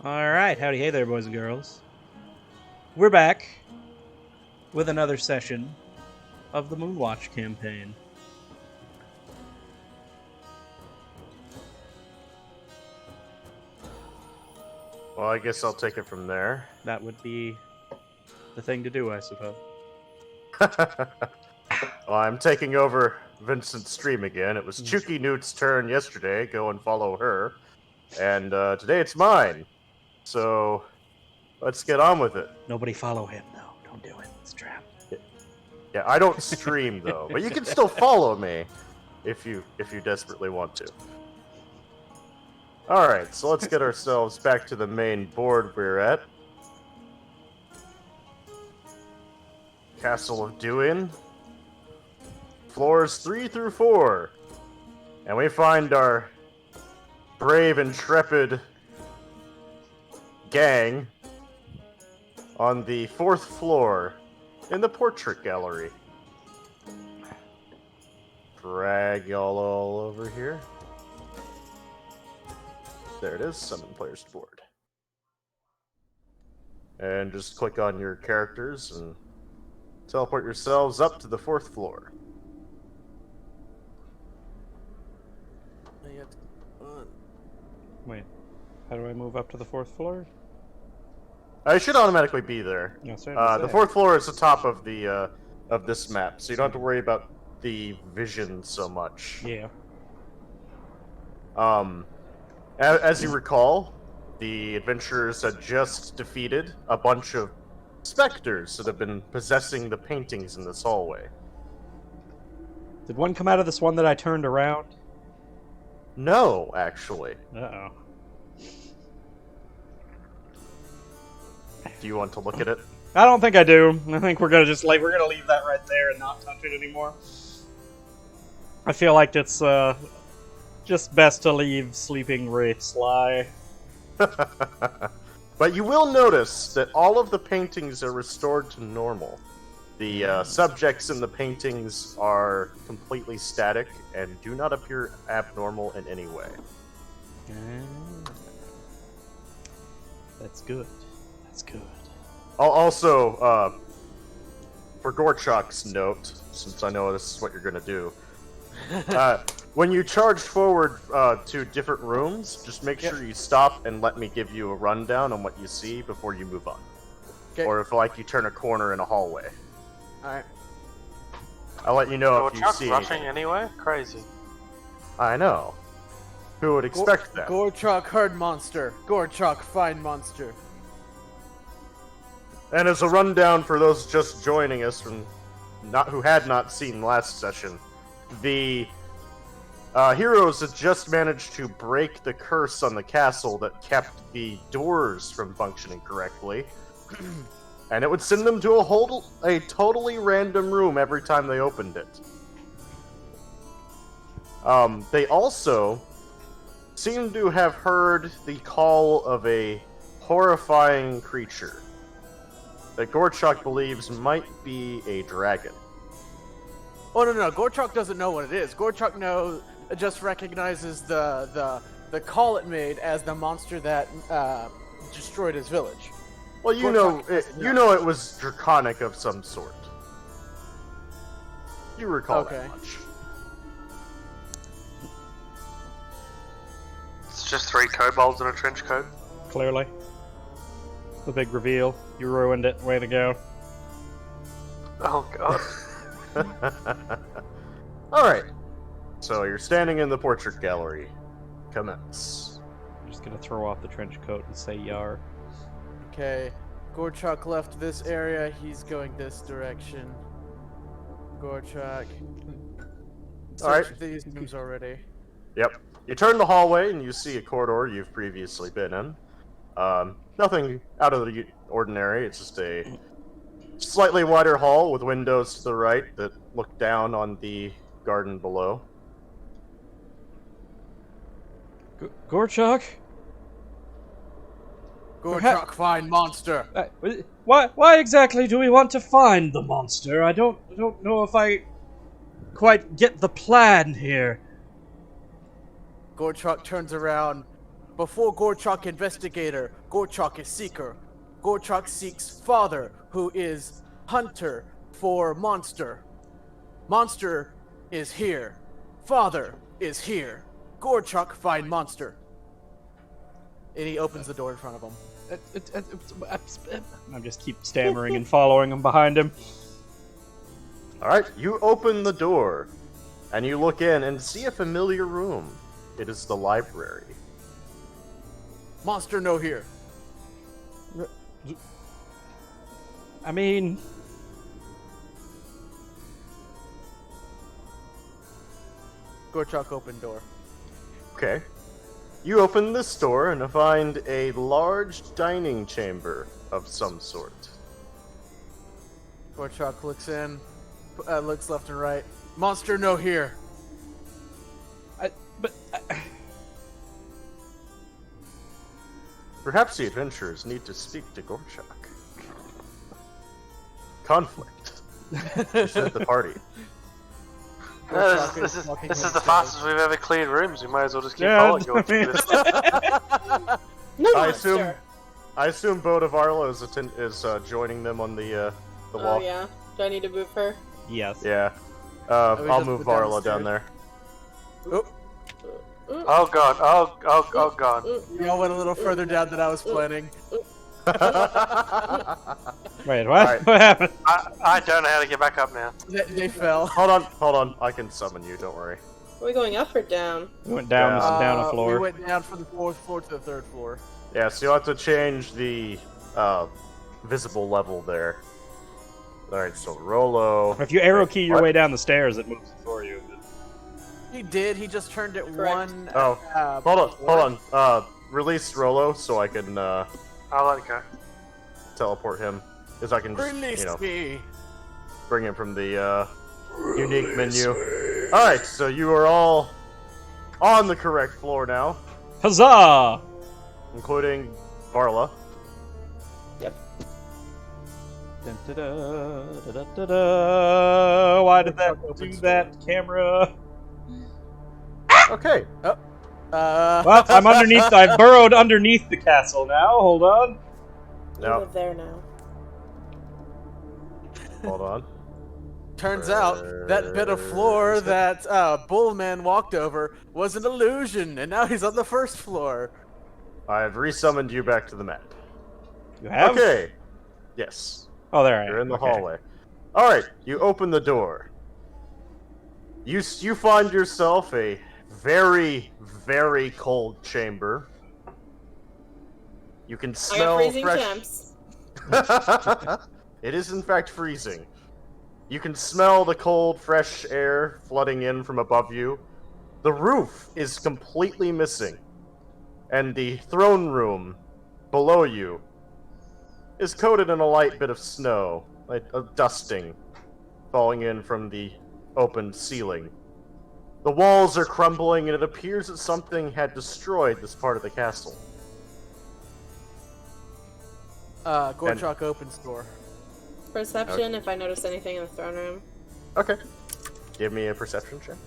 Alright, howdy hey there, boys and girls. We're back with another session of the Moonwatch campaign. Well, I guess I'll take it from there. That would be the thing to do, I suppose. Well, I'm taking over Vincent's stream again. It was Chuki Newt's turn yesterday. Go and follow her. And today it's mine. So let's get on with it. Nobody follow him, though. Don't do it. It's a trap. Yeah, I don't stream though, but you can still follow me if you desperately want to. All right, so let's get ourselves back to the main board we're at. Castle of Duin. Floors 3 through 4. And we find our brave, intrepid gang on the 4th floor in the portrait gallery. Drag y'all all over here. There it is, summon players to board. And just click on your characters and teleport yourselves up to the 4th floor. Wait, how do I move up to the 4th floor? I should automatically be there. No, The 4th floor is the top of the of this map, so you don't have to worry about the vision so much. Yeah. As you recall, the adventurers had just defeated a bunch of specters that have been possessing the paintings in this hallway. Did one come out of this one that I turned around? No, actually. Uh-oh. Do you want to look at it? I don't think I do. I think we're gonna leave that right there and not touch it anymore. I feel like it's just best to leave sleeping wraiths lie. But you will notice that all of the paintings are restored to normal. The subjects in the paintings are completely static and do not appear abnormal in any way. That's good. That's good. Also, for Gorchak's note, since I know this is what you're going to do, when you charge forward to different rooms, just make sure you stop and let me give you a rundown on what you see before you move on. Okay. Or if, like, you turn a corner in a hallway. Alright. I'll let you know if you Chuck's see rushing anything. anyway? Crazy. I know. Who would expect that? Gorchak herd monster. Gorchak find monster. And as a rundown for those just joining us from who had not seen last session, the heroes had just managed to break the curse on the castle that kept the doors from functioning correctly, and it would send them to a totally random room every time they opened it. They also seem to have heard the call of a horrifying creature that Gorchak believes might be a dragon. Oh no, Gorchak doesn't know what it is. Gorchak just recognizes the call it made as the monster that destroyed his village. Well, you know it was draconic of some sort. You recall that much. It's just 3 kobolds in a trench coat. Clearly. The big reveal. You ruined it. Way to go. Oh god. Alright. So you're standing in the portrait gallery. Commence. I'm just gonna throw off the trench coat and say yar. Okay. Gorchak left this area. He's going this direction. Gorchak. Alright. These rooms already. Yep. You turn the hallway and you see a corridor you've previously been in. Nothing out of the ordinary. It's just a slightly wider hall with windows to the right that look down on the garden below. Gorchak? Gorchak find monster. Why exactly do we want to find the monster? I don't know if I quite get the plan here. Gorchak turns around. Before Gorchok investigator, Gorchok is seeker. Gorchok seeks father, who is hunter for monster. Monster is here. Father is here. Gorchok find monster. And he opens the door in front of him. I just keep stammering and following him behind him. Alright, you open the door, and you look in and see a familiar room. It is the library. Monster no here. I mean, Gorchok open door. Okay. You open this door and find a large dining chamber of some sort. Gorchok looks in, looks left and right. Monster no here. Perhaps the adventurers need to speak to Gorchak. Conflict. At the party. No, Gorchok this is is walking this is his the way. fastest we've ever cleared rooms. We might as well just keep Yeah, following I going through mean- this. No I monster. assume Boda Varla is joining them on the Oh walk. yeah. Do I need to move her? yes. Yeah. we I'll just move put down Varla the down stairs. there. Oh, Oh god, oh god. y'all went a little further down than I was planning. Wait, what? Alright. What happened? I don't know how to get back up now. They fell. Hold on. I can summon you, don't worry. Are we going up or down? We went down, Yeah. down a floor. We went down from the 4th floor to the 3rd floor. Yeah, so you'll have to change the visible level there. Alright, so Rolo. If you arrow key your What? way down the stairs, it moves it for you. He did. He just turned it Correct. one. Oh, hold on. Release Rolo so I can I'll let it go. teleport him. Because I can just, Release me. bring him from the unique menu. Alright, so you are all on the correct floor now, Huzzah! including Varla. Dun, da, da, da, da, da. Why did that do that, camera? Okay. Well, I'm underneath. I burrowed underneath the castle now. Hold on. You Now, live there now. hold on. Turns out that bit of floor that Bullman walked over was an illusion, and now he's on the 1st floor. I have resummoned you back to the map. You have? Okay. Yes. Oh, there I am. You're in the Okay. hallway. Alright, you open the door. You find yourself a very, very cold chamber. You can I got smell freezing fresh... temps. It is in fact freezing. You can smell the cold, fresh air flooding in from above you. The roof is completely missing. And the throne room below you is coated in a light bit of snow, like a dusting falling in from the open ceiling. The walls are crumbling, and it appears that something had destroyed this part of the castle. Gorchok opens door. Perception, if I notice anything in the throne room. Okay. Give me a perception check.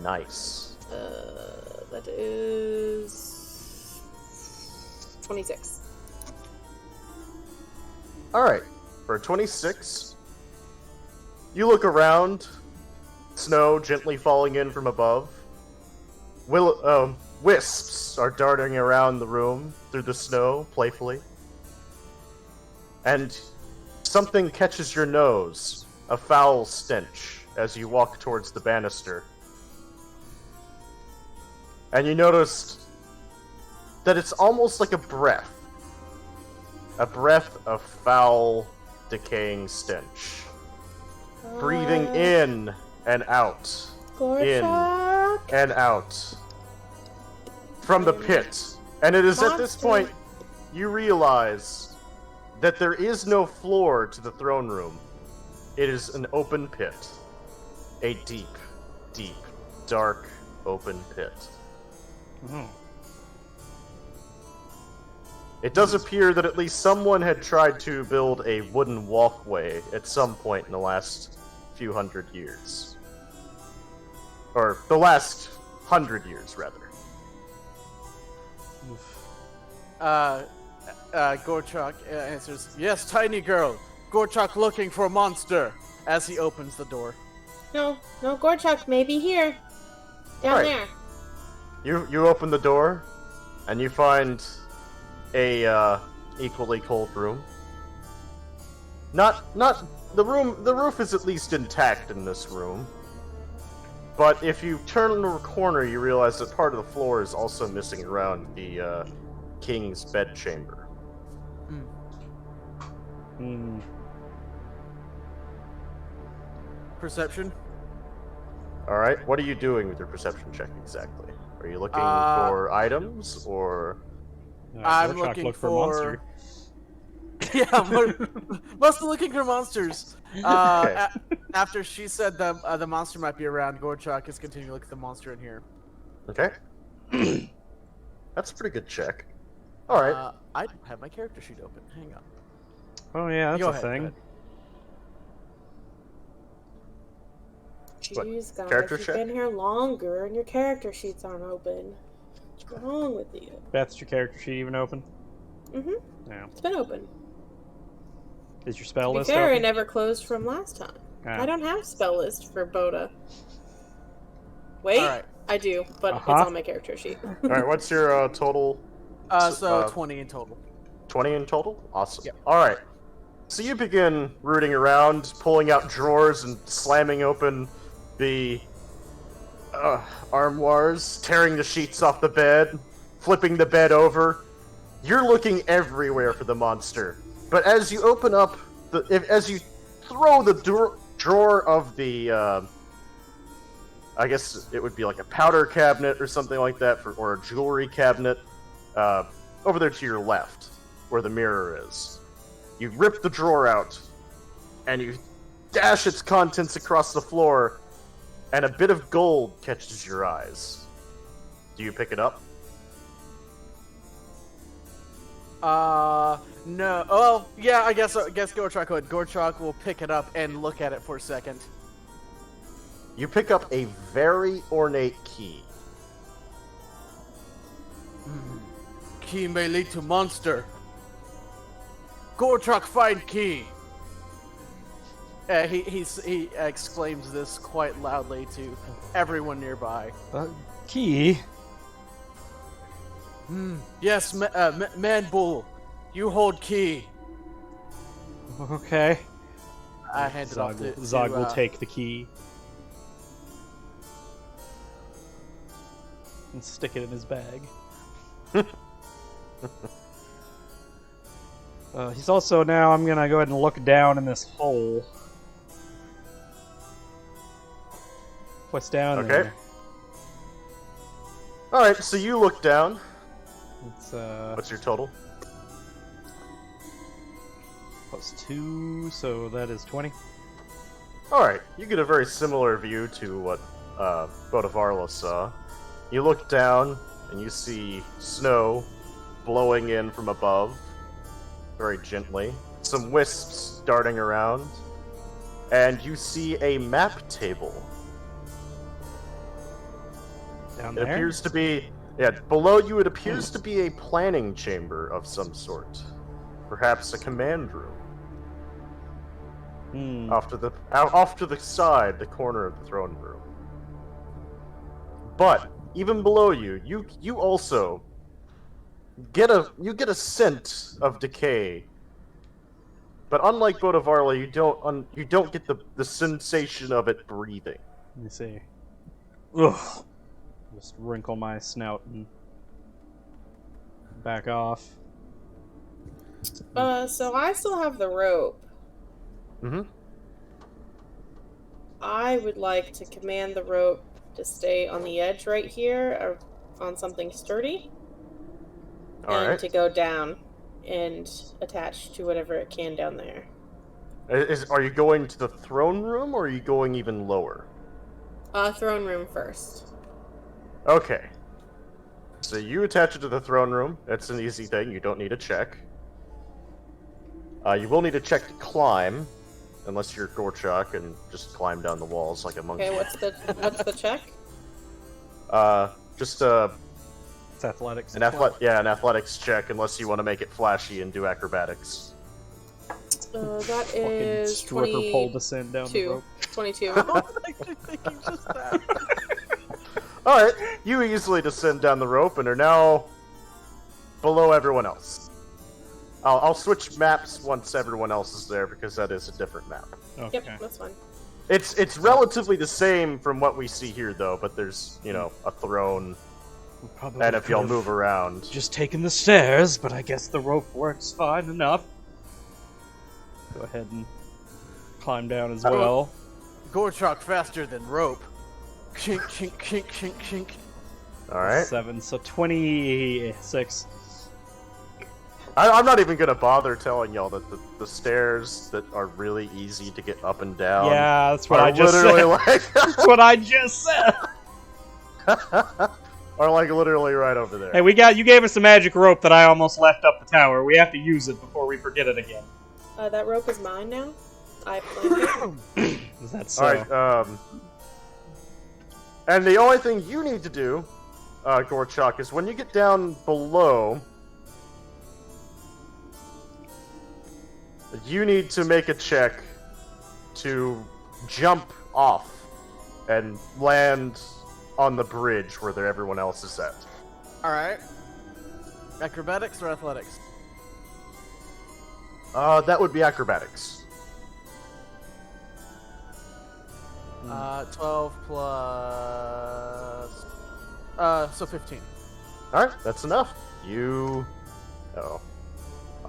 Nice. That is 26. Alright, for 26, you look around, snow gently falling in from above. Wisps are darting around the room through the snow, playfully. And something catches your nose, a foul stench, as you walk towards the banister. And you noticed that it's almost like a breath. A breath of foul, decaying stench. Breathing in and out. Gorchak. And out. From the pit. And it is at this point you realize that there is no floor to the throne room. It is an open pit. A deep, deep, dark, open pit. Oh. It does appear that at least someone had tried to build a wooden walkway at some point in the last few hundred years. Or the last 100 years, rather. Gorchak answers, "Yes, tiny girl. Gorchak looking for a monster," as he opens the door. No, Gorchuk may be here. Down Right. there. You open the door, and you find a equally cold room. Not the room. The roof is at least intact in this room. But if you turn a corner, you realize that part of the floor is also missing around the king's bedchamber. Hmm. Perception? Alright, what are you doing with your perception check exactly? Are you looking for items, or... I'm Gorchak looking look for... monster. Yeah, mostly looking for monsters. Okay. After she said the monster might be around, Gorchak is continuing to look at the monster in here. Okay. That's a pretty good check. Alright. I don't have my character sheet open. Hang on. Oh yeah, that's Go a ahead, thing. go ahead. What, Jeez, guys, character you've check? been here longer and your character sheets aren't open. What's wrong with you? Beth's your character sheet even open? Mm-hmm. Yeah. It's been open. Is your spell To be list fair, open? it never closed from last time. Ah. I don't have spell list for Boda. Wait, Alright. I do, but Uh-huh. it's on my character sheet. Alright, what's your total? So 20 in total. 20 in total? Awesome. Yep. Alright. So you begin rooting around, pulling out drawers and slamming open the armoires, tearing the sheets off the bed, flipping the bed over. You're looking everywhere for the monster. But as you open up, as you throw the drawer of the, I guess it would be like a powder cabinet or something like that, or a jewelry cabinet, over there to your left, where the mirror is. You rip the drawer out, and you dash its contents across the floor, and a bit of gold catches your eyes. Do you pick it up? No. Oh, yeah, I guess Gorchak would. Gorchak will pick it up and look at it for a second. You pick up a very ornate key. Key may lead to monster. Gorchak find key. He exclaims this quite loudly to everyone nearby. Key? Yes, man bull, you hold key. Okay. I hand it off to Zog will take the key. And stick it in his bag. He's also now, I'm gonna go ahead and look down in this hole. What's down Okay. there? Alright, so you look down. It's, What's your total? +2, so that is 20. Alright, you get a very similar view to what Bodavarla saw. You look down, and you see snow blowing in from above, very gently. Some wisps darting around. And you see a map table. Down It there? appears to be... Yeah, below you it appears to be a planning chamber of some sort. Perhaps a command room. Off to the side, the corner of the throne room. But even below you, you also get a scent of decay. But unlike Bodavarla, you don't get the sensation of it breathing. Let me see. Ugh. Just wrinkle my snout and back off. So I still have the rope. Mm-hmm. I would like to command the rope to stay on the edge right here, or on something sturdy, and Alright. to go down and attach to whatever it can down there. Are you going to the throne room, or are you going even lower? Throne room first. Okay. So you attach it to the throne room. That's an easy thing. You don't need a check. You will need a check to climb. unless you're Gorchak and just climb down the walls like a monkey. Okay, what's the check? Just It's athletics. an athletics check, unless you want to make it flashy and do acrobatics. That Fucking is stripper pole descent down the rope. 22. I was actually thinking just that. All right, you easily descend down the rope and are now below everyone else. I'll switch maps once everyone else is there because that is a different map. Okay. Yep, that's fine. It's relatively the same from what we see here, though, but there's, a throne, and if y'all move around. Just taking the stairs, but I guess the rope works fine enough. Go ahead and climb down as well. Gorchak faster than rope. Chink, chink, chink, chink, chink. Alright. 7, so 26. I'm not even gonna bother telling y'all that the stairs that are really easy to get up and down. Yeah, that's what are I just said. literally like That's what I just said. are like literally right over there. Hey, you gave us a magic rope that I almost left up the tower. We have to use it before we forget it again. That rope is mine now. I planned it. Is that so? Alright, and the only thing you need to do, Gorchak, is when you get down below, you need to make a check to jump off and land on the bridge where everyone else is at. Alright. Acrobatics or athletics? That would be acrobatics. 12 plus... so 15. Alright, that's enough. Oh.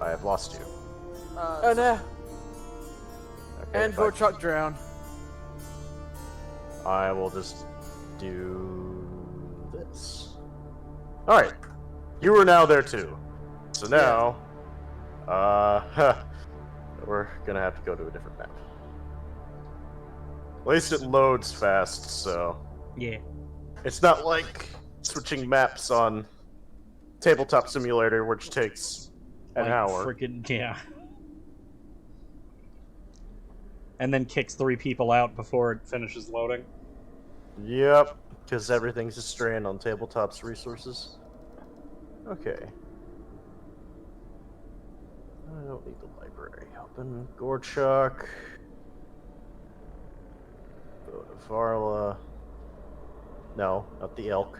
I have lost you. Oh no. Okay, And fine. Gorchak drown. I will just do this. Alright. You are now there too. So now, we're gonna have to go to a different map. At least it loads fast, so Yeah. it's not like switching maps on Tabletop Simulator, which takes an hour. Freaking yeah. And then kicks 3 people out before it finishes loading. Yep, because everything's a strand on Tabletop's resources. Okay. I don't need the library. Open Gorchak. Go to Varla. No, not the elk.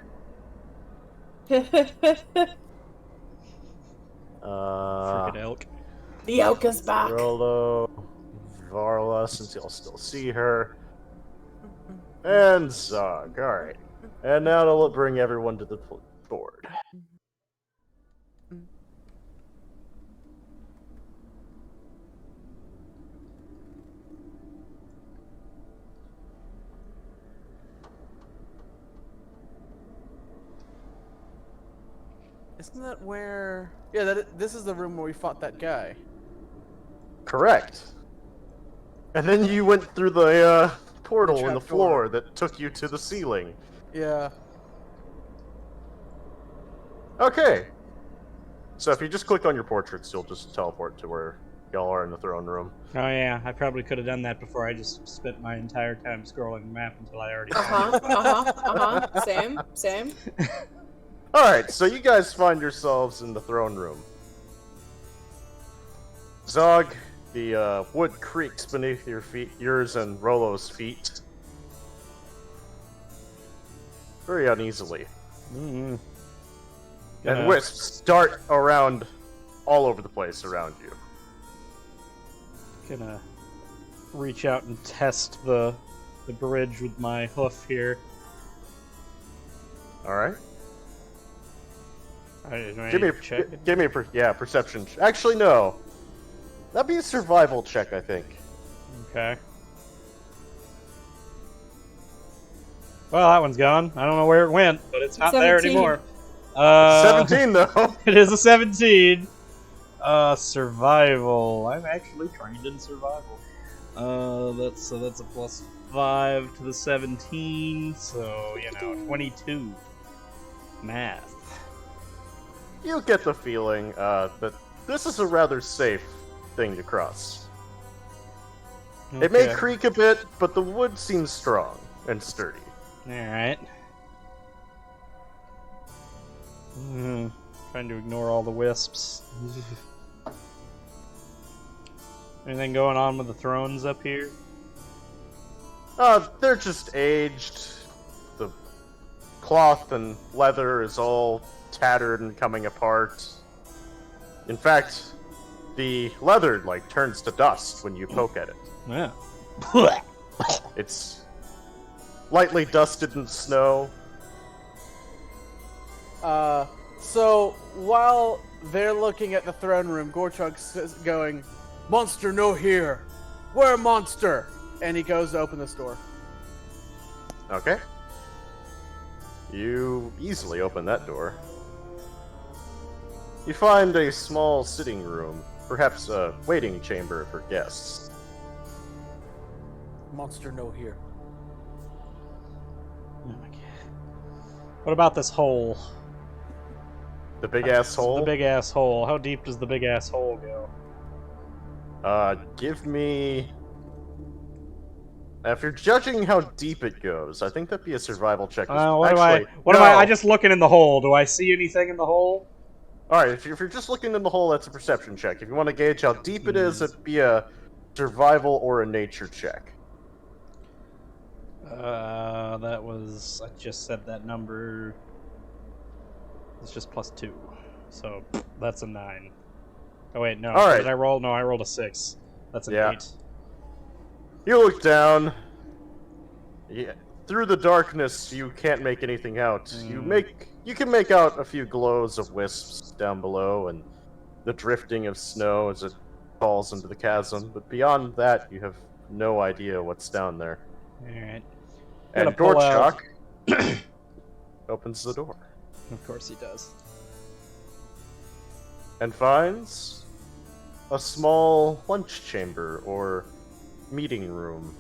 Freaking elk. The elk is back. Rolo. Varla, since y'all still see her. And Zog. Alright. And now to bring everyone to the board. Isn't that where... Yeah, this is the room where we fought that guy. Correct. And then you went through the portal in the trap floor that took you to the ceiling. Yeah. Okay. So if you just click on your portraits, you'll just teleport to where y'all are in the throne room. Oh yeah, I probably could have done that before I just spent my entire time scrolling the map until I already Same. Alright, so you guys find yourselves in the throne room. Zog, the wood creaks beneath your feet, yours and Rolo's feet. Very uneasily. Mm-hmm. And wisps dart around all over the place around you. Gonna reach out and test the bridge with my hoof here. Alright. Give me a check. Perception. Actually, no. That'd be a survival check, I think. Okay. Well, that one's gone. I don't know where it went, but it's not there 17. anymore. 17, though. It is a 17. Survival. I'm actually trained in survival. That's a +5 to the 17, so 22. Math. You get the feeling that this is a rather safe thing to cross. It may Okay. creak a bit, but the wood seems strong and sturdy. Alright. Trying to ignore all the wisps. Anything going on with the thrones up here? They're just aged. The cloth and leather is all tattered and coming apart. In fact, the leather, turns to dust when you poke at it. Yeah. It's lightly dusted in snow. So while they're looking at the throne room, Gorchuk's going, "Monster, no here! Where monster?" And he goes to open this door. Okay. You easily open that door. You find a small sitting room, perhaps a waiting chamber for guests. Monster, no here. What about this hole? The big ass hole? The big ass hole. How deep does the big ass hole go? Give me... If you're judging how deep it goes, I think that'd be a survival check. What Actually, am no. I just looking in the hole. Do I see anything in the hole? Alright, if you're just looking in the hole, that's a perception check. If you want to gauge how deep it is, it'd be a survival or a nature check. That was... I just said that number... It's just +2. So, that's a 9. Oh wait, no. All right. Did I roll? No, I rolled a 6. That's an Yeah. 8. You look down. Yeah. Through the darkness, you can't make anything out. You can make out a few glows of wisps down below and the drifting of snow as it falls into the chasm, but beyond that, you have no idea what's down there. Alright. And Gonna pull out- Gorchok opens the door Of course he does. and finds a small lunch chamber or meeting room.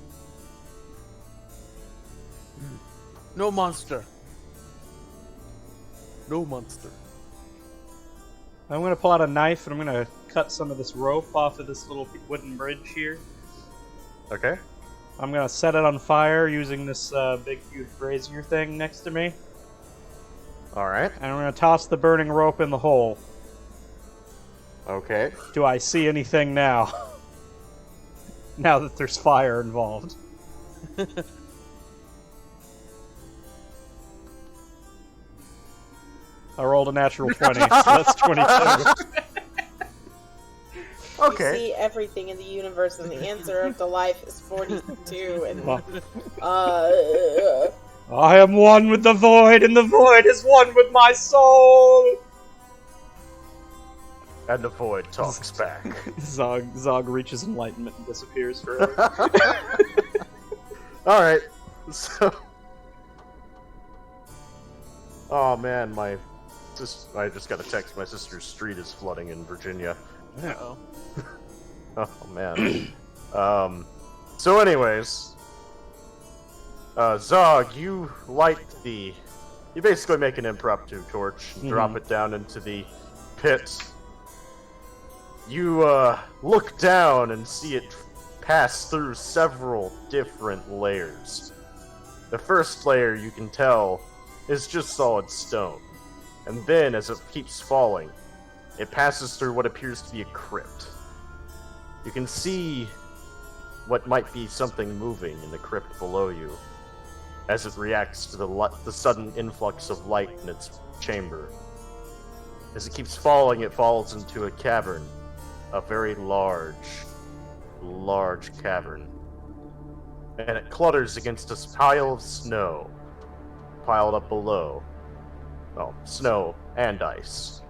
No monster. No monster. I'm gonna pull out a knife and I'm gonna cut some of this rope off of this little wooden bridge here. Okay. I'm gonna set it on fire using this big, huge brazier thing next to me. Alright. And I'm gonna toss the burning rope in the hole. Okay. Do I see anything now? Now that there's fire involved. I rolled a natural 20, so that's 22. Okay. You see everything in the universe, and the answer of the life is 42. And I am one with the void, and the void is one with my soul! And the void talks back. Zog reaches enlightenment and disappears forever. Alright, so... Oh man, I just got a text. My sister's street is flooding in Virginia. Uh-oh. Oh man. So anyways... Zog, you light the... You basically make an impromptu torch and drop it down into the pit. You, look down and see it pass through several different layers. The first layer, you can tell, is just solid stone. And then, as it keeps falling, it passes through what appears to be a crypt. You can see what might be something moving in the crypt below you, as it reacts to the sudden influx of light in its chamber. As it keeps falling, it falls into a cavern. A very large cavern. And it clutters against a pile of snow piled up below. Well, snow and ice.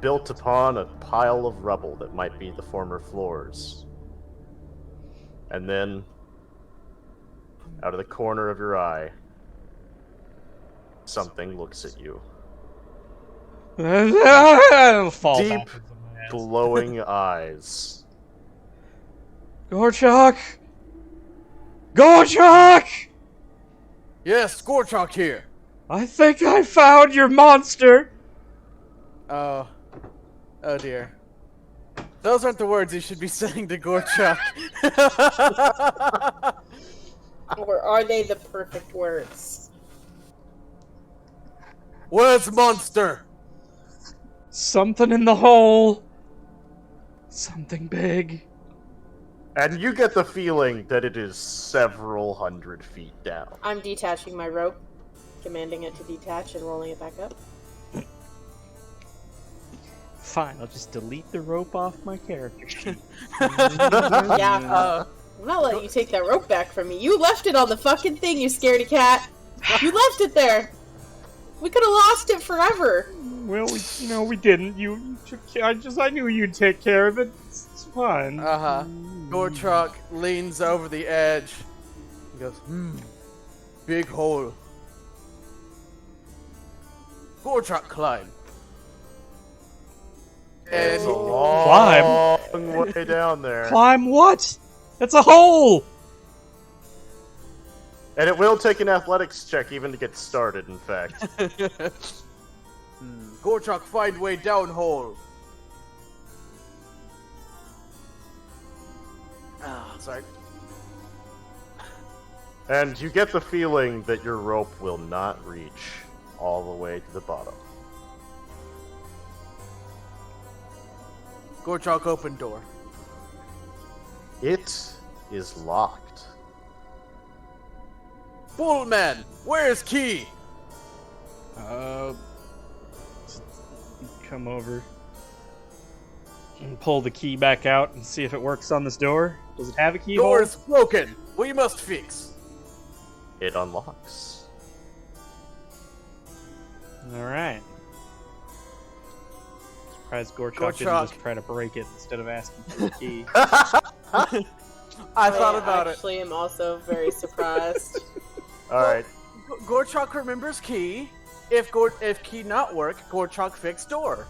Built upon a pile of rubble that might be the former floors. And then, out of the corner of your eye, something looks at you. It'll fall Deep, back into my ass. glowing eyes. Gorchok! Gorchok! Yes, Gorchok here. I think I found your monster! Oh. Oh dear. Those aren't the words you should be saying to Gorchuk. Or are they the perfect words? Where's monster? Something in the hole. Something big. And you get the feeling that it is several hundred feet down. I'm detaching my rope, commanding it to detach and rolling it back up. Fine, I'll just delete the rope off my character sheet. Yeah. I'm not letting you take that rope back from me. You left it on the fucking thing, you scaredy cat. You left it there. We could have lost it forever. Well, we didn't. You took care. I knew you'd take care of it. It's fine. Gorchuk leans over the edge. He goes, big hole. Gorchuk climb. It's a And long way down there. Climb what? It's a hole. And it will take an athletics check even to get started, in fact. Gorchuk find way down hole. Sorry. And you get the feeling that your rope will not reach all the way to the bottom. Gorchuk open door. It is locked. Bullman, where's key? Come over and pull the key back out and see if it works on this door. Does it have a keyhole? Door is broken. We must fix. It unlocks. All right. Surprised Gorchuk didn't Gorchuk. just try to break it instead of asking for the key. I thought about it. Actually, am also very surprised. Alright. Gorchuk remembers key. If key not work, Gorchuk fix door.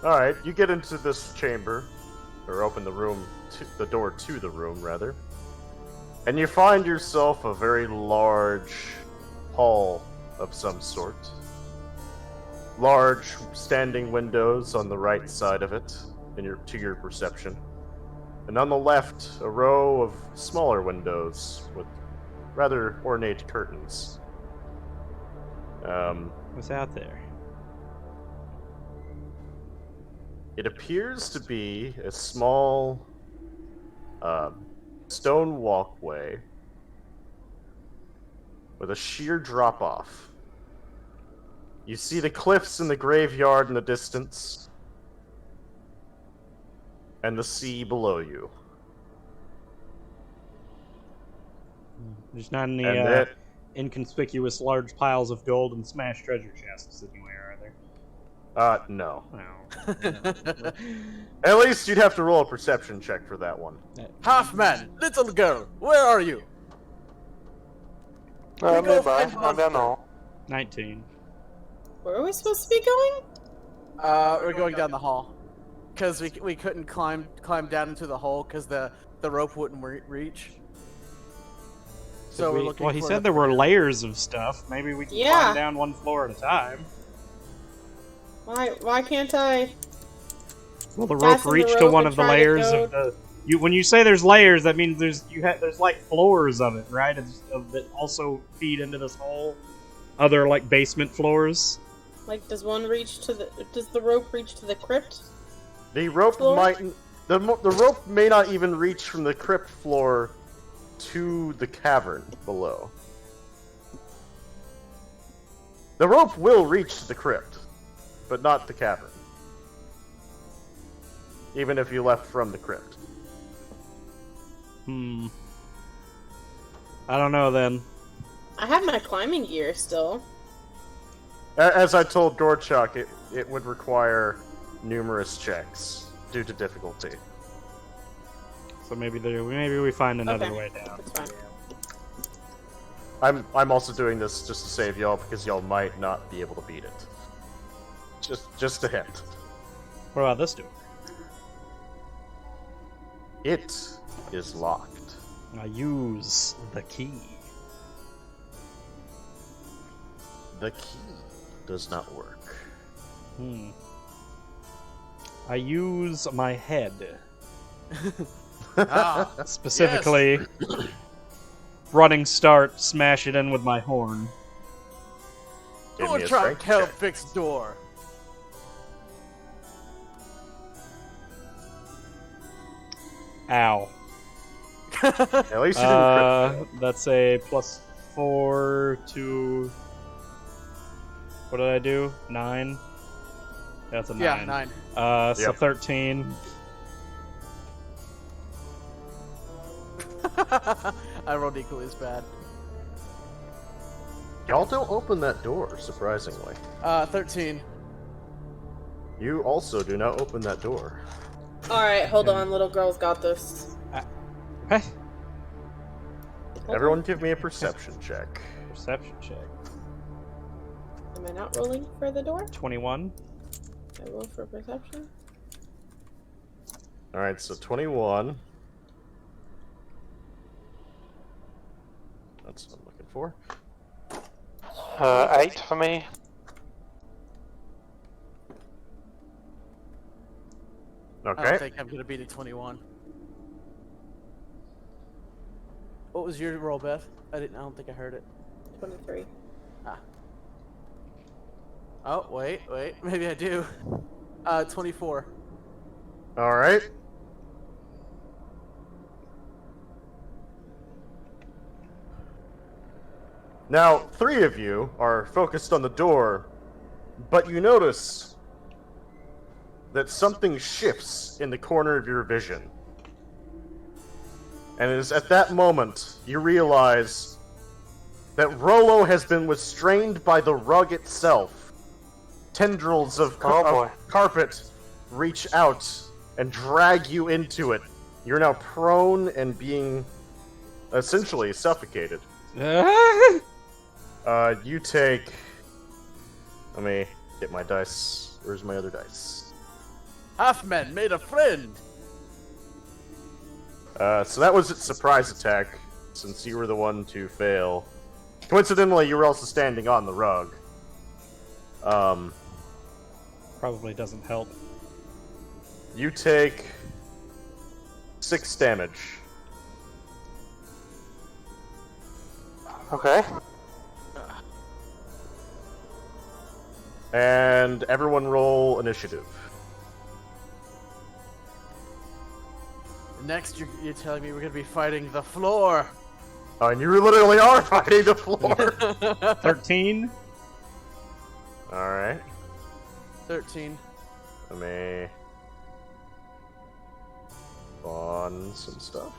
Alright, you get into this chamber, or open the door to the room, rather. And you find yourself a very large hall of some sort. Large standing windows on the right side of it, to your perception. And on the left, a row of smaller windows with rather ornate curtains. What's out there? It appears to be a small stone walkway with a sheer drop-off. You see the cliffs and the graveyard in the distance, and the sea below you. There's not any And that, inconspicuous large piles of gold and smashed treasure chests anywhere, are there? no. No. At least you'd have to roll a perception check for that one. Halfman, little girl, where are you? I'm go nearby. find I'm down the hall. 19. Where are we supposed to be going? We're going down the hall. Because we couldn't climb down into the hole because the rope wouldn't reach. So we're looking Well, he for said the- there were layers of stuff. Maybe we can Yeah. climb down one floor at a time. Why can't I? Well, the rope Fasten the reached to rope one and of the try to layers go- of the. When you say there's layers, that means there's like floors of it, right? That also feed into this hole. Other like basement floors. Like, does the rope reach to the crypt? The rope Floor? the rope may not even reach from the crypt floor to the cavern below. The rope will reach to the crypt, but not the cavern. Even if you left from the crypt. I don't know then. I have my climbing gear still. As I told Gorchuk, it would require numerous checks due to difficulty. So maybe we find another Okay. way down. That's fine. I'm also doing this just to save y'all because y'all might not be able to beat it. Just a hint. What about this door? It is locked. Now use the key. The key does not work. I use my head. Ah, Specifically, running start, smash it in with my horn. Give go me a try strength help check. fix door. Ow. At least you didn't crit. That's a +4 to... What did I do? 9? That's a 9. Yeah, 9. So Yep. 13. I rolled equally as bad. Y'all don't open that door, surprisingly. 13. You also do not open that door. Alright, hold on, little girl's got this. What? Everyone give me a perception check. Perception check. Am I not rolling for the door? 21. I roll for perception. Alright, so 21. That's what I'm looking for. 8 for me. I don't Okay. think I'm gonna beat a 21. What was your roll, Beth? I don't think I heard it. 23. Ah. Oh, wait. Maybe I do. 24. Alright. Now, 3 of you are focused on the door, but you notice that something shifts in the corner of your vision. And it is at that moment you realize that Rollo has been restrained by the rug itself. Tendrils of, Oh, boy. of carpet reach out and drag you into it. You're now prone and being essentially suffocated. You take... Let me get my dice. Where's my other dice? Halfman made a friend! So that was its surprise attack, since you were the one to fail. Coincidentally, you were also standing on the rug. Probably doesn't help. You take 6 damage. Okay. And everyone roll initiative. Next, you're telling me we're gonna be fighting the floor. Oh, and you literally are fighting the floor! 13? Alright. 13. Let me... on some stuff.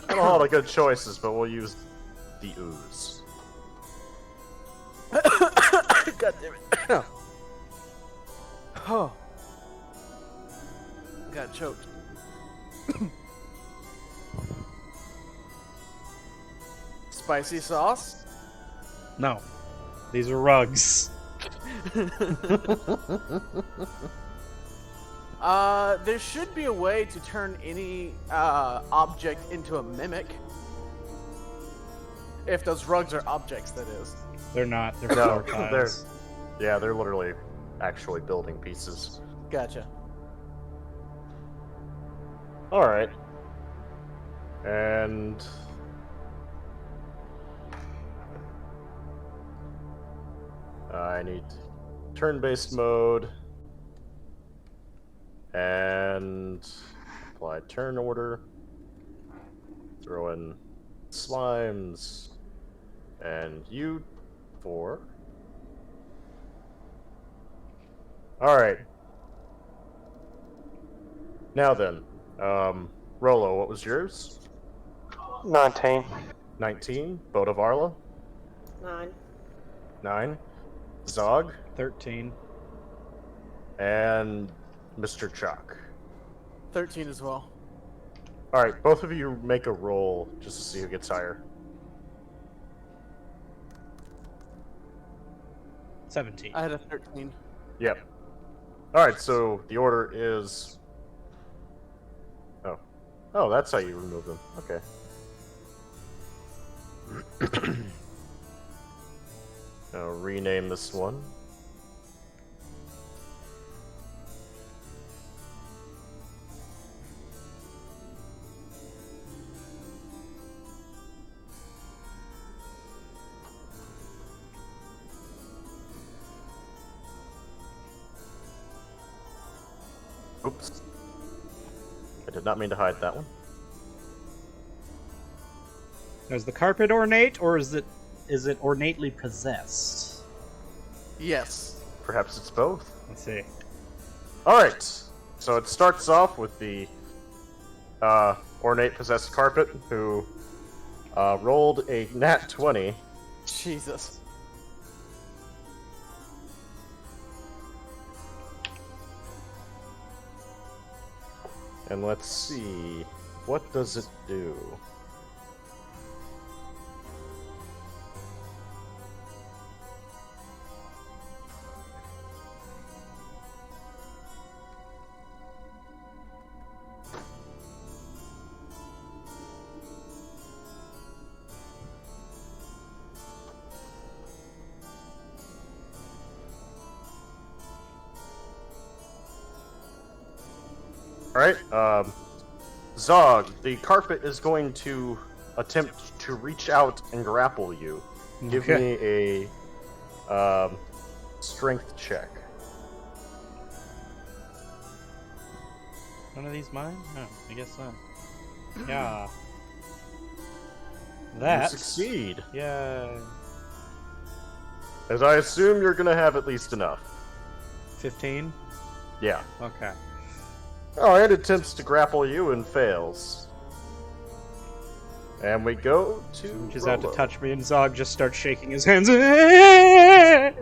Not a lot of good choices, but we'll use the ooze. God damn it. Oh. Got choked. Spicy sauce? No. These are rugs. There should be a way to turn any object into a mimic. If those rugs are objects, that is. They're not. They're No, floor they're tiles. they're literally actually building pieces. Gotcha. Alright. And... I need turn-based mode. And... apply turn order. Throw in slimes. And you 4. Alright. Now then, Rollo, what was yours? 19. 19. Bodavarla? 9. 9. Zog? 13. And Mr. Chalk. 13 as well. Alright, both of you make a roll just to see who gets higher. 17. I had a 13. Yep. Alright, so the order is Oh, that's how you remove them. Okay. I'll rename this one. Oops. I did not mean to hide that one. Is the carpet ornate, or is it ornately possessed? Yes. Perhaps it's both. Let's see. Alright, so it starts off with the ornate possessed carpet, who rolled a nat 20. Jesus. And let's see, what does it do? Alright, Zog, the carpet is going to attempt to reach out and grapple you. Give me a strength check. One of these mine? No, I guess so. Yeah. That. You succeed. Yeah. As I assume you're gonna have at least enough. 15? Yeah. Okay. Oh, and attempts to grapple you and fails. And we go to She's out to Rolo. touch me, and Zog just starts shaking his hands. Can't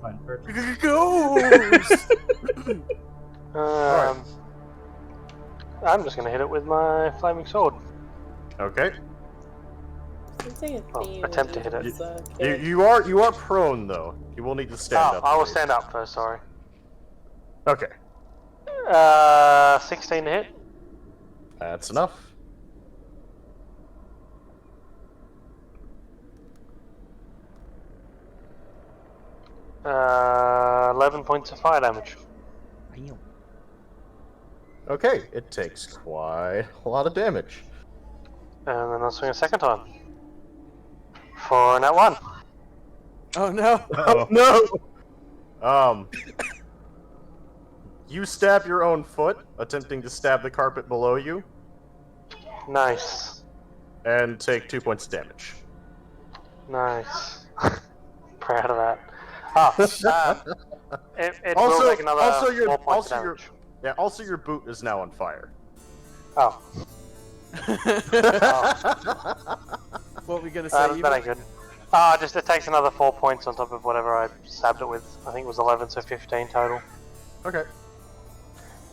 find purchase. Ghost! I'm just gonna hit it with my flaming sword. Okay. Something a Oh, theme attempt to hit in it. this, You are prone though. You will need to stand up. I will please. stand up first, sorry. Okay. 16 to hit. That's enough. Uh, 11 points of fire damage. Okay, it takes quite a lot of damage. And then I'll swing a second time. For a nat 1. Oh no! Oh no! You stab your own foot, attempting to stab the carpet below you, Nice. and take 2 points of damage. Nice. Proud of that. Oh, it will Also, take another 4 points of damage. Also your boot is now on fire. Oh, What were we gonna say? that ain't good. Just it takes another 4 points on top of whatever I stabbed it with. I think it was 11, so 15 total. Okay.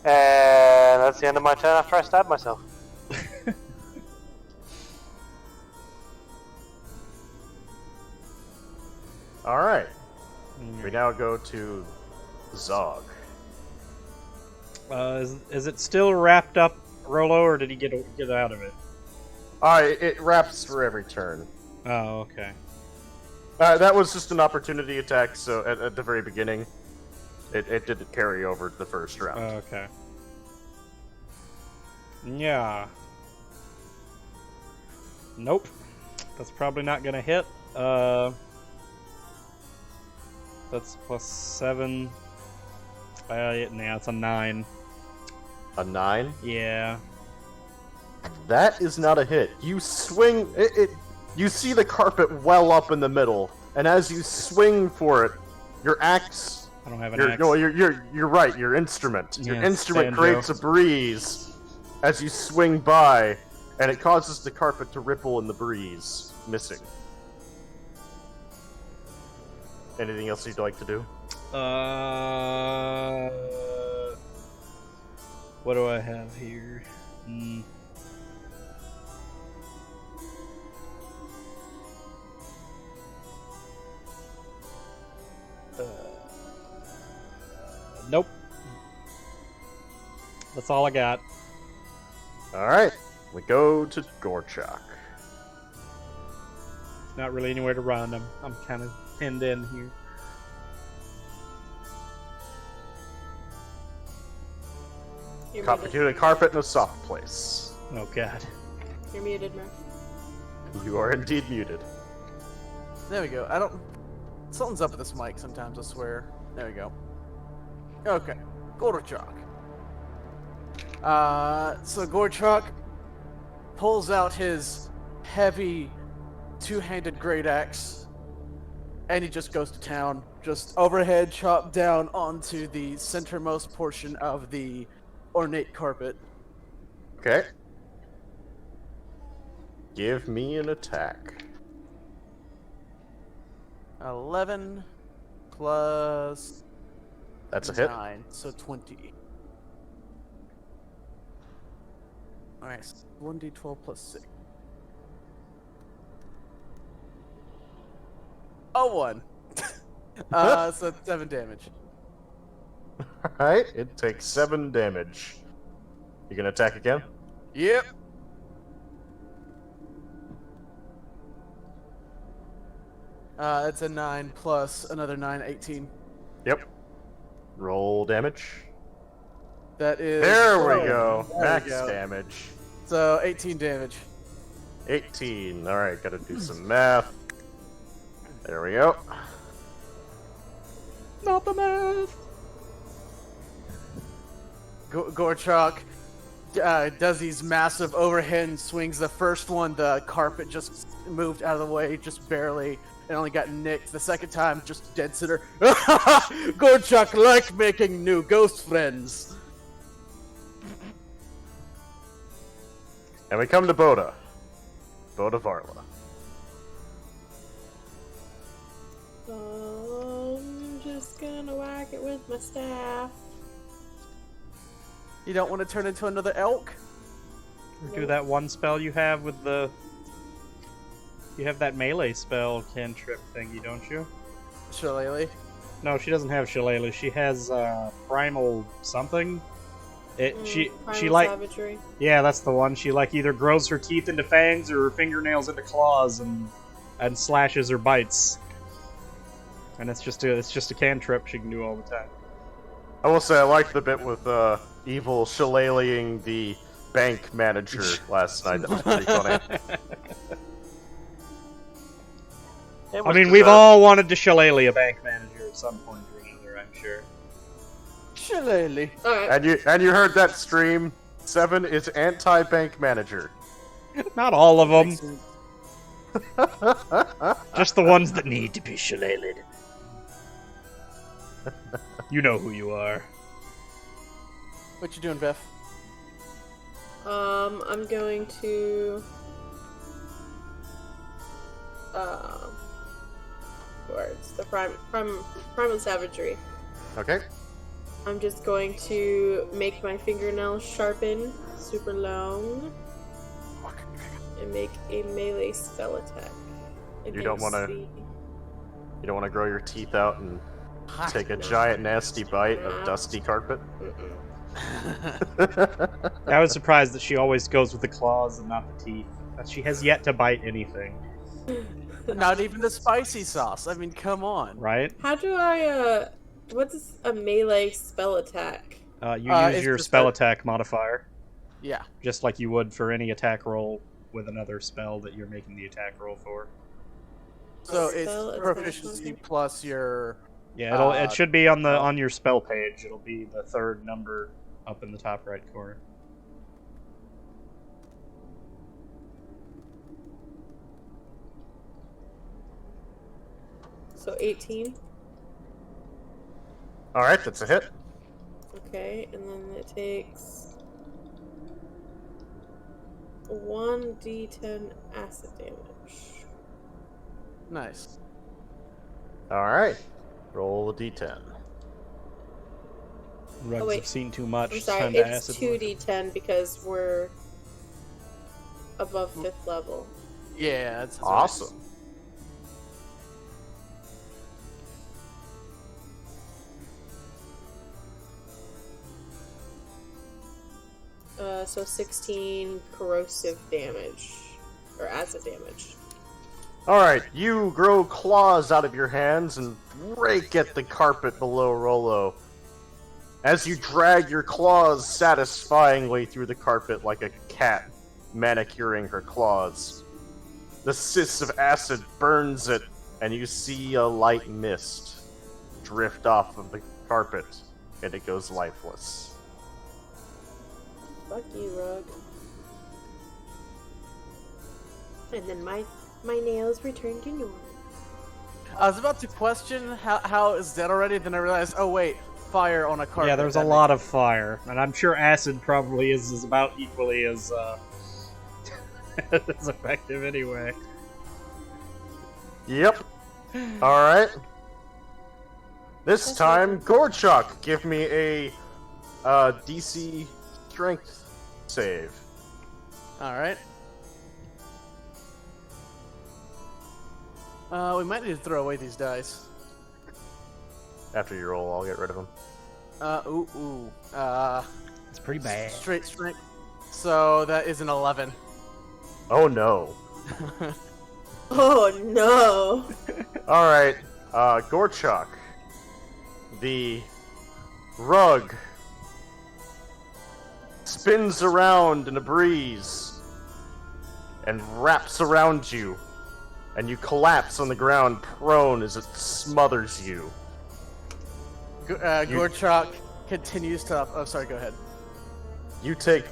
And that's the end of my turn after I stabbed myself. Alright. We now go to Zog. Is it still wrapped up, Rolo, or did he get out of it? It wraps for every turn. Oh, okay. That was just an opportunity attack, so at the very beginning, it didn't carry over the first round. Okay. Yeah. Nope. That's probably not gonna hit. That's plus 7. Yeah, it's a 9. A 9? Yeah. That is not a hit. You swing you see the carpet well up in the middle, and as you swing for it, your axe. I don't have an axe. No, you're right. Your instrument. Your Yeah, instrument banjo. creates a breeze as you swing by, and it causes the carpet to ripple in the breeze, missing. Anything else you'd like to do? What do I have here? Nope. That's all I got. All right. We go to Gorchak. Not really anywhere to run. I'm kind of pinned in here. You're Between a muted. carpet and a soft place. Oh god. You're muted, Murph. You are indeed muted. There we go. I don't. Something's up with this mic sometimes, I swear. There we go. Okay. Gorchak. So Gorchak pulls out his heavy two-handed great axe, and he just goes to town. Just overhead chop down onto the centermost portion of the ornate carpet. Okay. Give me an attack. 11 plus That's a hit. 9, so 20. Alright, 1d12 plus 6. Oh, 1. So 7 damage. Alright, it takes 7 damage. You gonna attack again? Yep. It's a 9 plus another 9, 18. Yep. Roll damage. That is. There we go. There we Max go. damage. So 18 damage. 18. Alright, gotta do some math. There we go. Not the math. Gorchak does these massive overhead and swings. The first one, the carpet just moved out of the way, just barely, and only got nicked. The second time, just dead center. Gorchak like making new ghost friends. And we come to Boda. Boda Varla. I'm just gonna whack it with my staff. You don't want to turn into another elk? Or do that one spell you have with the... You have that melee spell cantrip thingy, don't you? Shillelagh. No, she doesn't have Shillelagh. She has primal something. She Primal like savagery. yeah, that's the one. She like either grows her teeth into fangs or her fingernails into claws and slashes or bites. And it's just a cantrip she can do all the time. I will say I liked the bit with Evil shillelaghing the bank manager last night. That was pretty funny. It I was mean, we've deserved. all wanted to shillelagh a bank manager at some point or another, I'm sure. Shillelagh. Alright. And you heard that stream. 7 is anti-bank manager. Not all of them, just the ones that need to be shillelahed. You know who you are. What you doing, Beth? I'm going to words. The primal savagery. Okay. I'm just going to make my fingernails sharpen super long and make a melee spell attack. You don't wanna- against You don't want to grow your teeth out and take a giant nasty bite of dusty carpet? I was surprised that she always goes with the claws and not the teeth. That she has yet to bite anything, Not even the spicy sauce. I mean, come on. right? How do I, what's a melee spell attack? You use it's your just spell a- attack modifier, Yeah. just like you would for any attack roll with another spell that you're making the attack roll for. So Spell it's attack proficiency modifier? plus your. Yeah, it should be on oh. on your spell page. It'll be the third number up in the top right corner. So 18. Alright, that's a hit. Okay, and then it takes 1d10 acid damage. Nice. Alright. Roll a d10. Rugs wait. have seen too much. I'm It's sorry, time to it's acid 2d10 because we're above 5th level. Yeah, that's Awesome. So 16 corrosive damage. Or acid damage. Alright, you grow claws out of your hands and rake at the carpet below Rolo. As you drag your claws satisfyingly through the carpet like a cat manicuring her claws. The cyst of acid burns it, and you see a light mist drift off of the carpet, and it goes lifeless. Fuck you, Rug. And then my nails return to normal. I was about to question how is dead already, then I realized, oh wait, fire on a carpet. Yeah, there's a lot of fire, and I'm sure acid probably is about equally as as effective anyway. Yep. Alright. This time, Gorchuk, give me a DC strength save. Alright. We might need to throw away these dice. After you roll, I'll get rid of them. It's pretty bad. Straight strength. So that is an 11. Oh no. Oh no! Alright, Gorchuk. The rug spins around in a breeze and wraps around you, and you collapse on the ground prone as it smothers you. Gorchak continues to... Oh, sorry, go ahead. You take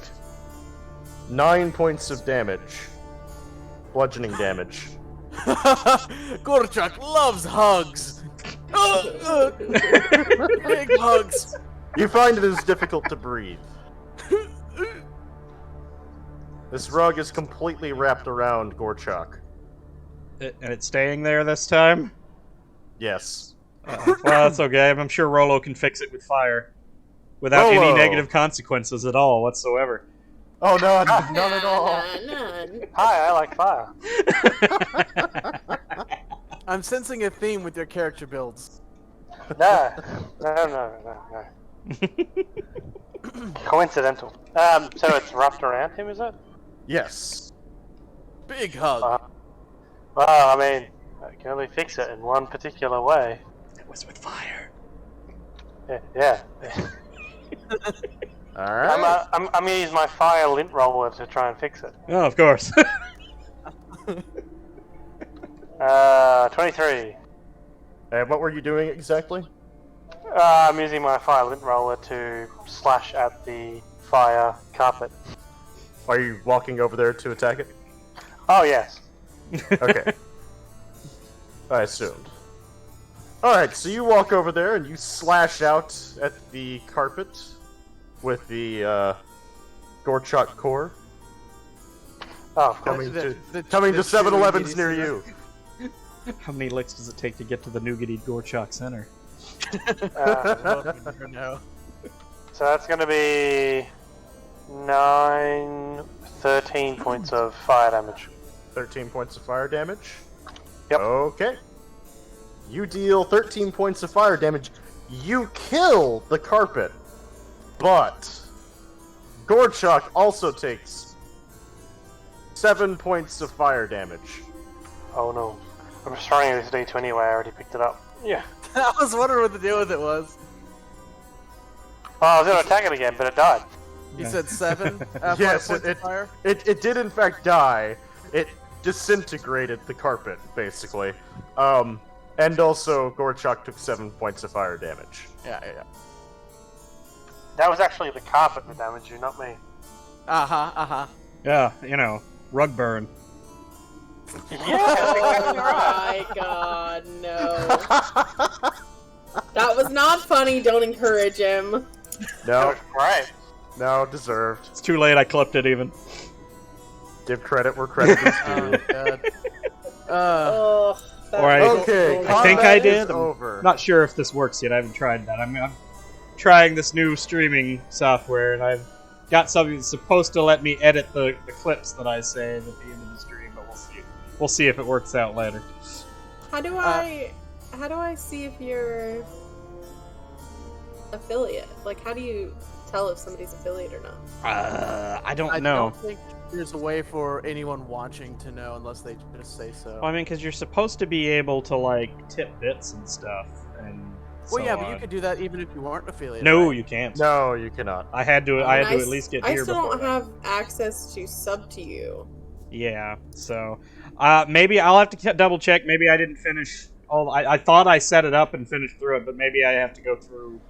9 points of damage. Bludgeoning damage. Gorchak loves hugs! Big hugs! You find it is difficult to breathe. This rug is completely wrapped around Gorchak. And it's staying there this time? Yes. Well, that's okay. I'm sure Rolo can fix it with fire. Without any Rolo. negative consequences at all whatsoever. Oh, no, none at all. None. Hi, I like fire. I'm sensing a theme with your character builds. No. Coincidental. So it's wrapped around him, is it? Yes. Big hug. Well, I mean, I can only fix it in one particular way. It was with fire. Yeah. Alright. I'm gonna use my fire lint roller to try and fix it. Oh, of course. 23. And what were you doing exactly? I'm using my fire lint roller to slash at the fire carpet. Are you walking over there to attack it? Oh, yes. Okay. I assumed. Alright, so you walk over there and you slash out at the carpet with the Gorchuk core. Oh, of course. Coming The to 7-Elevens chewy near idiot. you. How many licks does it take to get to the Nougaty Gorchok Center? Well, you never know. So that's gonna be 13 points of fire damage. 13 points of fire damage? Yep. Okay. You deal 13 points of fire damage. You kill the carpet. But Gorchuk also takes 7 points of fire damage. Oh no. I'm just throwing this D2 anyway, I already picked it up. Yeah. I was wondering what the deal with it was. Oh, I was gonna attack it again, but it died. You said 7? Yes, points of fire? It did in fact die. It disintegrated the carpet, basically. And also Gorchuk took 7 points of fire damage. Yeah. That was actually the carpet that damaged you, not me. Yeah, rug burn. Oh my god, no. That was not funny, don't encourage him. No, Right. no, deserved. It's too late, I clipped it even. Give credit where credit is Oh, due. God. Oh, that Alright. was Okay, so I think combat I is did. over. I'm not sure if this works yet, I haven't tried that. I'm trying this new streaming software, and I've got something that's supposed to let me edit the clips that I save at the end of the stream, but we'll see. We'll see if it works out later. How do I see if you're affiliate? Like, how do you tell if somebody's affiliate or not? I don't I know. don't think there's a way for anyone watching to know unless they just say so. Well, I mean, because you're supposed to be able to like tip bits and stuff, and Well, yeah, so but you on. could do that even if you weren't affiliated. No, right? you can't. No, you cannot. I had to. I had to at least get I here still before. don't that. have access to sub to you. Yeah, so maybe I'll have to double check. Maybe I didn't finish all. I thought I set it up and finished through it, but maybe I have to go through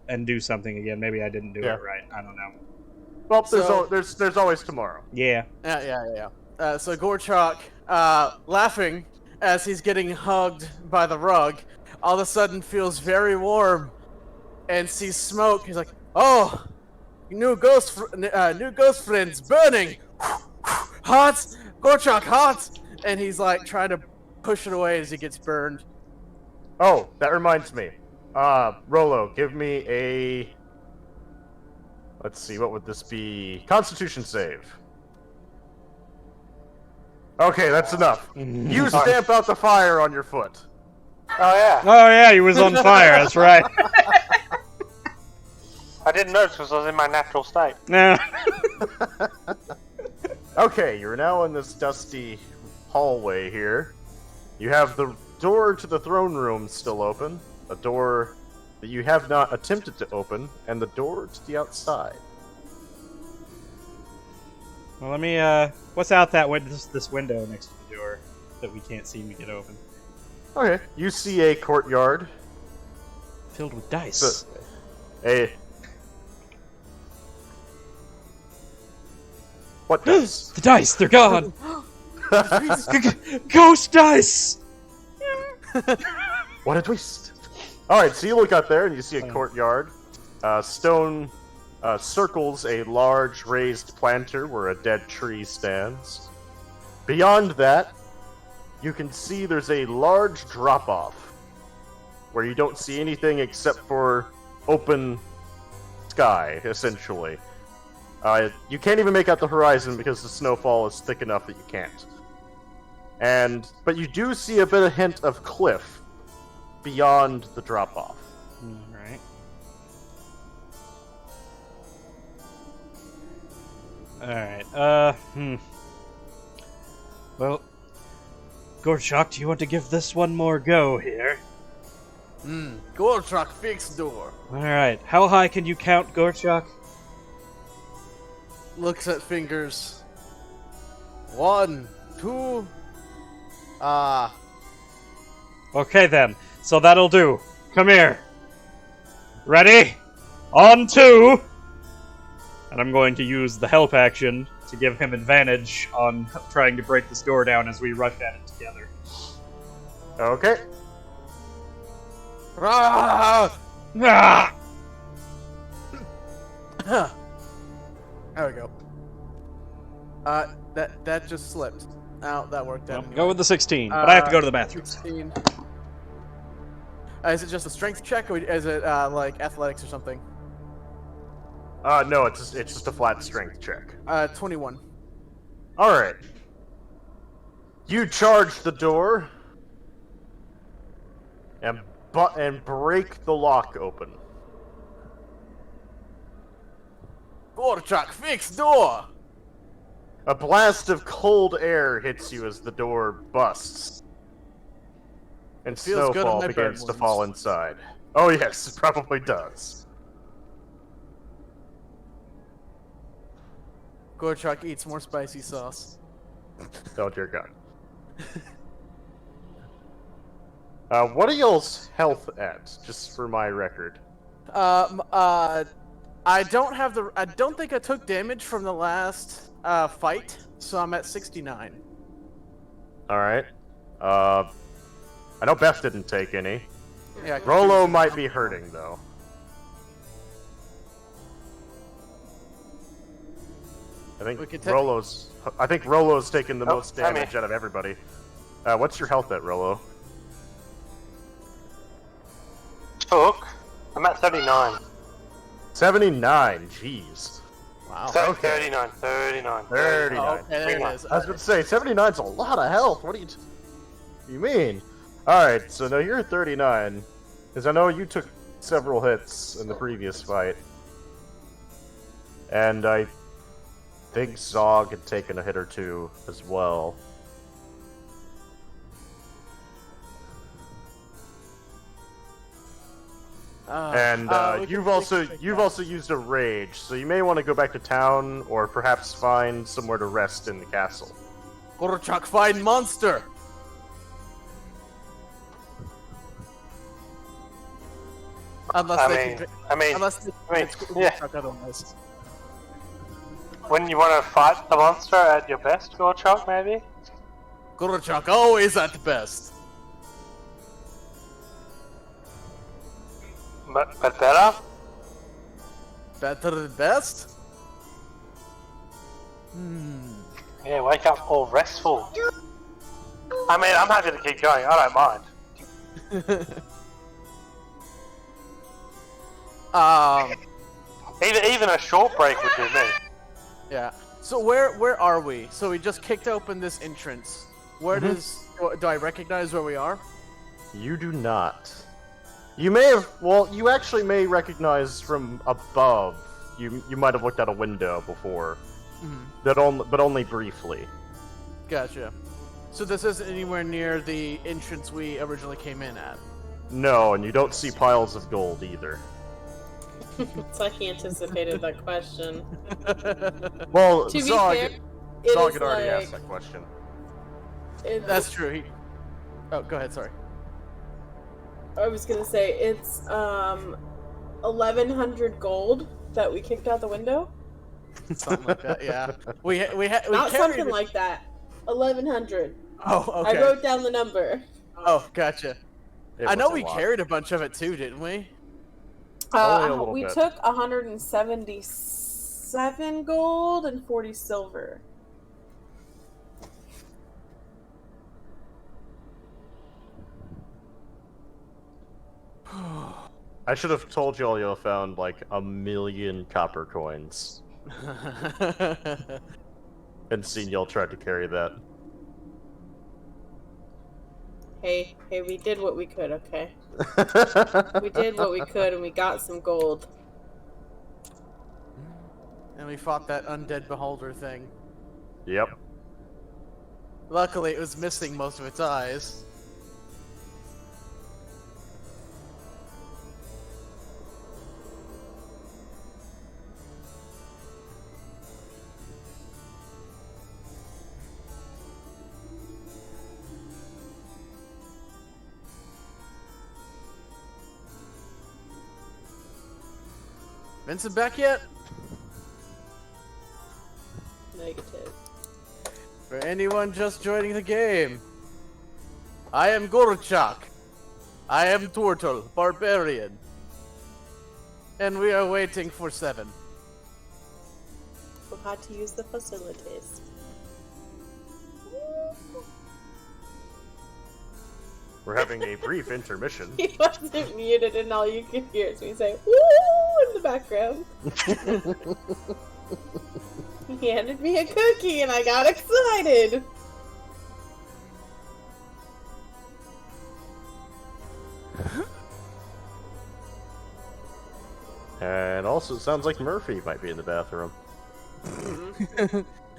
and do something again. Maybe I didn't do it right. I don't know. Well, So- there's always tomorrow. Yeah. Yeah. So Gorchak, laughing as he's getting hugged by the rug, all of a sudden feels very warm and sees smoke. He's like, "Oh, new ghost friends burning, hot, Gorchak, hot!" And he's like trying to push it away as he gets burned. Oh, that reminds me. Rolo, give me a... Let's see, what would this be? Constitution save. Okay, that's enough. You stamp out the fire on your foot. Oh yeah. Oh yeah, he was on fire. That's right. I didn't notice because I was in my natural state. No. Okay, you're now in this dusty hallway here. You have the door to the throne room still open, a door that you have not attempted to open, and the door to the outside. Well, let me. What's out that this window next to the door that we can't seem to get open? Okay, you see a courtyard. Filled with dice. So, what does? The dice, they're gone. Ghost dice. What a twist! Alright, so you look out there and you see a courtyard. Stone circles a large raised planter where a dead tree stands. Beyond that, you can see there's a large drop-off where you don't see anything except for open sky, essentially. You can't even make out the horizon because the snowfall is thick enough that you can't. But you do see a bit of hint of cliff beyond the drop-off. Right. Alright, Well, Gorchak, do you want to give this one more go here? Gorchak, fixed door. Alright, how high can you count, Gorchak? Looks at fingers. 1, 2. Okay then, so that'll do. Come here. Ready? On 2! And I'm going to use the help action to give him advantage on trying to break this door down as we rush at it together. Okay. Ah! Ah! There we go. That just slipped. Oh, that worked out. Go with the 16, but I have to go to the bathroom. 16. Is it just a strength check, or is it like athletics or something? No, it's just a flat strength check. 21. Alright. You charge the door and break the lock open. Gorchak, fix door! A blast of cold air hits you as the door busts. And Feels good on snowfall my begins burn to fall wounds. inside. Oh yes, it probably does. Gorchak eats more spicy sauce. Oh dear God. What are y'all's health at? Just for my record. I don't think I took damage from the last fight, so I'm at 69. Alright. I know Beth didn't take any. Yeah, Rolo might be hurting though. I think We can take- Rolo's taken the most I'm damage here. out of everybody. What's your health at, Rolo? Took. I'm at 39. 79. Jeez. Wow. Okay. 39. 39. 39. Oh, okay, there Hang it on. is. I was going to say 79's a lot of health. What do you mean? All right, so now you're at 39, because I know you took several hits in the previous fight. And I think Zog had taken a hit or two as well. And you've also used a rage, so you may want to go back to town, or perhaps find somewhere to rest in the castle. Gorochok, find monster! Unless they can yeah. otherwise. When you want to fight the monster at your best, Gorchok, maybe? Gorochok always at best. But better? Better than best? Yeah, wake up all restful. I mean, I'm happy to keep going, I don't mind. Even a short break would do me. Yeah. So where are we? So we just kicked open this entrance. Where do I recognize where we are? You do not. You may have. Well, you actually may recognize from above. You might have looked out a window before. But only briefly. Gotcha. So this isn't anywhere near the entrance we originally came in at. No, and you don't see piles of gold either. It's like he anticipated that question. Well, To be Zog fair, had already asked that question. That's true. Oh, go ahead. Sorry. I was gonna say it's 1,100 gold that we kicked out the window. Something like that. Yeah. We Not something like that. 1,100. Oh, okay. I wrote down the number. Oh, gotcha. It I know was a we lot. carried a bunch of it too, didn't we? Only a little We bit. took 177 gold and 40 silver. I should have told you all you found like 1,000,000 copper coins and seen y'all try to carry that. Hey, we did what we could, okay? We did what we could and we got some gold. And we fought that undead beholder thing. Yep. Luckily, it was missing most of its eyes. Vincent back yet? Negative. For anyone just joining the game, I am Gorochok. I am Turtle, Barbarian. And we are waiting for 7. Forgot to use the facilities. We're having a brief intermission. He wasn't muted and all you could hear is me say, woo, in the background. He handed me a cookie and I got excited. And also, it sounds like Murphy might be in the bathroom.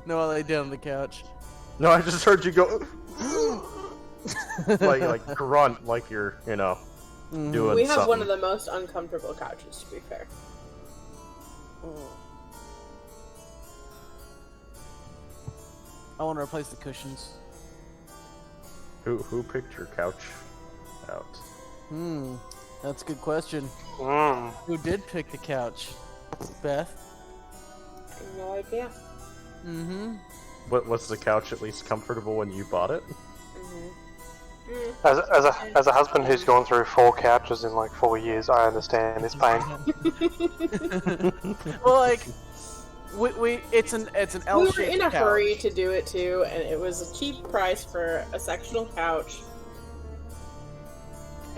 No, I lay down on the couch. No, I just heard you go. like grunt, like you're, doing We have something. one of the most uncomfortable couches, to be fair. I want to replace the cushions. Who picked your couch out? That's a good question. Who did pick the couch? Beth? I have no idea. Was the couch at least comfortable when you bought it? As a husband who's gone through 4 couches in like 4 years, I understand this pain. Well, like, it's an We L-shaped were in a couch. hurry to do it too, and it was a cheap price for a sectional couch.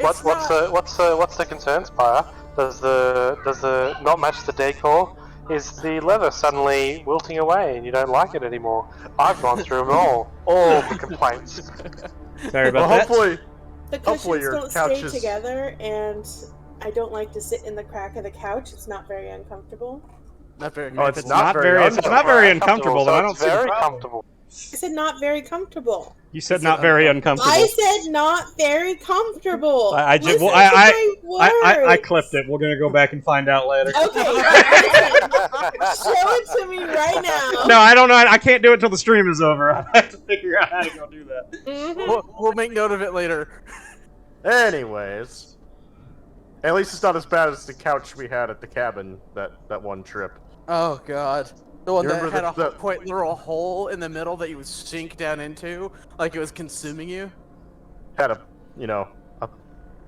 What's the concern, Spire? Does the not match the decor? Is the leather suddenly wilting away and you don't like it anymore? I've gone through them all the complaints. Sorry Well, about that. hopefully The Hopefully cushions your don't couch stay is- together, and I don't like to sit in the crack of the couch. It's not very uncomfortable. Not very. Oh, If it's not very uncomfortable, then I don't see the very problem. comfortable. I said not very comfortable. You said not very uncomfortable. I said not very comfortable. I just, Listen well, to my I words. clipped it. We're gonna go back and find out later. Okay, listen. Show it to me right now. No, I don't know. I can't do it till the stream is over. I have to figure out how to go do that. Mhm. We'll make note of it later. Anyways, at least it's not as bad as the couch we had at the cabin that one trip. Oh god. The one You that remember had the- a quite literal hole in the middle that you would sink down into, like it was consuming you. Had a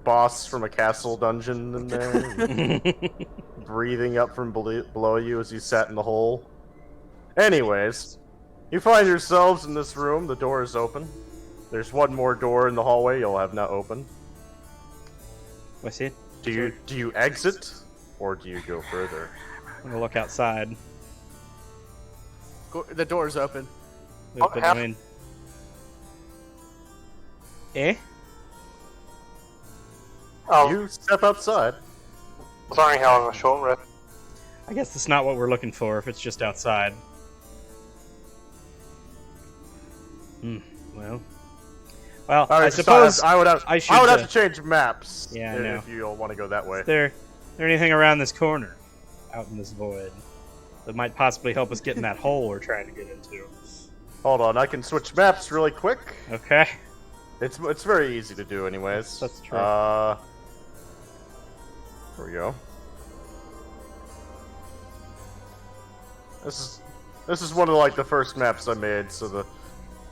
boss from a castle dungeon in there, breathing up from below you as you sat in the hole. Anyways, you find yourselves in this room. The door is open. There's one more door in the hallway you'll have not opened. What's it? Do you exit, or do you go further? I'm gonna look outside. The door's open. But I mean, Oh, You step outside. sorry, how of a short rest. I guess that's not what we're looking for. If it's just outside. Well, All right, I suppose. I would have I should, have to change maps. Yeah, I know. If you all want to go that way. Is there anything around this corner, out in this void, that might possibly help us get in that hole we're trying to get into? Hold on, I can switch maps really quick. Okay. It's very easy to do, anyways. That's true. Here we go. This is one of like the first maps I made, so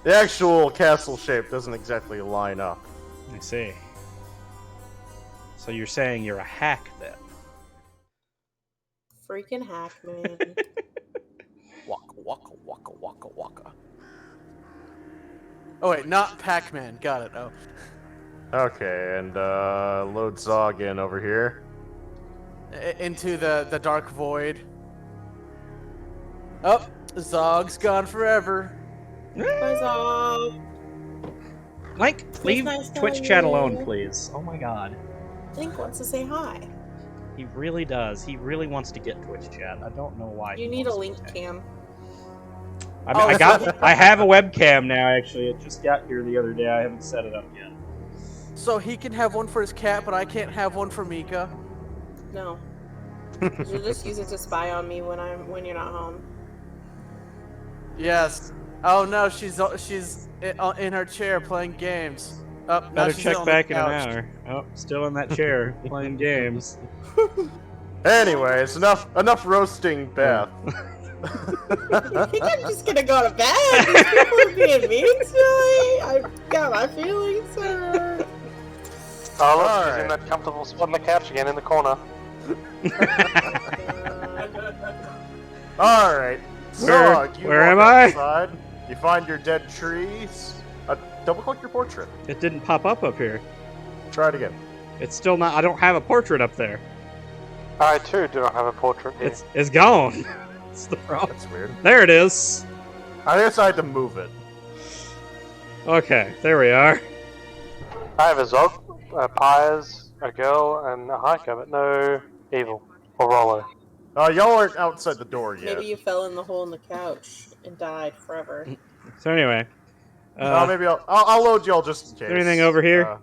the actual castle shape doesn't exactly line up. I see. So you're saying you're a hack then? Freaking hack, man. Waka waka waka waka waka. Oh wait, not Pac-Man. Got it. Oh. Okay, and load Zog in over here. Into the dark void. Oh, Zog's gone forever. Bye, Zog. Mike, leave nice Twitch knowing chat you. alone, please. Oh my god. Link wants to say hi. He really does. He really wants to get Twitch chat. I don't know why. You he need a wants link to. cam. I have a webcam now, actually. It just got here the other day. I haven't set it up yet. So he can have one for his cat, but I can't have one for Mika. No. You'll just use it to spy on me when you're not home. Yes. Oh no, she's in her chair playing games. Oh, now Better she's check on the back in an couch. hour. Oh, still in that chair, playing games. Anyways, enough roasting Beth. I think I'm just gonna go to bed. These people are being mean to me. I've got my feelings hurt. Oh, look, she's Alright. in that comfortable spot on the couch again in the corner. Alright. Where- So, you where am walk I? outside, you find your dead trees. Double click your portrait. It didn't pop up here. Try it again. It's still not. I don't have a portrait up there. I too do not have a portrait here. It's gone. It's the problem. That's weird. There it is. I guess I had to move it. Okay, there we are. I have a Zog, a Pyres, a girl, and a hiker, but no evil or Rollo. Y'all aren't outside the door yet. Maybe you fell in the hole in the couch and died forever. So anyway, Maybe I'll load y'all just in case. there anything over here?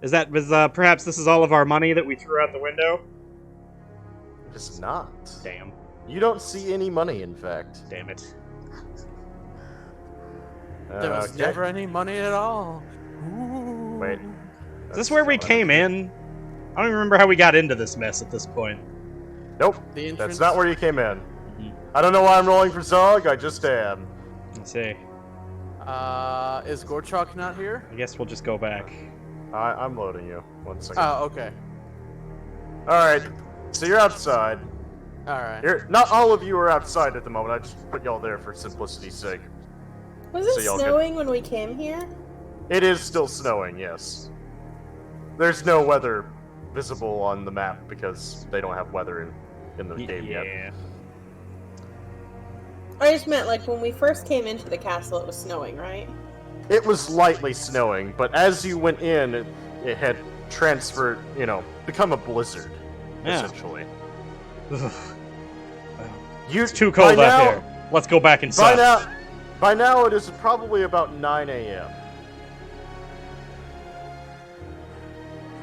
Is perhaps this is all of our money that we threw out the window? It's not. Damn. You don't see any money, in fact. Damn it. There was Okay. never any money at all. Ooh. Wait. Is this where we came in? I don't even remember how we got into this mess at this point. Nope. The entrance. That's not where you came in. Mhm. I don't know why I'm rolling for Zog, I just am. Let's see. Is Gorchok not here? I guess we'll just go back. I'm loading you. 1 second. Oh, okay. Alright. So you're outside. Alright. Not all of you are outside at the moment. I just put y'all there for simplicity's sake. Was So it y'all snowing when we came here? It is still snowing, yes. There's no weather visible on the map because they don't have weather in the game yet. Yeah. I just meant like when we first came into the castle, it was snowing, right? It was lightly snowing, but as you went in, it had transfer, become a blizzard, Yeah. essentially. Ugh. It's Too cold out here. Let's go back inside. By now, it is probably about 9 a.m.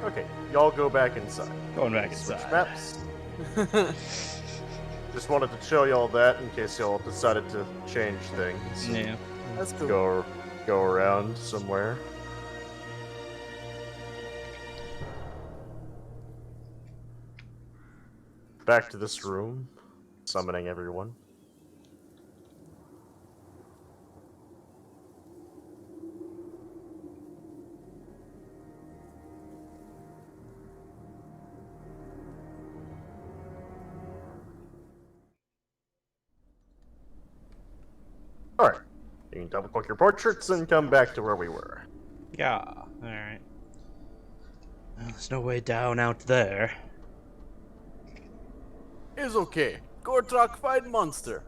Okay, y'all go back inside. Going back Switch inside. maps. Just wanted to show y'all that in case y'all decided to change things. Yeah. That's cool. Go around somewhere. Back to this room, summoning everyone. Alright, you can double click your portraits and come back to where we were. Yeah. Alright. Well, there's no way down out there. It's okay. Gortrak fight monster.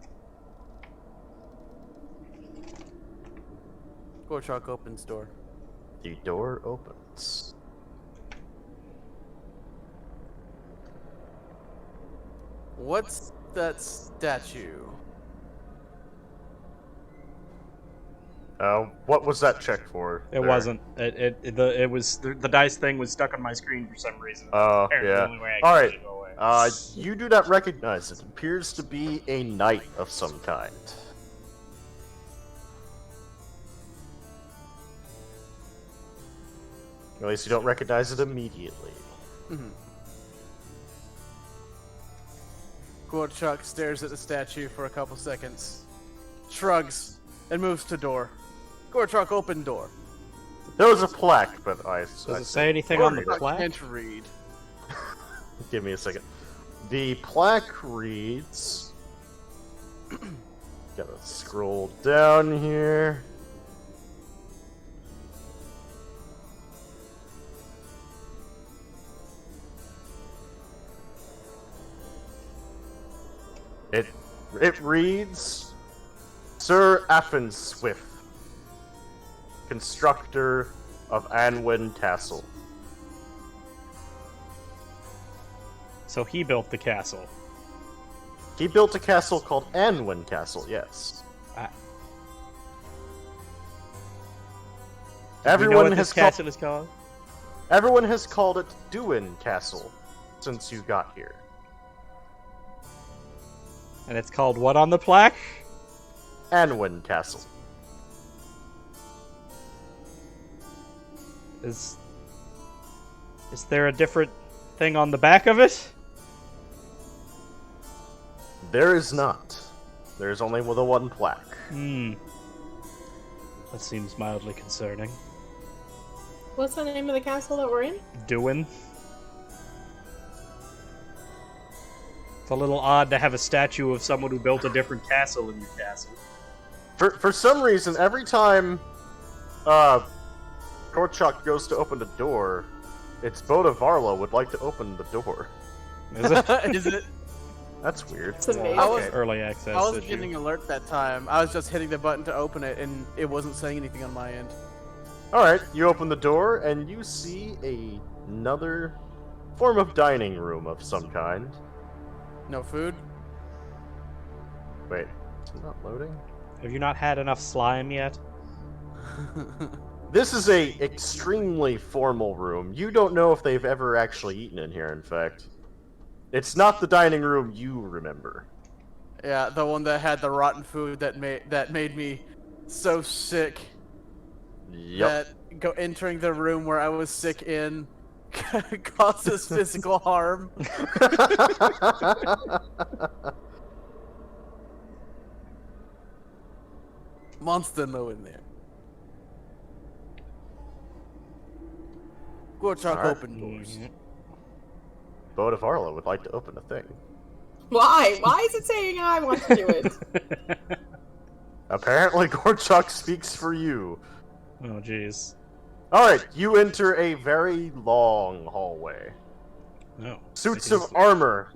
Gortrak opens door. The door opens. What's that statue? What was that check for? It wasn't. It was the dice thing was stuck on my screen for some reason. Oh, Apparently yeah. the only way I could Alright. get it to go away. You do not recognize it. Appears to be a knight of some kind. At least you don't recognize it immediately. Gortrak stares at the statue for a couple seconds, shrugs, and moves to door. Gortrak open door. There was a plaque, but Does it say anything on the Gortrak plaque? can't read. Give me a second. The plaque reads... Gotta scroll down here. It reads, Sir Affenswift, constructor of Anwen Castle. So he built the castle. He built a castle called Anwen Castle, yes. Do we know what this castle is called? Everyone has called it Duin Castle since you got here. And it's called what on the plaque? Anwen Castle. Is there a different thing on the back of it? There is not. There is only the one plaque. That seems mildly concerning. What's the name of the castle that we're in? Duin. It's a little odd to have a statue of someone who built a different castle in your castle. For some reason, every time Gortrak goes to open the door, it's Boda Varla would like to open the door. Is it? Is it? That's weird. It's amazing. I was- Early access. I wasn't issue. getting an alert that time. I was just hitting the button to open it, and it wasn't saying anything on my end. Alright, you open the door, and you see another form of dining room of some kind. No food? Wait, is it not loading? Have you not had enough slime yet? This is a extremely formal room. You don't know if they've ever actually eaten in here, in fact. It's not the dining room you remember. Yeah, the one that had the rotten food that made me so sick Yep. that entering the room where I was sick in causes physical harm. Monster no in there. Gortrak Alright. open doors. Boda Varla would like to open a thing. Why? Why is it saying I want to do it? Apparently, Gortrak speaks for you. Oh, jeez. Alright, you enter a very long hallway. No. Suits of armor,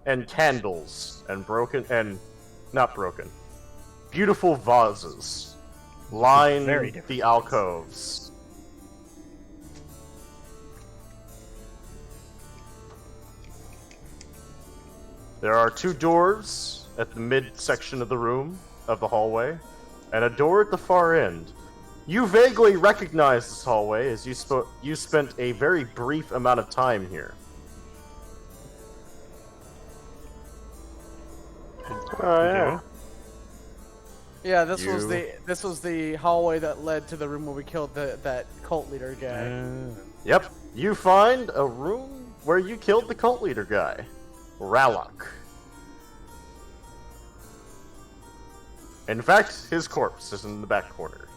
and candles, and not broken. Beautiful vases line Very different the alcoves. There are 2 doors at the mid-section of the room, of the hallway, and a door at the far end. You vaguely recognize this hallway as you spent a very brief amount of time here. Oh yeah. Yeah, this You- was the hallway that led to the room where we killed that cult leader guy. Yep, you find a room where you killed the cult leader guy, Ralok. In fact, his corpse is in the back corner.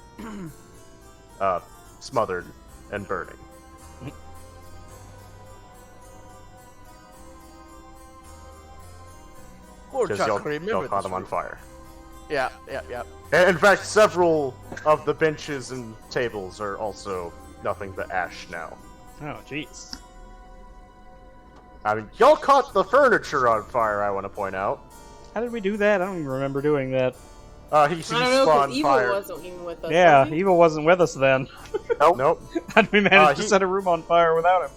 Smothered and burning. Poor Because Chuck, y'all remember caught this him on room. fire. Yeah. And in fact, several of the benches and tables are also nothing but ash now. Oh, jeez. I mean, y'all caught the furniture on fire, I want to point out. How did we do that? I don't even remember doing that. He I don't know, because spawned Evil fire. wasn't even with us. Yeah, was he? Evil wasn't with us then. Nope. How did we manage to he- set a room on fire without him?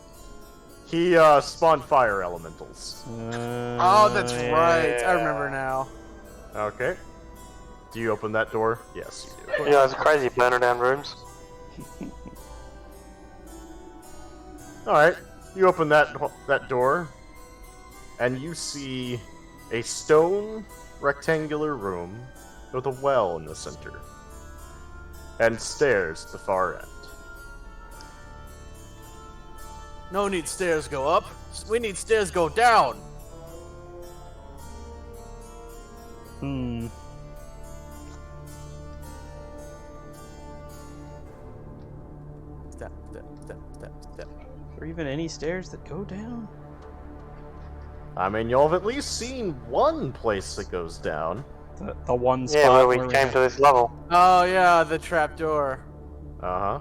He spawned fire elementals. Oh, that's right. I remember now. Okay. Do you open that door? Yes, you do. Yeah, it's crazy burning down rooms. Alright, you open that door, and you see a stone rectangular room with a well in the center, and stairs at the far end. No need stairs go up. We need stairs go down. Hmm. Step. Are there even any stairs that go down? I mean, y'all have at least seen one place that goes down. The one spot Yeah, where we where came to this level. Oh yeah, the trap door. Uh-huh.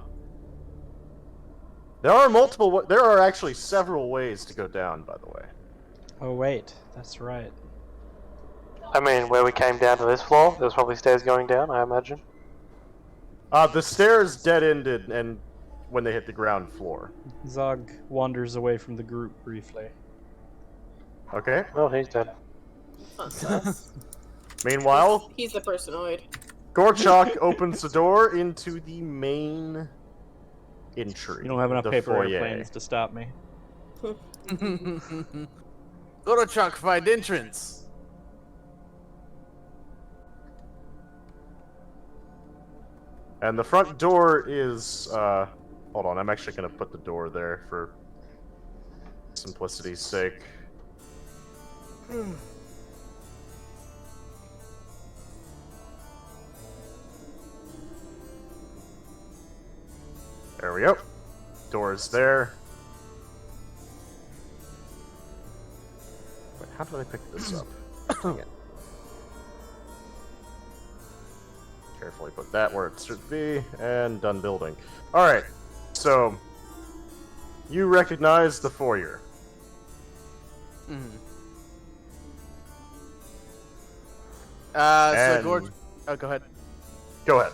There are actually several ways to go down, by the way. Oh wait, that's right. I mean, where we came down to this floor, there's probably stairs going down, I imagine. The stairs dead-ended and when they hit the ground floor. Zog wanders away from the group briefly. Okay. Well, he's dead. Not sus. Meanwhile, He's the personoid. Gorchok opens the door into the main entry. You don't have enough the paper foyer. airplanes to stop me. Go to Chuck, find entrance. And the front door is, hold on, I'm actually going to put the door there for simplicity's sake. There we go. Door is there. Wait, how did I pick this up? Dang it. Carefully put that where it should be, and done building. Alright, so you recognize the foyer. Mm-hmm. So And- Oh, go ahead. Go ahead.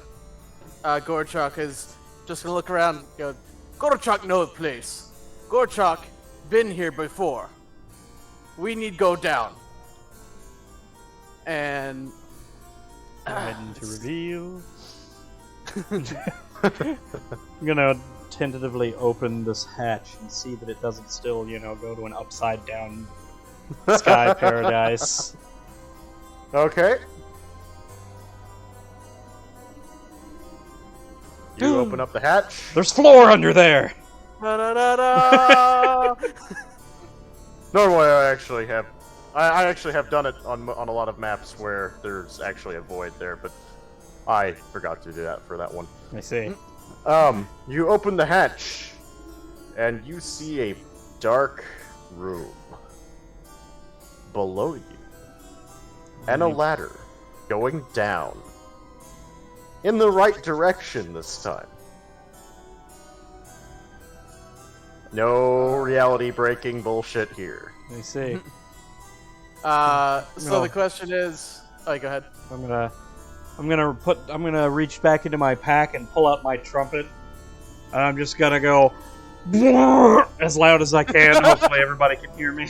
Gorchok is just gonna look around and go, Gorchok know the place. Gorchok been here before. We need go down. And Hidden to reveal. I'm gonna tentatively open this hatch and see that it doesn't still, go to an upside down sky paradise. Okay. You open up the hatch. There's floor under there! da-da-da-da. Normally, I actually have done it on a lot of maps where there's actually a void there, but I forgot to do that for that one. I see. You open the hatch, and you see a dark room below you, and a ladder going down in the right direction this time. No reality-breaking bullshit here. I see. So No. the question is, go ahead. I'm gonna reach back into my pack and pull out my trumpet. And I'm just gonna go as loud as I can. Hopefully everybody can hear me.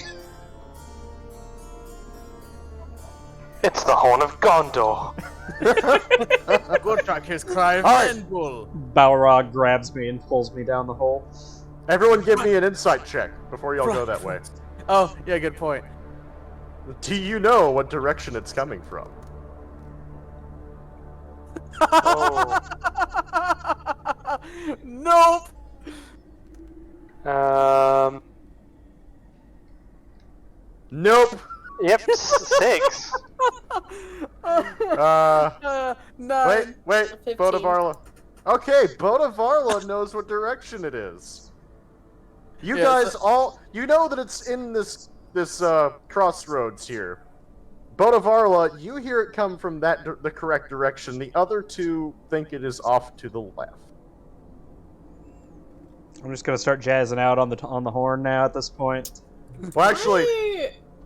It's the Horn of Gondor. Gorchak here's Clive Alright. and Bull. Balrog grabs me and pulls me down the hole. Everyone give me an insight check before y'all go that way. Oh, yeah, good point. Do you know what direction it's coming from? Oh. Nope. Nope. Yep, 6. Nine. Wait. 15. Bodavarla. Okay, Bodavarla knows what direction it is. You Yeah, guys all, you know that it's in this crossroads here. Bodavarla, you hear it come from the correct direction. The other two think it is off to the left. I'm just gonna start jazzing out on the horn now at this point. Well, actually,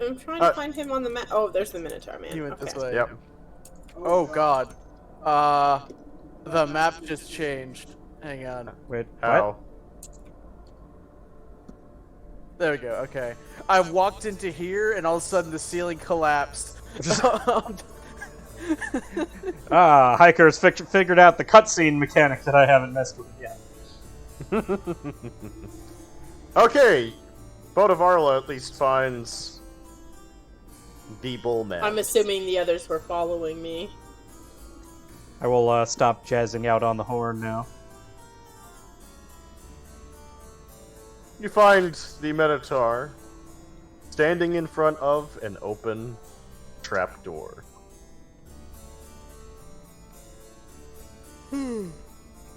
I'm trying to find him on the map. Oh, there's the Minotaur man. He went this Okay. way. yep. Oh god. The map just changed. Hang on. Wait, How? There we go. Okay. I walked into here, and all of a sudden the ceiling collapsed. Hikers figured out the cutscene mechanic that I haven't messed with yet. Okay, Bodavarla at least finds the bull man. I'm assuming the others were following me. I will stop jazzing out on the horn now. You find the Minotaur standing in front of an open trapdoor.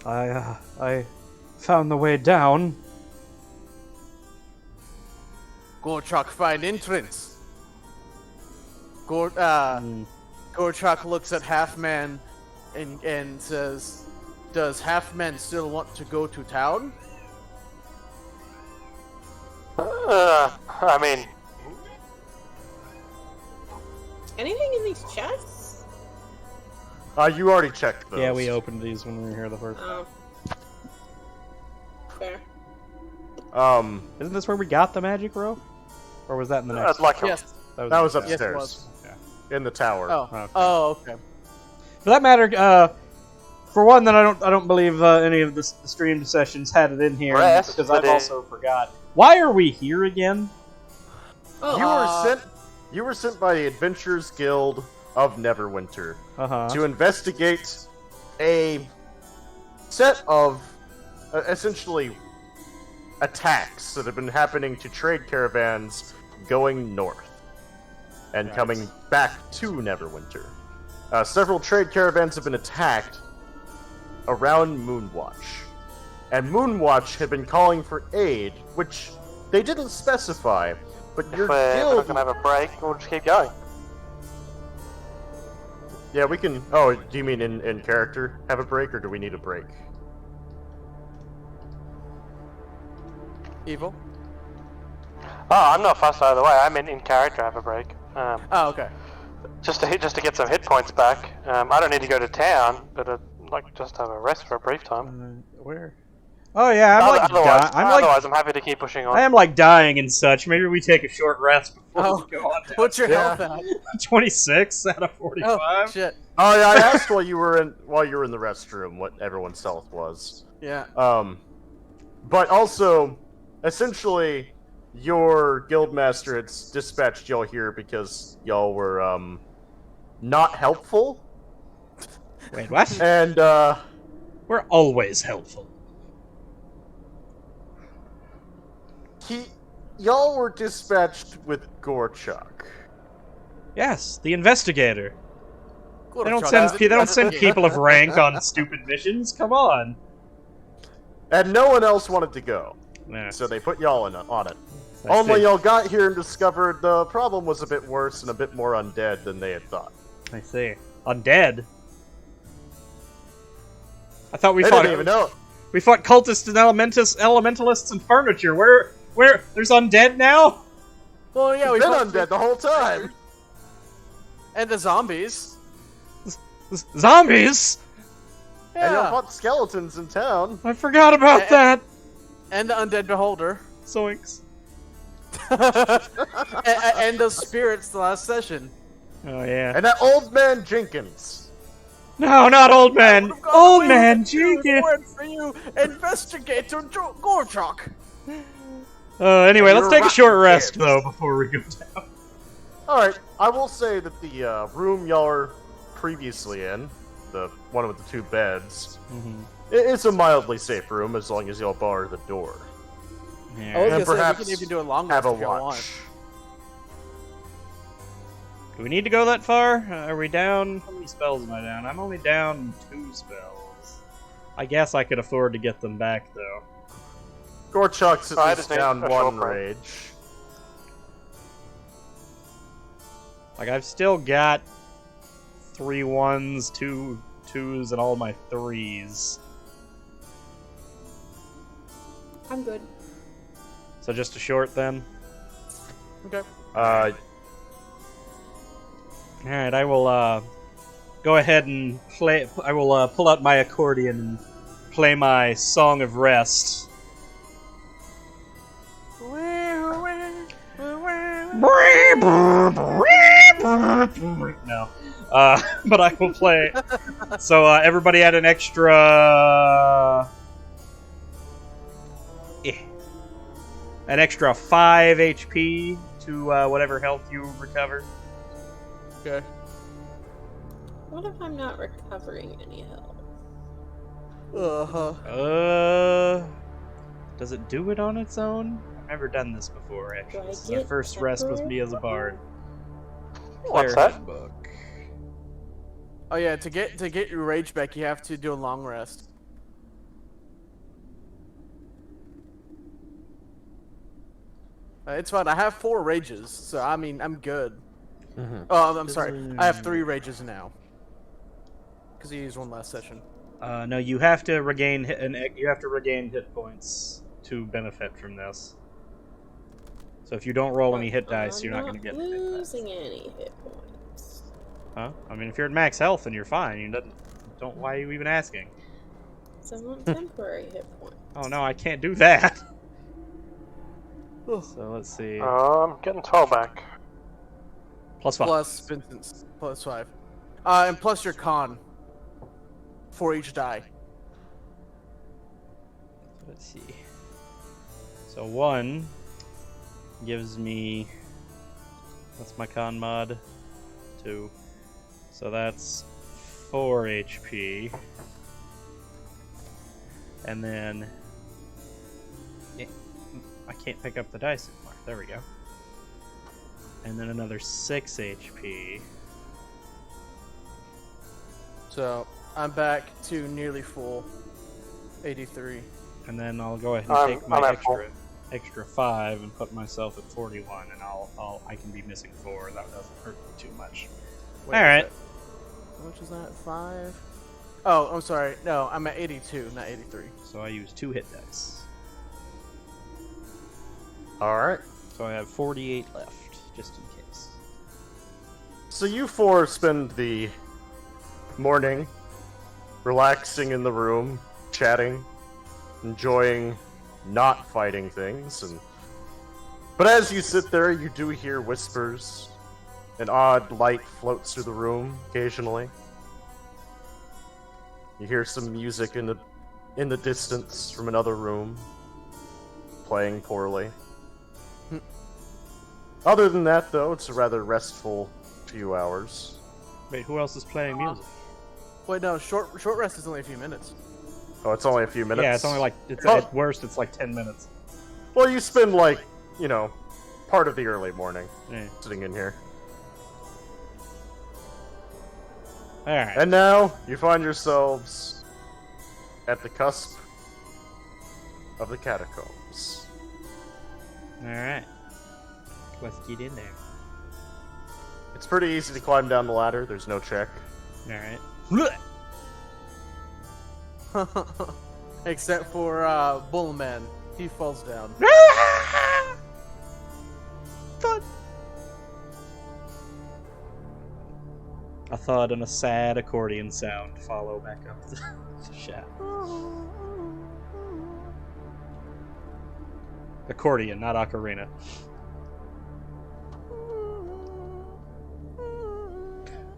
I found the way down. Gorchak find entrance. Gorchak looks at Half-Man and says, "Does Half-Man still want to go to town?" I mean, Anything in these chests? You already checked those. Yeah, we opened these when we were here the first. Oh. Fair. Isn't this where we got the magic rope? Or was that in the next? like Yes. That was Yes, upstairs. it was. In the tower. Oh. Okay. Oh, okay. For that matter, for one, that I don't believe any of the streamed sessions had it in here Rest because the I've day. also forgot. Why are we here again? Oh, You were sent by the Adventurers Guild of Neverwinter to investigate a set of essentially attacks that have been happening to trade caravans going north and coming back to Neverwinter. Several trade caravans have been attacked around Moonwatch, and Moonwatch had been calling for aid, which they didn't specify, but your if we're not guild... gonna have a break, we'll just keep going. Yeah, we can... Oh, do you mean in character have a break, or do we need a break? Evil? Oh, I'm not fussed either way. I meant in character have a break. Oh, okay. Just to get some hit points back. I don't need to go to town, but like just have a rest for a brief time. Where? Oh yeah, Otherwise, I'm happy to keep pushing on. I am like dying and such. Maybe we take a short rest before we go on. What's your Yeah. health at? 26 out of 45. Oh, shit. Oh yeah, I asked while you were in the restroom what everyone's health was. Yeah. But also, essentially, your guildmaster had dispatched y'all here because y'all were not helpful, Wait, what? and We're always helpful. y'all were dispatched with Gorchak. Yes, the investigator. They don't Gorchak. send people of rank on stupid missions. Come on. And no one else wanted to go, Nah, so they put y'all on it. I Only see. y'all got here and discovered the problem was a bit worse and a bit more undead than they had thought. I see. Undead. I thought we They fought. didn't even know. We fought cultists and elementalists and furniture. Where? There's undead now? Well, yeah, we Been fought- undead the whole time. And the zombies. Zombies? And y'all Yeah. fought skeletons in town. I forgot about that. And the undead beholder. Zoinks. And those spirits the last session. Oh yeah. And that old man Jenkins. No, not old man. Would've gone Old away man with you if it Jenkins. weren't for you, Investigator Gorchok. Anyway, let's You're take a short rotten rest kids. though before we go down. Alright, I will say that the room y'all are previously in, the one with the 2 beds, it's a mildly safe room as long as y'all bar the door. I was Yeah. gonna And say, perhaps we can even do a long have rest a if y'all watch. want. Do we need to go that far? Are we down? How many spells am I down? I'm only down 2 spells. I guess I could afford to get them back though. Gorchok's I at just least need down a 1 short break. rage. Like I've still got 3 1s, 2 2s, and all my 3s. I'm good. So just a short then. Okay. Alright, I will go ahead and play. I will pull out my accordion and play my Song of Rest. No. But I will play. So everybody had an extra. An extra 5 HP to whatever health you recover. Okay. What if I'm not recovering any health? Does it do it on its own? I've never done this before, actually. Do I This is my get first rest with me as a bard. What's Player that? handbook. Oh yeah, to get your rage back, you have to do a long rest. It's fine. I have 4 rages, so I mean I'm good. Oh, I'm sorry. I have 3 rages now. Because I used 1 last session. No, you have to regain hit points to benefit from this. So if you don't roll any hit dice, you're not going to get hit dice. losing any hit points. Huh? I mean, if you're at max health, then you're fine. You don't. Why are you even asking? So I want temporary hit points. Oh no, I can't do that. So let's see. I'm getting 12 back. Plus 5. Plus Vincent's plus 5. And plus your con. For each die. Let's see. So 1 gives me. What's my con mod? 2. So that's 4 HP. And then. I can't pick up the dice anymore. There we go. And then another 6 HP. So I'm back to nearly full. 83. And then I'll go ahead and I'm take my at full. extra 5 and put myself at 41, and I can be missing 4. That doesn't hurt me too much. Wait, All right. How much is that? 5? Oh, I'm sorry. No, I'm at 82, not 83. So I use 2 hit dice. Alright. So I have 48 left, just in case. So you 4 spend the morning relaxing in the room, chatting, enjoying not fighting things, but as you sit there, you do hear whispers. An odd light floats through the room occasionally. You hear some music in the distance from another room, playing poorly. Other than that, though, it's a rather restful few hours. Wait, who else is playing music? Wait, no, short rest is only a few minutes. Oh, it's only a few minutes? Yeah, it's only like, Oh. at worst, it's like 10 minutes. Well, you spend, like, part of the early morning Yeah. sitting in here. Alright. And now, you find yourselves at the cusp of the catacombs. Alright. Let's get in there. It's pretty easy to climb down the ladder, there's no check. Alright. Except for Bullman. He falls down. A thud and a sad accordion sound follow back up the shaft. Accordion, not ocarina.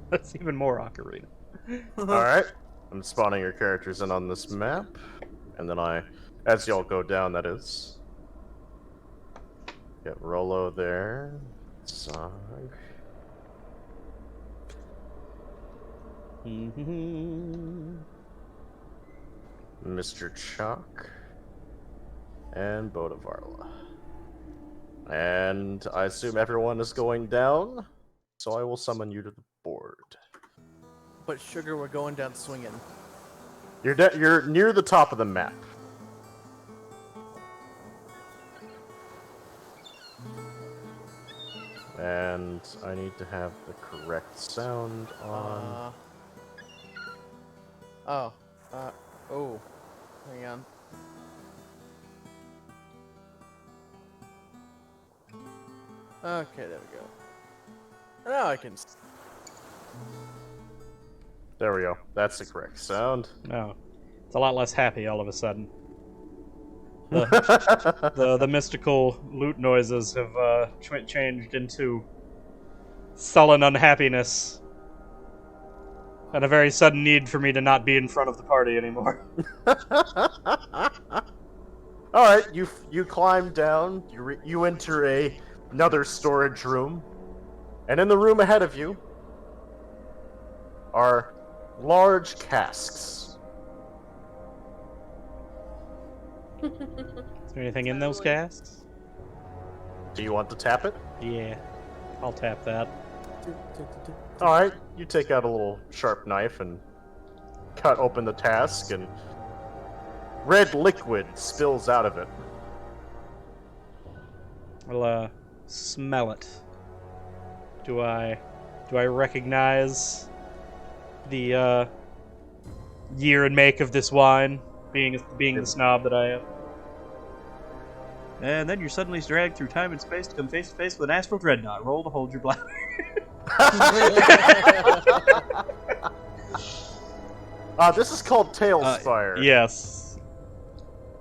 That's even more ocarina. Alright. I'm spawning your characters in on this map. And then as y'all go down, that is. Get Rolo there. Zog. Mr. Chalk. And Bodavarla. And I assume everyone is going down, so I will summon you to the board. But Sugar, we're going down swinging. You're near the top of the map. And I need to have the correct sound on. Oh, hang on. Okay, there we go. Now I can. There we go. That's the correct sound. No. It's a lot less happy all of a sudden. The mystical loot noises have changed into sullen unhappiness. And a very sudden need for me to not be in front of the party anymore. Alright, you climb down, you enter another storage room, and in the room ahead of you are large casks. Is there anything in those casks? Do you want to tap it? Yeah, I'll tap that. Alright, you take out a little sharp knife and cut open the cask, and red liquid spills out of it. I'll smell it. Do I recognize the year and make of this wine, being the snob that I am? And then you're suddenly dragged through time and space to come face to face with an astral dreadnought. Roll to hold your bladder. This is called Tailspire. Yes.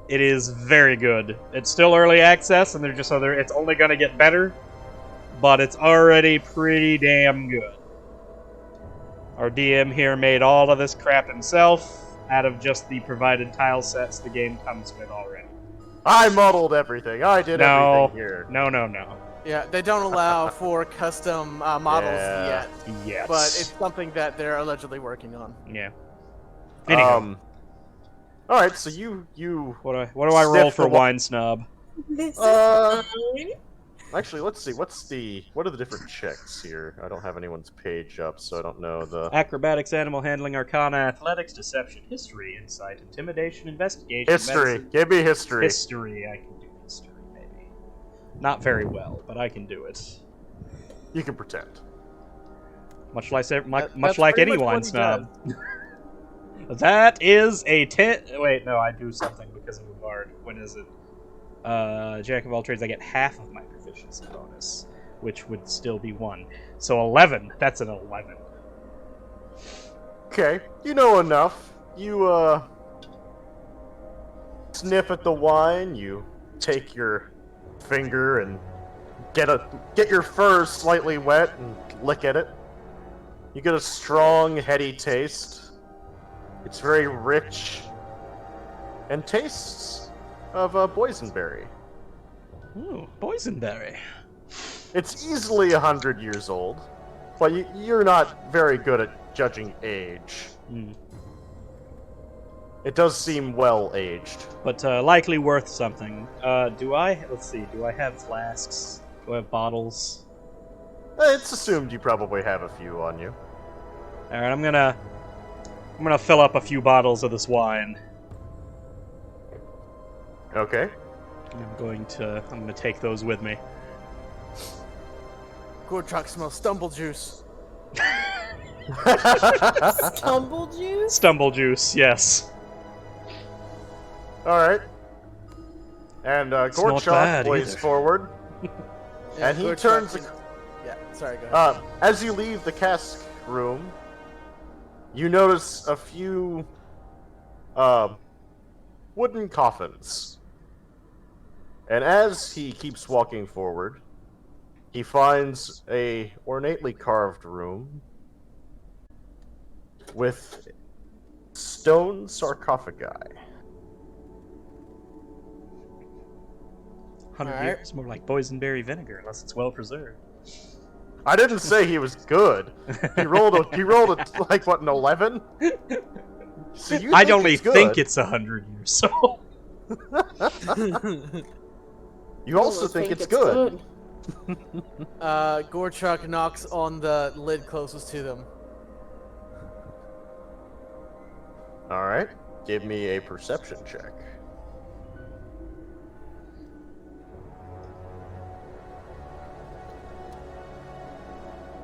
It is very good. It's still early access, and it's only going to get better, but it's already pretty damn good. Our DM here made all of this crap himself out of just the provided tile sets the game comes with already. I modeled everything. I did everything here. No. Yeah, they don't allow for custom models yet. Yes. But it's something that they're allegedly working on. Yeah. Anyhow. Alright, so you What do I roll for wine snob? This is actually, let's see. What are the different checks here? I don't have anyone's page up, so I don't know the Acrobatics, animal handling, arcana, athletics, deception, history, insight, intimidation, investigation, history. medicine. Give me history. History, I can do history, maybe. Not very well, but I can do it. You can pretend. Much like That's any pretty much wine what he snob. That is a 10. Wait, no, I do something because of a bard. When is it? Jack of all trades, I get half of my proficiency bonus, which would still be 1. So 11. That's an 11. Okay, you know enough. You sniff at the wine. You take your finger and get your fur slightly wet and lick at it. You get a strong, heady taste. It's very rich and tastes of boysenberry. Ooh, boysenberry. It's easily 100 years old, but you're not very good at judging age. It does seem well aged. But likely worth something. Let's see, do I have flasks? Do I have bottles? It's assumed you probably have a few on you. Alright, I'm gonna fill up a few bottles of this wine. Okay. I'm gonna take those with me. Gorchok smells stumble juice. stumble juice? Stumble juice, yes. Alright. And Gorchok plays either. forward. Yeah, And he Gorchok turns is- Yeah, sorry, go ahead. as you leave the cask room, you notice a few wooden coffins. And as he keeps walking forward, he finds a ornately carved room with stone sarcophagi. 100 Alright. years, more like boysenberry vinegar, unless it's well preserved. I didn't say he was good. He rolled like what, an 11? So you I think only it's good. think it's 100 years, so... You also think it's good. Gorchuk knocks on the lid closest to them. Alright, give me a perception check.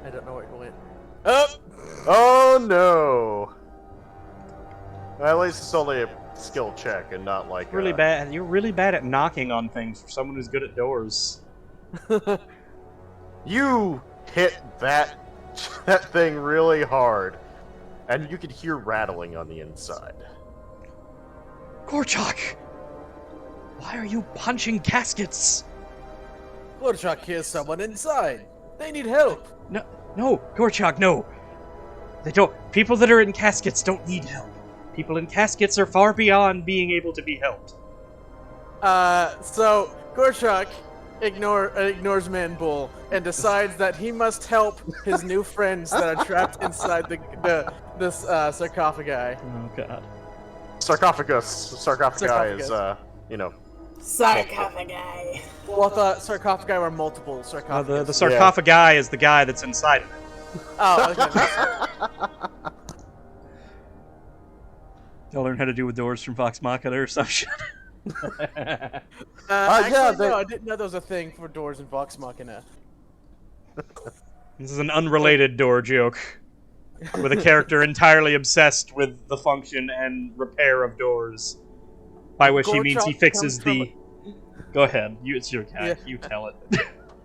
I don't know where it went. Up! Oh no! Well, at least it's only a skill check and not like Really bad. You're really bad at knocking on things for someone who's good at doors. You hit that thing really hard, and you could hear rattling on the inside. Gorchok! Why are you punching caskets? Gorchuk hears someone inside. They need help. No, Gorchok, no. They don't. People that are in caskets don't need help. People in caskets are far beyond being able to be helped. So Gorchuk ignores Manbull and decides that he must help his new friends that are trapped inside this sarcophagi. Oh god. Sarcophagi is, Sarcophagi. Well, the sarcophagi were multiple sarcophagus. The sarcophagi is the guy that's inside of it. Oh, okay. They'll learn how to do with doors from Vox Machina or some shit. No, I didn't know there was a thing for doors in Vox Machina. This is an unrelated door joke. With a character entirely obsessed with the function and repair of doors. By which he means he fixes the... Go ahead. It's your cat. Yeah. You tell it.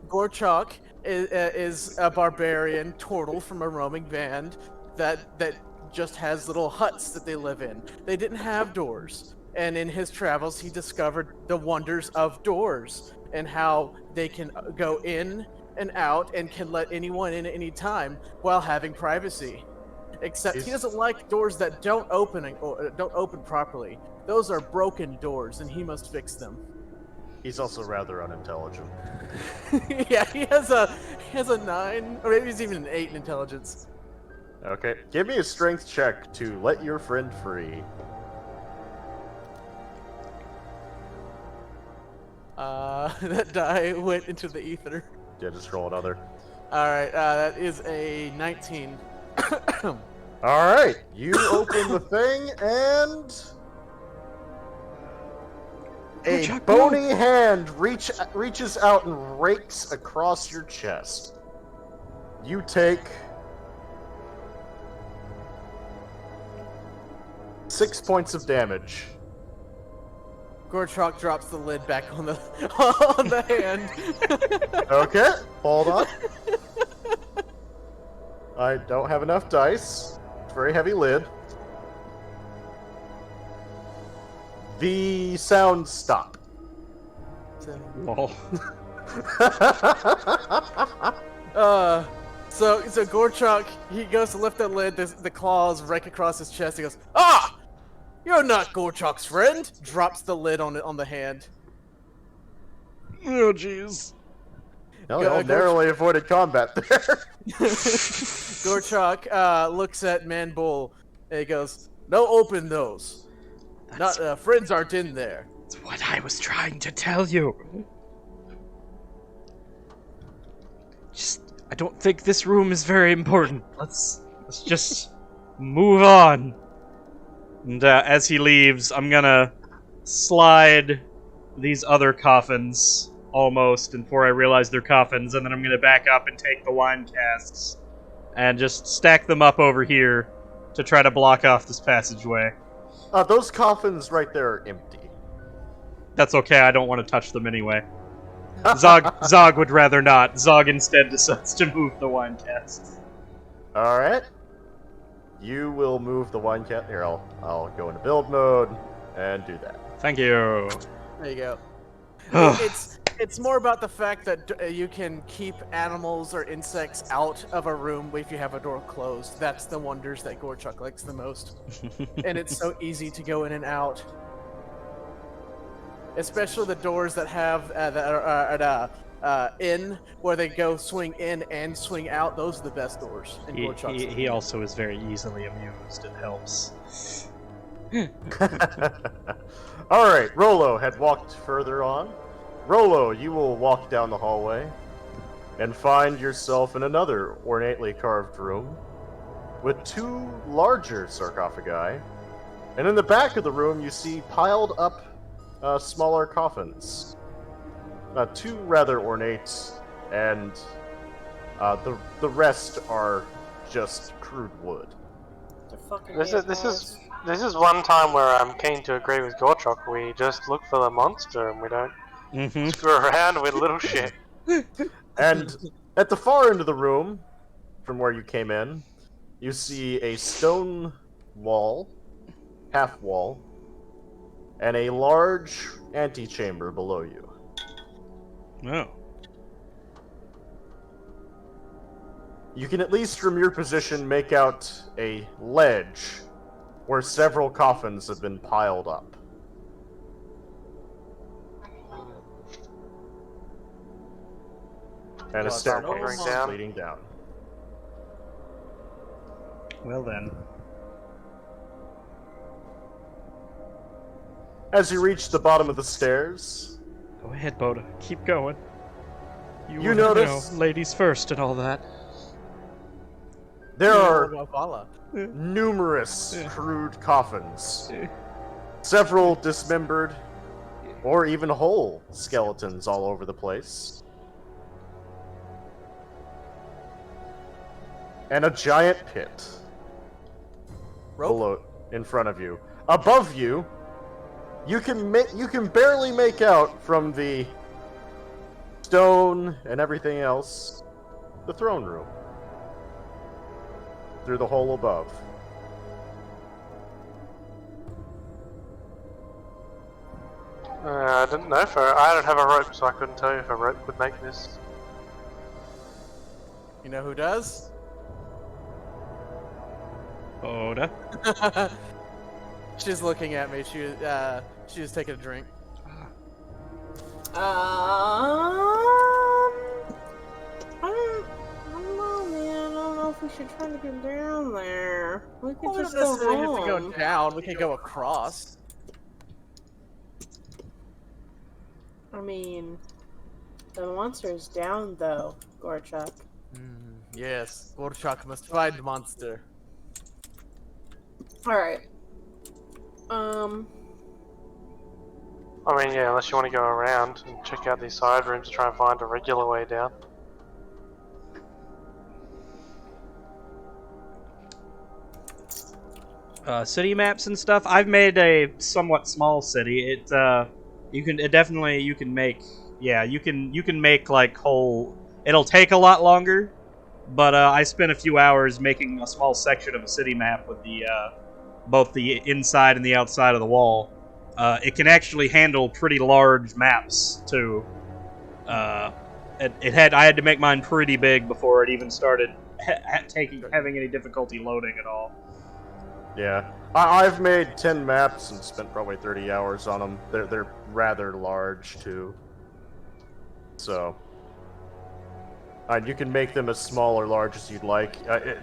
Gorchuk is a barbarian turtle from a roaming band that just has little huts that they live in. They didn't have doors. And in his travels, he discovered the wonders of doors and how they can go in and out and can let anyone in at any time while having privacy. Except he doesn't like doors that don't open properly. Those are broken doors, and he must fix them. He's also rather unintelligent. Yeah, he has a 9, or maybe he's even an 8 in intelligence. Okay, give me a strength check to let your friend free. That die went into the ether. Yeah, just roll another. Alright, that is a 19. Alright, you open the thing, and... a bony hand reaches out and rakes across your chest. You take... 6 points of damage. Gorchok drops the lid back on the hand. Okay, hold on. I don't have enough dice. It's a very heavy lid. The sounds stop. Lol. So Gorchok, he goes to lift that lid, the claws rake across his chest, he goes, "Ah! You're not Gorchok's friend!" Drops the lid on the hand. Oh, jeez. No, narrowly avoided combat there. Gorchok looks at Manbull and he goes, "No, open those. Friends aren't in there." That's what I was trying to tell you. I don't think this room is very important. Let's just move on. And as he leaves, I'm gonna slide these other coffins almost, and before I realize they're coffins, and then I'm gonna back up and take the wine casks and just stack them up over here to try to block off this passageway. Those coffins right there are empty. That's okay, I don't want to touch them anyway. Zog would rather not. Zog instead decides to move the wine casks. Alright. You will move the wine cask. Here, I'll go into build mode and do that. Thank you. There you go. It's more about the fact that you can keep animals or insects out of a room if you have a door closed. That's the wonders that Gorchuk likes the most. And it's so easy to go in and out. Especially the doors that have that are in, where they go swing in and swing out. Those are the best doors in Gorchuk's. He also is very easily amused. It helps. Alright, Rolo had walked further on. Rolo, you will walk down the hallway and find yourself in another ornately carved room with 2 larger sarcophagi. And in the back of the room, you see piled up smaller coffins. 2 rather ornate, and the rest are just crude wood. This is one time where I'm keen to agree with Gorchok. We just look for the monster and we don't screw around with little shit. And at the far end of the room, from where you came in, you see a stone wall, half wall, and a large antechamber below you. Oh. You can, at least from your position, make out a ledge where several coffins have been piled up. And a staircase leading down. Well then. As you reach the bottom of the stairs, Go ahead, Boda. Keep going. You notice- ladies first and all that. there are Valhalla. numerous crude coffins. Several dismembered, or even whole skeletons all over the place. And a giant pit below, in front of you. Above you, you can barely make out from the stone and everything else the throne room through the hole above. I didn't know I don't have a rope, so I couldn't tell you if a rope would make this. You know who does? Boda. She's looking at me. She was taking a drink. I don't know, man. I don't know if we should try to get down there. We could Well, we just don't go necessarily have to home. go down. We can go across. I mean, the monster's down though, Gorchuk. Yes, Gorchuk must find the monster. Alright. I mean, yeah, unless you want to go around and check out these side rooms to try and find a regular way down. City maps and stuff. I've made a somewhat small city. You can make like whole. It'll take a lot longer, but I spent a few hours making a small section of a city map with the both the inside and the outside of the wall. It can actually handle pretty large maps too. I had to make mine pretty big before it even started having any difficulty loading at all. Yeah, I've made 10 maps and spent probably 30 hours on them. They're rather large too. So, you can make them as small or large as you'd like.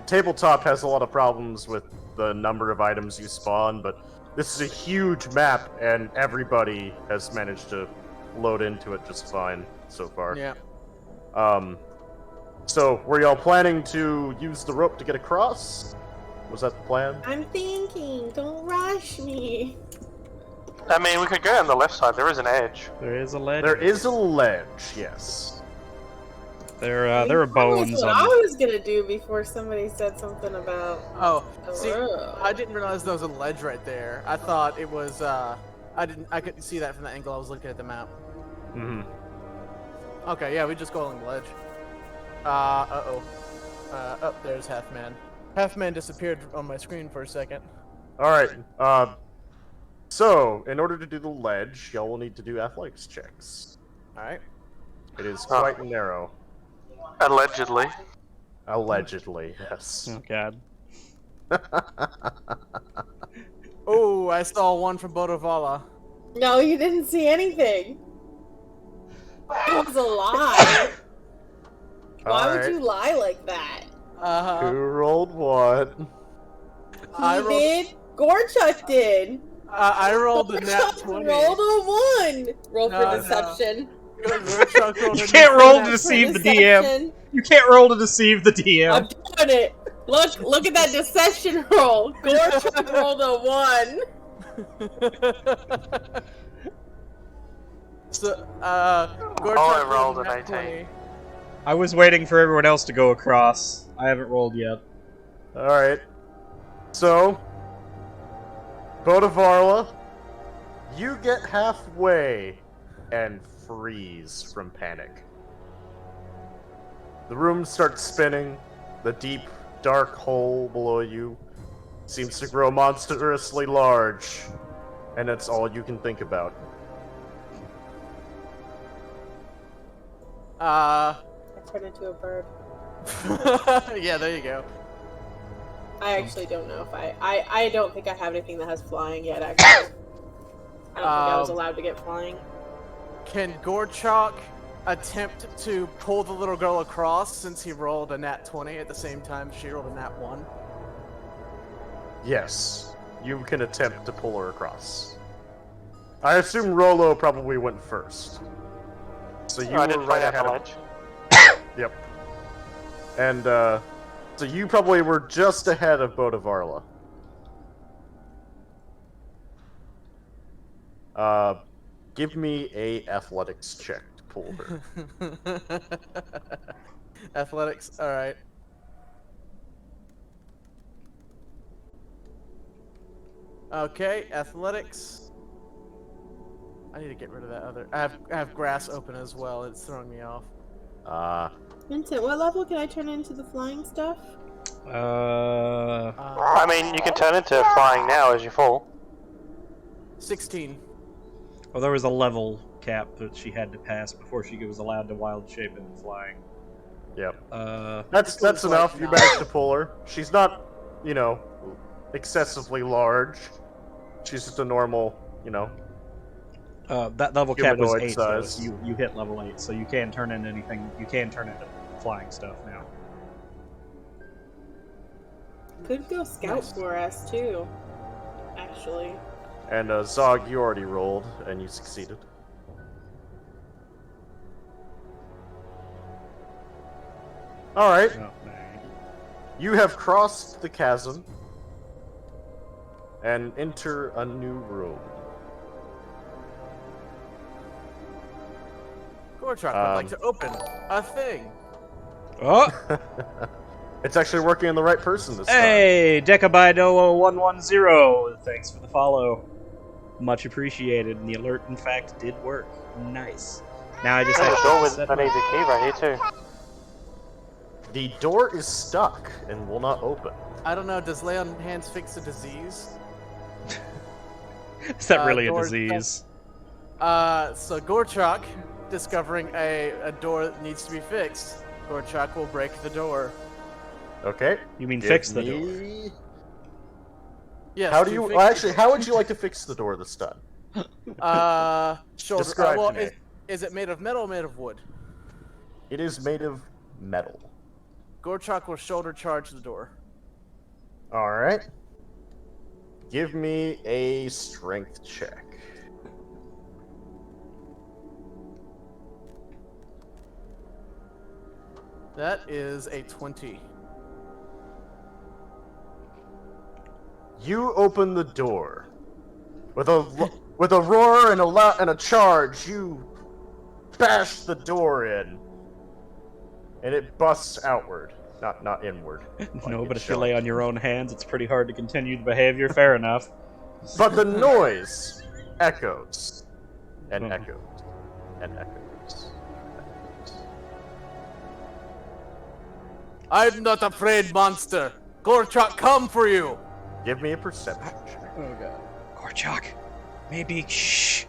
Tabletop has a lot of problems with the number of items you spawn, but this is a huge map, and everybody has managed to load into it just fine so far. Yeah. So, were y'all planning to use the rope to get across? Was that the plan? I'm thinking, don't rush me. I mean, we could go on the left side. There is an edge. There is a ledge. There is a ledge, yes. There are bones That's what on. I was gonna do before somebody said something about. Oh, a see, road. I didn't realize there was a ledge right there. I thought it was, I couldn't see that from the angle I was looking at the map. Mm-hmm. Okay, yeah, we just go along the ledge. There's Half-Man. Half-Man disappeared on my screen for a second. Alright, so, in order to do the ledge, y'all will need to do athletics checks. Alright. It is quite narrow. Allegedly. Allegedly, yes. Oh god. Oh, I saw one from Bodovala. No, you didn't see anything. It was a lie. Why would Alright. you lie like that? Uh-huh. Who rolled what? I He rolled- did. Gorchuk did. I rolled a nat Gorchuk 20. rolled a 1. Roll No, for no. deception. Gorchuk rolled You a can't nat roll 20. to deceive the Deception. DM. You can't roll to deceive the I'm DM. doing it. Look at that deception roll. Gorchuk rolled a 1. So, Gorchuk I rolled a an nat 18. 20. I was waiting for everyone else to go across. I haven't rolled yet. Alright. So, Bodavarla, you get halfway and freeze from panic. The room starts spinning. The deep, dark hole below you seems to grow monstrously large, and that's all you can think about. I turned into a bird. Yeah, there you go. I actually don't know if I don't think I have anything that has flying yet, actually. I don't think I was allowed to get flying. Can Gorchok attempt to pull the little girl across since he rolled a nat 20 at the same time she rolled a nat 1? Yes, you can attempt to pull her across. I assume Rolo probably went first. So you I were didn't right find out ahead the of ledge. Yep. And, so you probably were just ahead of Bodavarla. Give me a athletics check to pull her. Athletics, alright. Okay, athletics. I need to get rid of that other. I have grass open as well. It's throwing me off. Vincent, what level can I turn into the flying stuff? I mean, you can turn into flying now as you fall. 16. Well, there was a level cap that she had to pass before she was allowed to wild shape into flying. Yep. This That's was enough. like You 9. managed to pull her. She's not, you know, excessively large. She's just a normal, you know. That level cap was Humanoid 8, though. size. You hit level 8, so you can turn into anything. You can turn into flying stuff now. Could go scout for us too, actually. And Zog, you already rolled, and you succeeded. Alright, Oh, you have crossed the chasm and enter a new room. Gorchok would like to open a thing. oh! It's actually working on the right person this time. Hey, Decabido110. Thanks for the follow. Much appreciated, and the alert, in fact, did work. Nice. Now I just There's have a door to with set that needs a key right here too. The door is stuck and will not open. I don't know, does lay on hands fix a disease? Is that really a doors disease? So Gorchok, discovering a door that needs to be fixed, Gorchok will break the door. Okay. You mean Give fix the door? me- Yes. How do to you fix- actually? How would you like to fix the door this time? Shoulder. Describe well, to me. is it made of metal or made of wood? It is made of metal. Gorchok will shoulder charge the door. All right. Give me a strength check. That is a 20. You open the door with a roar and a charge. You bash the door in, and it busts outward, not inward. No, like but it's if you lay showing. on your own hands, it's pretty hard to continue the behavior. Fair enough. But the noise echoes and Mhm. echoes and echoes. I'm not afraid, monster. Gorchok, come for you. Give me a perception check. Oh god. Gorchok, maybe, shh.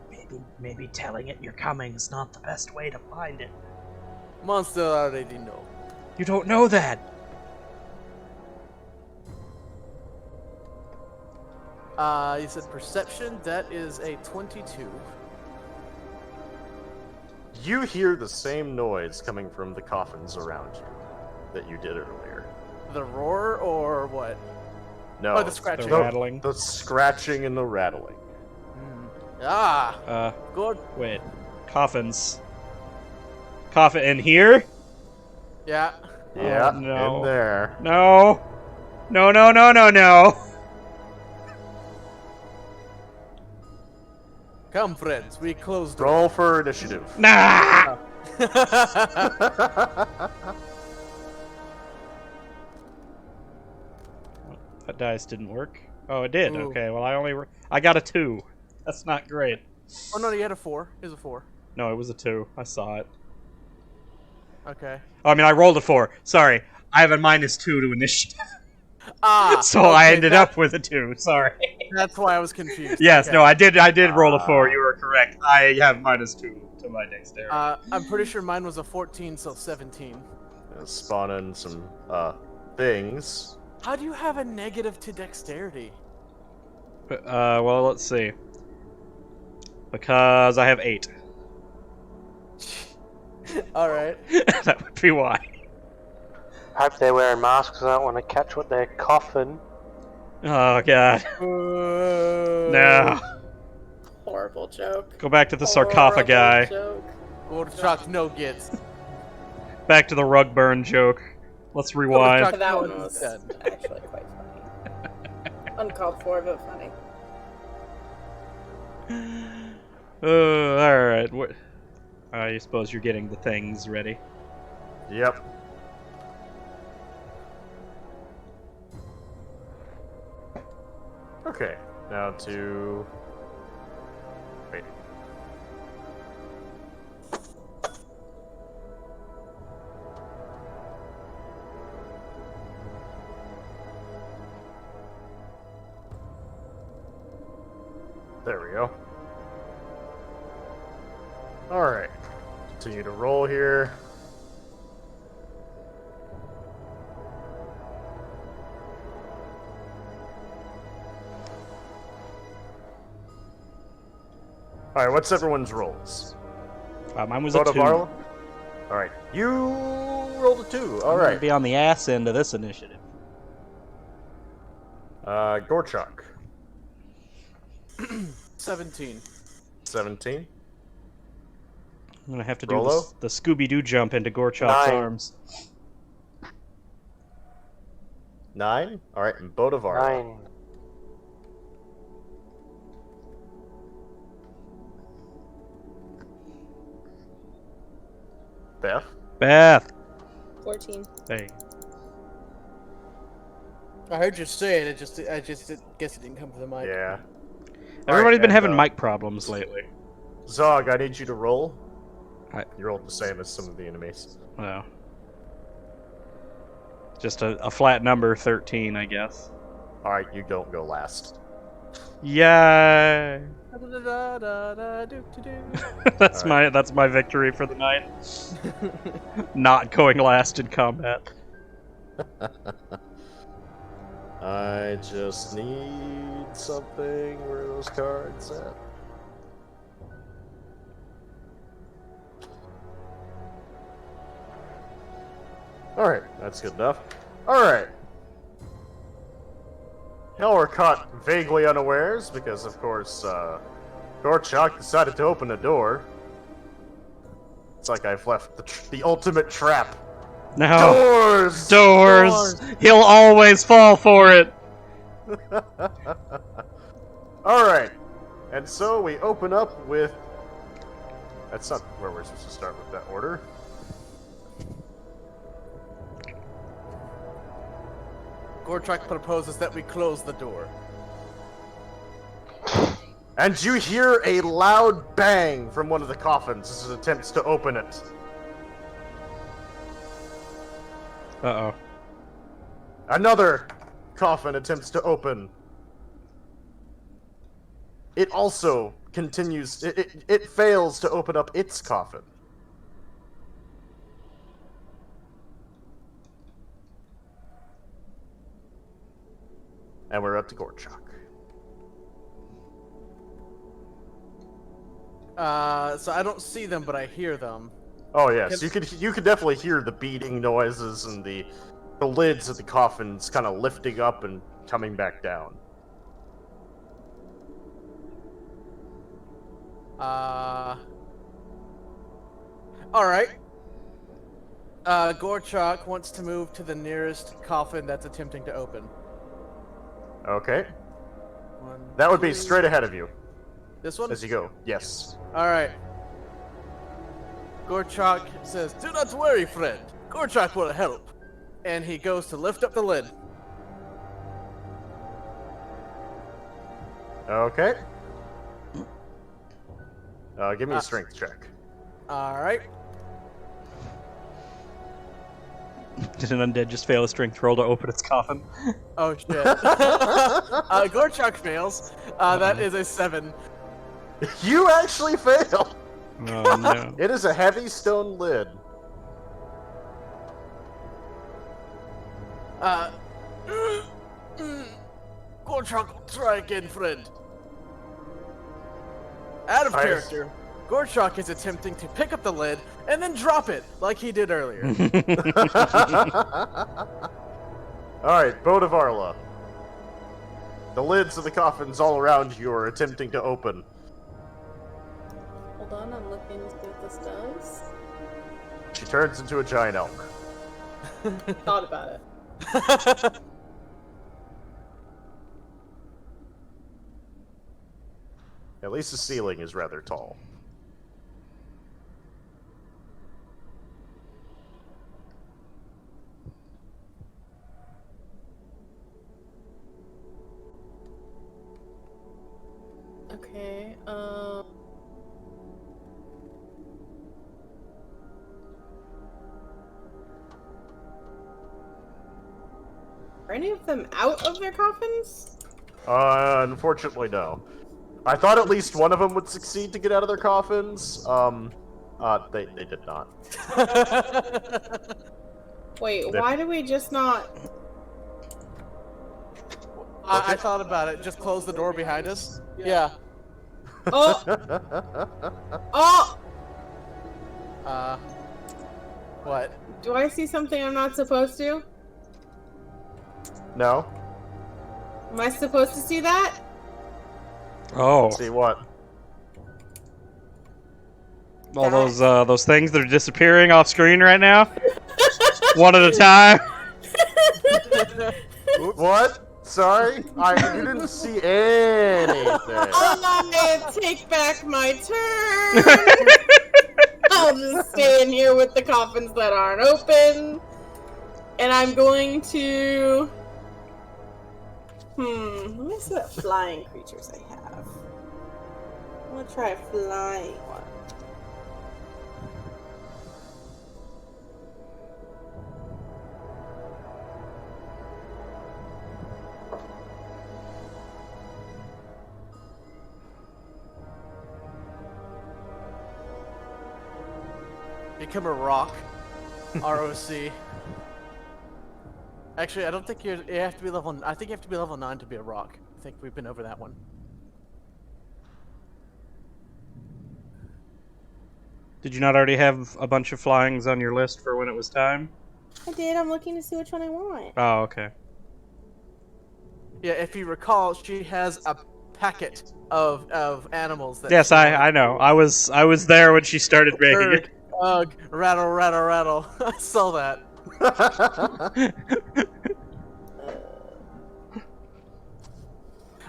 Maybe maybe telling it you're coming is not the best way to find it. Monster already know. You don't know that. You said perception. That is a 22. You hear the same noise coming from the coffins around you that you did earlier. The roar or what? No, Oh, the scratching. The rattling. The scratching and the rattling. Ah, good. Wait. Coffins. Coffin in here? Yeah. Yeah, no. in there. No. No, no, no, no, no. Come, friends. We closed. Roll for initiative. Nah! That dice didn't work. Oh, it did. Ooh. Okay, well, I got a 2. That's not great. Oh no, you had a 4. Here's a 4. No, it was a 2. I saw it. Okay. Oh, I mean, I rolled a 4. Sorry. I have a -2 to initiative. Ah. So I okay, ended up with a 2. Sorry. That's why I was confused. Yes, Okay. no, I did roll a 4. You were correct. I have -2 to my dexterity. I'm pretty sure mine was a 14, so 17. Spawning some things. How do you have a negative to dexterity? Well, let's see. Because I have 8. All right. That would be why. Hope they're wearing masks. I don't want to catch what they're coughing. Oh, God. No. Horrible joke. Go back to the sarcophagi. Horrible joke. Gorchak no gets. Back to the rug burn joke. Let's rewind. Chuck, That no, one was dead. actually quite funny. Uncalled for, but funny. Alright. I suppose you're getting the things ready. Yep. Okay, now to... Wait. There we go. Alright. Continue to roll here. Alright, what's everyone's rolls? Mine was a 2. Alright, you rolled a 2. I'm gonna Alright. be on the ass end of this initiative. Gorchak. 17. 17. I'm gonna have to do Rolo? the Scooby-Doo jump into Gorchak's 9. arms. 9. Alright, and Bodavar. 9. Beth. Beth! 14. Hey. I heard you say it. I just guess it didn't come to the mic. Yeah. Everybody's been and, having mic problems lately. Zog, I need you to roll. Alright. You rolled the same as some of the enemies. Well. Just a flat number, 13, I guess. Alright, you don't go last. Yay! Da-da-da-da-da-do-do-do. That's my victory for the night. Not going last in combat. I just need something. Where are those cards at? Alright, that's good enough. Alright. Now we're caught vaguely unawares because, of course, Gorchak decided to open the door. It's like I've left the ultimate trap. No. Doors! Doors! He'll always fall for it! Alright. And so we open up with... That's not where we're supposed to start with that order. Gorchak proposes that we close the door. And you hear a loud bang from one of the coffins as it attempts to open it. Uh-oh. Another coffin attempts to open. It also continues. It fails to open up its coffin. And we're up to Gorchok. So I don't see them, but I hear them. Oh yes, you could definitely hear the beating noises and the lids of the coffins kind of lifting up and coming back down. Alright. Gorchok wants to move to the nearest coffin that's attempting to open. Okay. One, That would be two- straight ahead of you This one? as you go. Yes. Alright. Gorchok says, "Do not worry, friend. Gorchok will help." And he goes to lift up the lid. Okay. Give me a strength check. Alright. Did an undead just fail a strength roll to open its coffin? Oh shit. Gorchok fails. That is a 7. You actually fail! Oh no. It is a heavy stone lid. Gorchok, try again, friend. Out of Nice. character, Gorchok is attempting to pick up the lid and then drop it like he did earlier. Alright, Boat of Arla. The lids of the coffins all around you are attempting to open. Hold on, I'm looking to see what this does. She turns into a giant elk. Thought about it. At least the ceiling is rather tall. Okay, Are any of them out of their coffins? Unfortunately, no. I thought at least one of them would succeed to get out of their coffins. They did not. Wait, They're- why do we just not... I thought about it. Just close the door behind us. Yeah. Oh! Oh! What? Do I see something I'm not supposed to? No? Am I supposed to see that? Oh, See what? all those things that are disappearing off screen right now, one at a time. What? Sorry? You didn't see anything. I take back my turn! I'll just stay in here with the coffins that aren't open. And I'm going to... let me see what flying creatures I have. I'm gonna try a flying one. Become a rock. ROC. Actually, I don't think you have to be level. I think you have to be level 9 to be a rock. I think we've been over that one. Did you not already have a bunch of flyings on your list for when it was time? I did, I'm looking to see which one I want. Oh, okay. Yeah, if you recall, she has a packet of animals. That Yes, she I know. I was there when she started making it. Ugh, rattle, rattle, rattle. I saw that.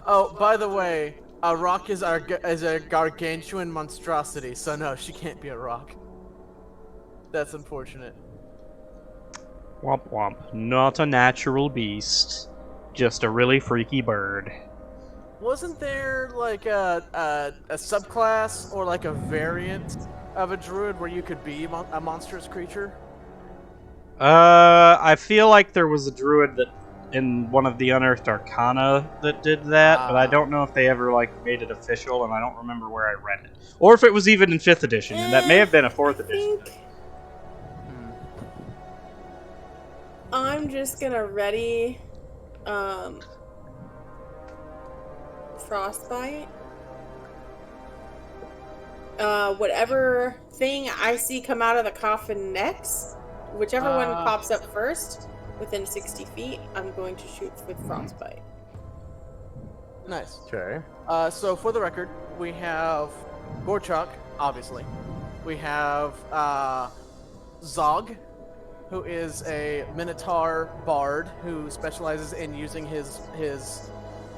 Oh, by the way, a rock is a gargantuan monstrosity, so no, she can't be a rock. That's unfortunate. Womp womp. Not a natural beast. Just a really freaky bird. Wasn't there like a subclass or like a variant of a druid where you could be a monstrous creature? I feel like there was a druid that in one of the Unearthed Arcana that did that, but I don't know if they ever like made it official, and I don't remember where I read it, or if it was even in 5th edition, and that may have been a 4th edition. I'm just gonna ready Frostbite. Whatever thing I see come out of the coffin next, whichever one pops up first within 60 feet, I'm going to shoot with Frostbite. Nice. Okay. So for the record, we have Gorchuk, obviously. We have Zog, who is a Minotaur bard who specializes in using his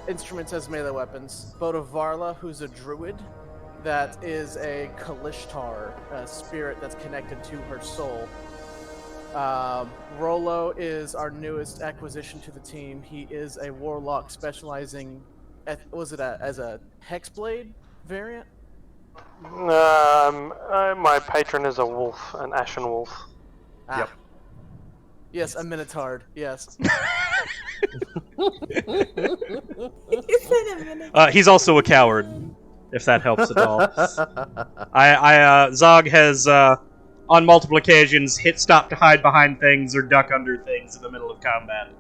instruments as melee weapons. Bodavarla, who's a druid that is a Kalishtar, a spirit that's connected to her soul. Rolo is our newest acquisition to the team. He is a warlock specializing, as a hexblade variant? My patron is a wolf, an ashen wolf. Yep. Yes, a Minotaur. Yes. He's also a coward, if that helps at all. Zog has, on multiple occasions, stop to hide behind things or duck under things in the middle of combat.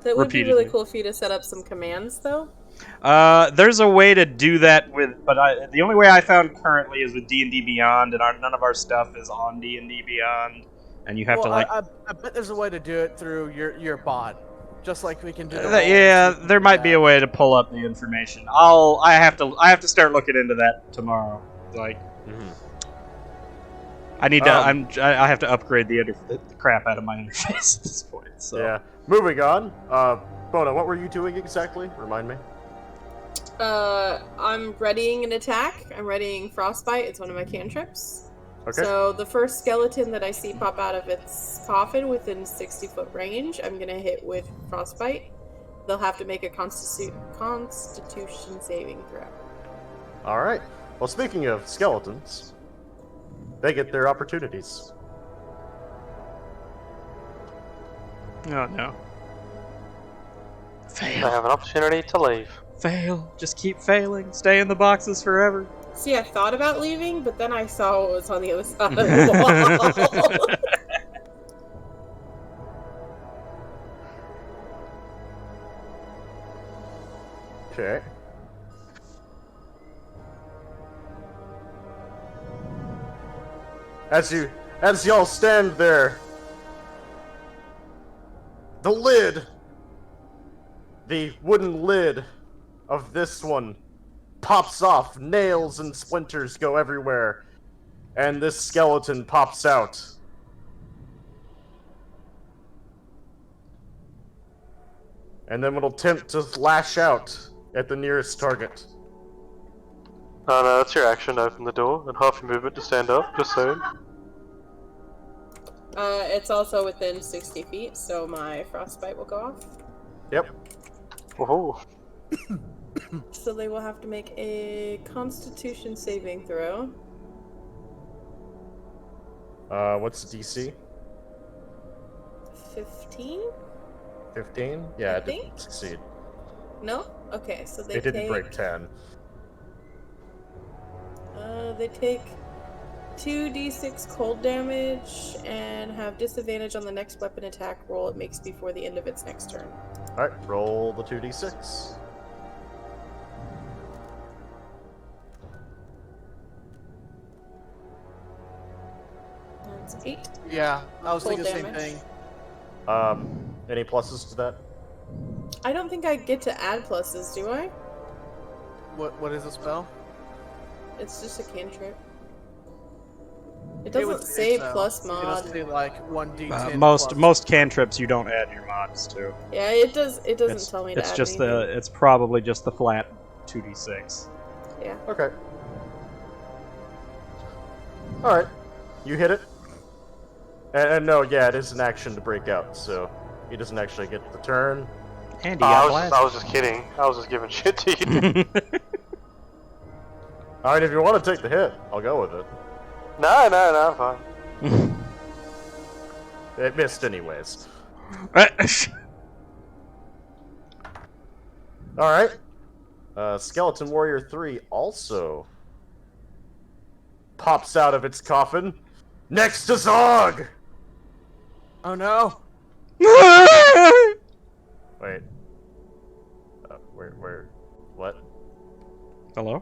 That would be really cool for you to set up some commands, though. There's a way to do that but the only way I found currently is with D&D Beyond, and none of our stuff is on D&D Beyond. And you have to like. I bet there's a way to do it through your bot, just like we can do. Yeah, there might be a way to pull up the information. I have to start looking into that tomorrow. Like, I need to. I have to upgrade the crap out of my interface at this point. So yeah. Moving on. Bona, what were you doing exactly? Remind me. I'm readying an attack. I'm readying Frostbite. It's one of my cantrips. Okay. So the first skeleton that I see pop out of its coffin within 60-foot range, I'm gonna hit with Frostbite. They'll have to make a Constitution saving throw. All right. Well, speaking of skeletons, they get their opportunities. Oh no. They Fail. have an opportunity to leave. Fail. Just keep failing. Stay in the boxes forever. See, I thought about leaving, but then I saw what was on the other side of the wall. Okay. As y'all stand there, the wooden lid of this one pops off, nails and splinters go everywhere, and this skeleton pops out. And then it'll attempt to lash out at the nearest target. Oh no, that's your action. Open the door and half your movement to stand up. Just saying. It's also within 60 feet, so my frostbite will go off. Yep. Whoa. So they will have to make a Constitution saving throw. What's the DC? 15? 15? Yeah, I it think? didn't succeed. No? Okay, so they It didn't take... break 10. They take 2d6 cold damage and have disadvantage on the next weapon attack roll it makes before the end of its next turn. Alright, roll the 2d6. That's 8. Yeah, I was Cold thinking the same damage. thing. Any pluses to that? I don't think I get to add pluses, do I? What is the spell? It's just a cantrip. It It would doesn't say so. plus You can mod. just say like 1d10 Most plus. cantrips you don't add your mods to. Yeah, it does. It doesn't tell me to It's add just anything. it's probably just the flat 2d6. Yeah. Okay. Alright. You hit it. And no, yeah, it is an action to break out, so he doesn't actually get the turn. And I was just kidding. I was just giving shit to you. Alright, if you want to take the hit, I'll go with it. No, I'm fine. It missed anyways. Alright. Skeleton Warrior 3 also pops out of its coffin next to Zog! Oh no! Wait. Where? What? Hello?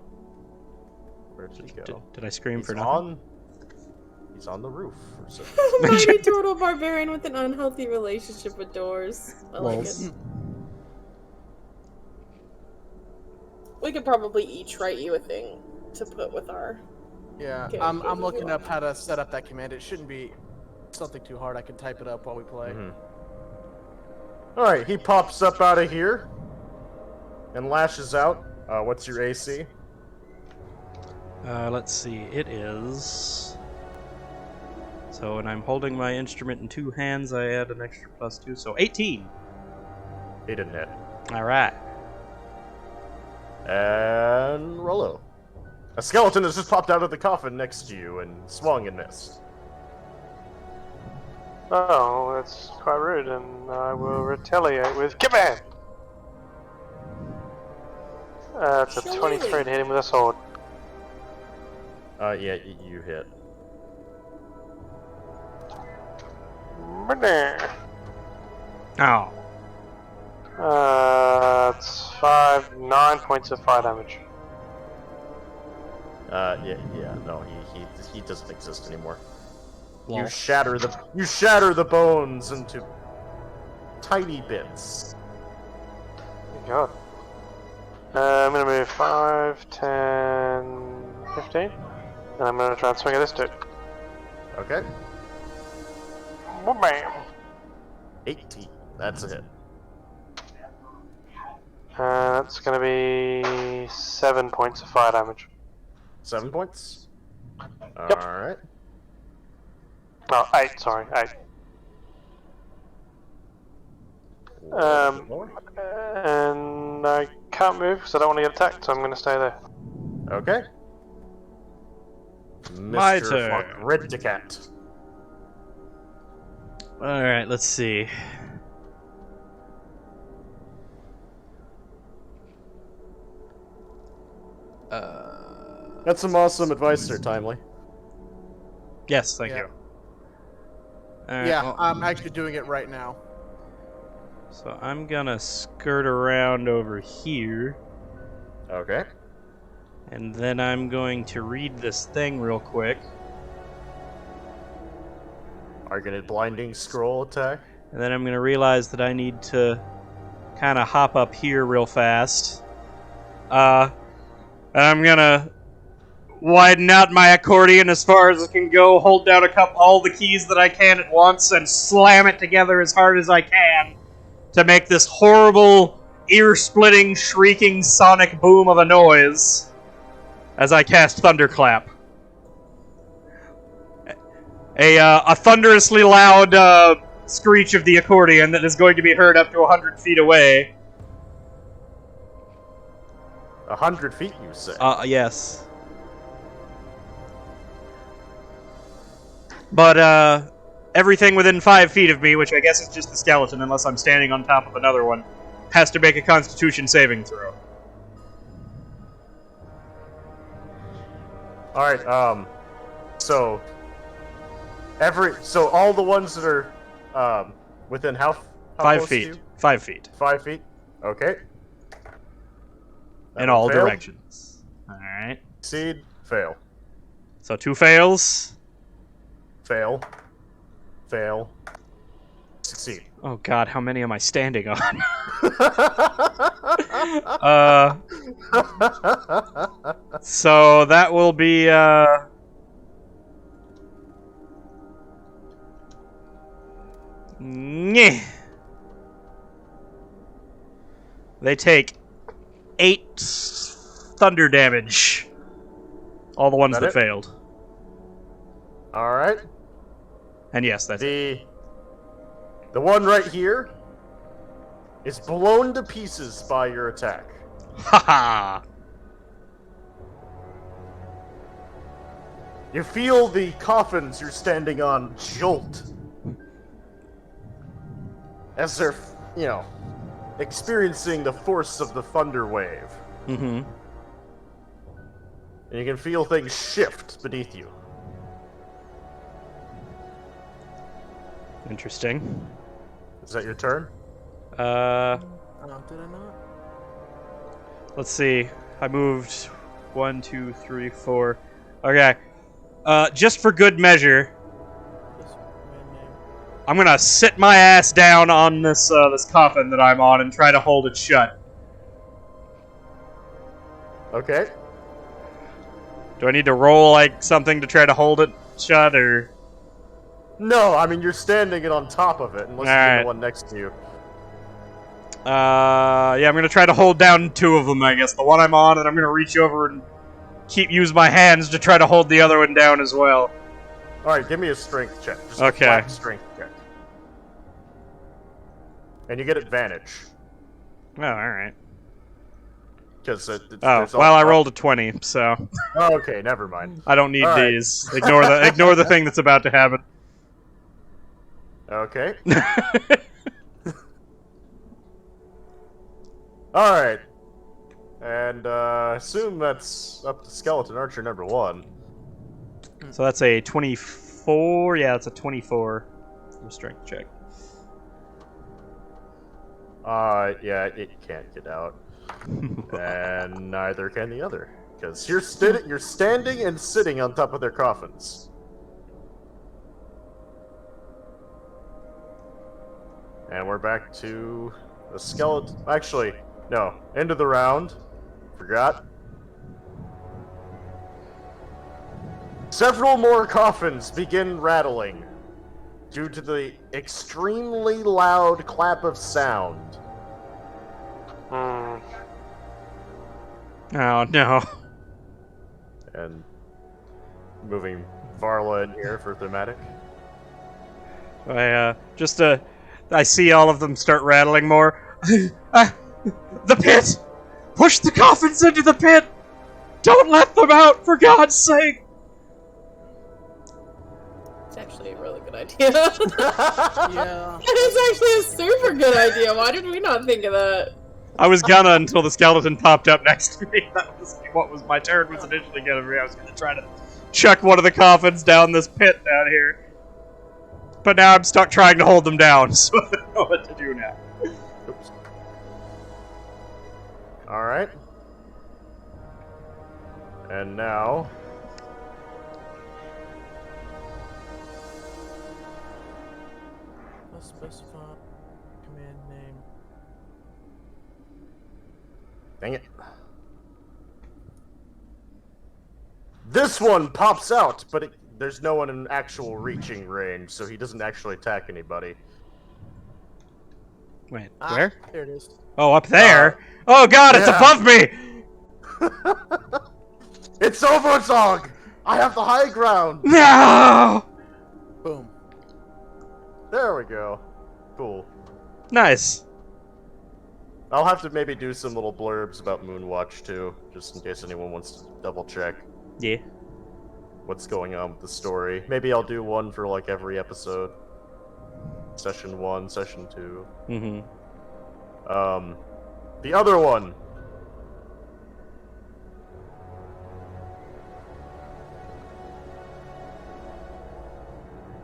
Where'd he go? Did I scream He's for nothing? He's on the roof. Or something. Mighty turtle barbarian with an unhealthy relationship with doors. I like it. Lols. We could probably each write you a thing to put with our. Yeah, Okay, I'm okay, looking you up how to set up that command. It shouldn't be something too hard. I can type it up while we play. Alright, he pops up out of here and lashes out. What's your AC? Let's see. It is. So when I'm holding my instrument in two hands, I add an extra +2, so 18. He didn't hit. All right. And Rollo. A skeleton has just popped out of the coffin next to you and swung and missed. Oh, that's quite rude, and I will retaliate with Kabam! It's a Shillelagh. 23 to hit him with a sword. Yeah, you hit. Oh. It's 9 points of fire damage. No, he doesn't exist anymore. Lol. You shatter the bones into tiny bits. God. I'm gonna move 5, 10, 15, and I'm gonna try and swing at this dude. Okay. Bam! 18. That's a hit. It's gonna be 7 points of fire damage. 7 points? Yep. Alright. Oh, 8, sorry, 8. And I can't move because I don't want to get attacked, so I'm going to stay there. Okay. My Mr. turn. Reddicat. All right. Let's see. That's some awesome advice there, Timely. Yes, thank Yeah. you. All right, Yeah, well, I'm actually doing it right now. so I'm gonna skirt around over here, Okay. and then I'm going to read this thing real quick, Argonate Blinding Scroll attack. and then I'm gonna realize that I need to kind of hop up here real fast. And I'm gonna widen out my accordion as far as it can go, hold down all the keys that I can at once, and slam it together as hard as I can to make this horrible, ear-splitting, shrieking sonic boom of a noise as I cast Thunderclap. A thunderously loud screech of the accordion that is going to be heard up to 100 feet away. 100 feet, you say? Yes. But, everything within 5 feet of me, which I guess is just the skeleton unless I'm standing on top of another one, has to make a Constitution saving throw. Alright, so all the ones that are, within how 5 close to feet. you? 5 feet. 5 feet? Okay. In all directions. Alright. Succeed, fail. So 2 fails. Fail. Fail. Succeed. Oh god, how many am I standing on? So that will be, Nyeh. They take 8 thunder damage. All the ones that it? failed. Alright. And yes, that's it. The one right here is blown to pieces by your attack. Haha! You feel the coffins you're standing on jolt. As they're, experiencing the force of the thunder wave. Mm-hmm. And you can feel things shift beneath you. Interesting. Is that your turn? Did I not? Let's see. I moved 1, 2, 3, 4. Okay. Just for good measure, This man name. I'm gonna sit my ass down on this this coffin that I'm on and try to hold it shut. Okay. Do I need to roll like something to try to hold it shut, or? No, I mean, you're standing it on top of it, unless you're Alright. the one next to you. Yeah, I'm gonna try to hold down 2 of them, I guess. The one I'm on, and I'm gonna reach over and use my hands to try to hold the other one down as well. Alright, give me a strength check. Just Okay. a flat strength check. And you get advantage. Oh, alright. Because Oh, well, I rolled a 20, so Oh, okay, never mind. I don't need Alright. these. Ignore the thing that's about to happen. Okay. Alright. And, assume that's up to Skeleton Archer number 1. So that's a 24. Yeah, that's a 24 for strength check. Yeah, it can't get out. And neither can the other. Because you're standing and sitting on top of their coffins. And we're back to the skeleton. Actually, no. End of the round. Forgot. Several more coffins begin rattling due to the extremely loud clap of sound. Hmm. Oh no. And moving Varla in here for thematic. I see all of them start rattling more. The pit! Push the coffins into the pit! Don't let them out, for God's sake! It's actually a really good idea. Yeah. That is actually a super good idea. Why did we not think of that? I was gonna until the skeleton popped up next to me. That was what was my turn was initially gonna be. I was gonna try to chuck one of the coffins down this pit down here. But now I'm stuck trying to hold them down, so I don't know what to do now. Oops. Alright. And now... Let's specify command name. Dang it. This one pops out, but there's no one in actual reaching range, so he doesn't actually attack anybody. Wait, Ah, where? There it is. Oh, up there? Oh God, it's yeah. above me! It's over, Zog! I have the high ground! No! Boom. There we go. Cool. Nice. I'll have to maybe do some little blurbs about Moonwatch too, just in case anyone wants to double check Yeah. what's going on with the story. Maybe I'll do one for like every episode. Session 1, Session 2. Mm-hmm. The other one.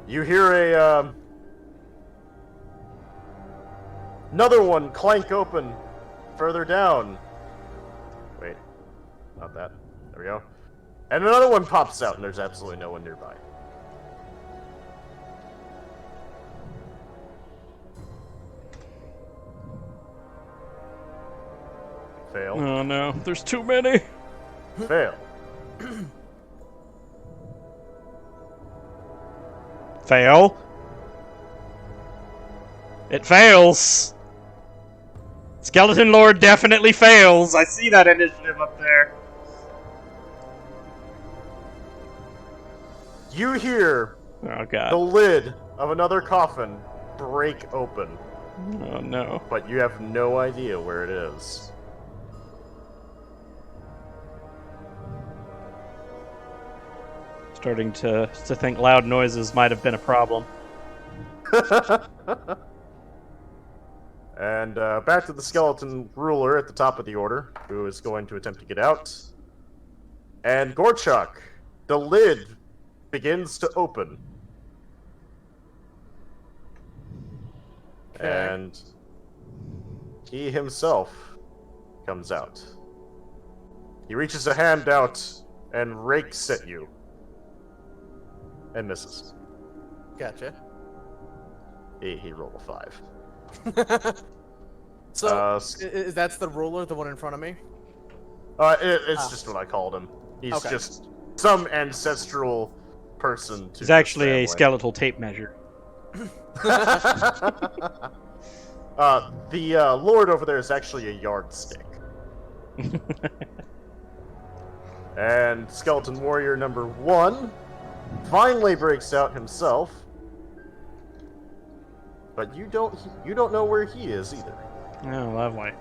You hear a, another one clank open further down. Wait, not that. There we go. And another one pops out, and there's absolutely no one nearby. Fail. Oh no, there's too many. Fail. Fail. It fails. Skeleton Lord definitely fails. I see that initiative up there. You hear Oh the God. lid of another coffin break open, Oh no. but you have no idea where it is. Starting to think loud noises might have been a problem. And back to the skeleton ruler at the top of the order, who is going to attempt to get out. And Gorchuk, the lid begins to open. Okay. And he himself comes out. He reaches a hand out and rakes at you. And misses. Gotcha. He rolled a 5. So, that's the ruler, the one in front of me? It's just what I called him. He's Okay. just some ancestral person to It's actually a family. skeletal tape measure. The lord over there is actually a yardstick. And skeleton warrior number 1 finally breaks out himself. But you don't know where he is either. Oh, lovely.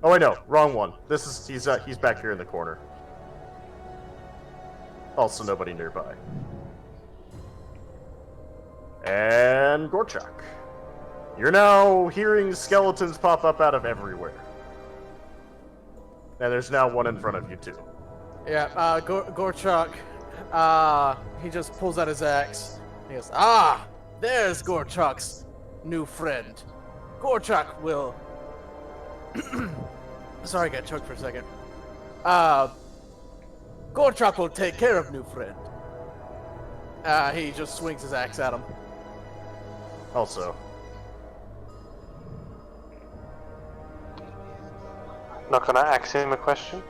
Oh, I know, wrong one. He's back here in the corner. Also, nobody nearby. And Gorchuk, you're now hearing skeletons pop up out of everywhere. And there's now one in front of you too. Yeah, Gorchuk, he just pulls out his axe. He goes, there's Gorchuk's new friend. Gorchuk will... Sorry, I got choked for a second. Gorchuk will take care of new friend. He just swings his axe at him. Also, Not gonna ask him a question.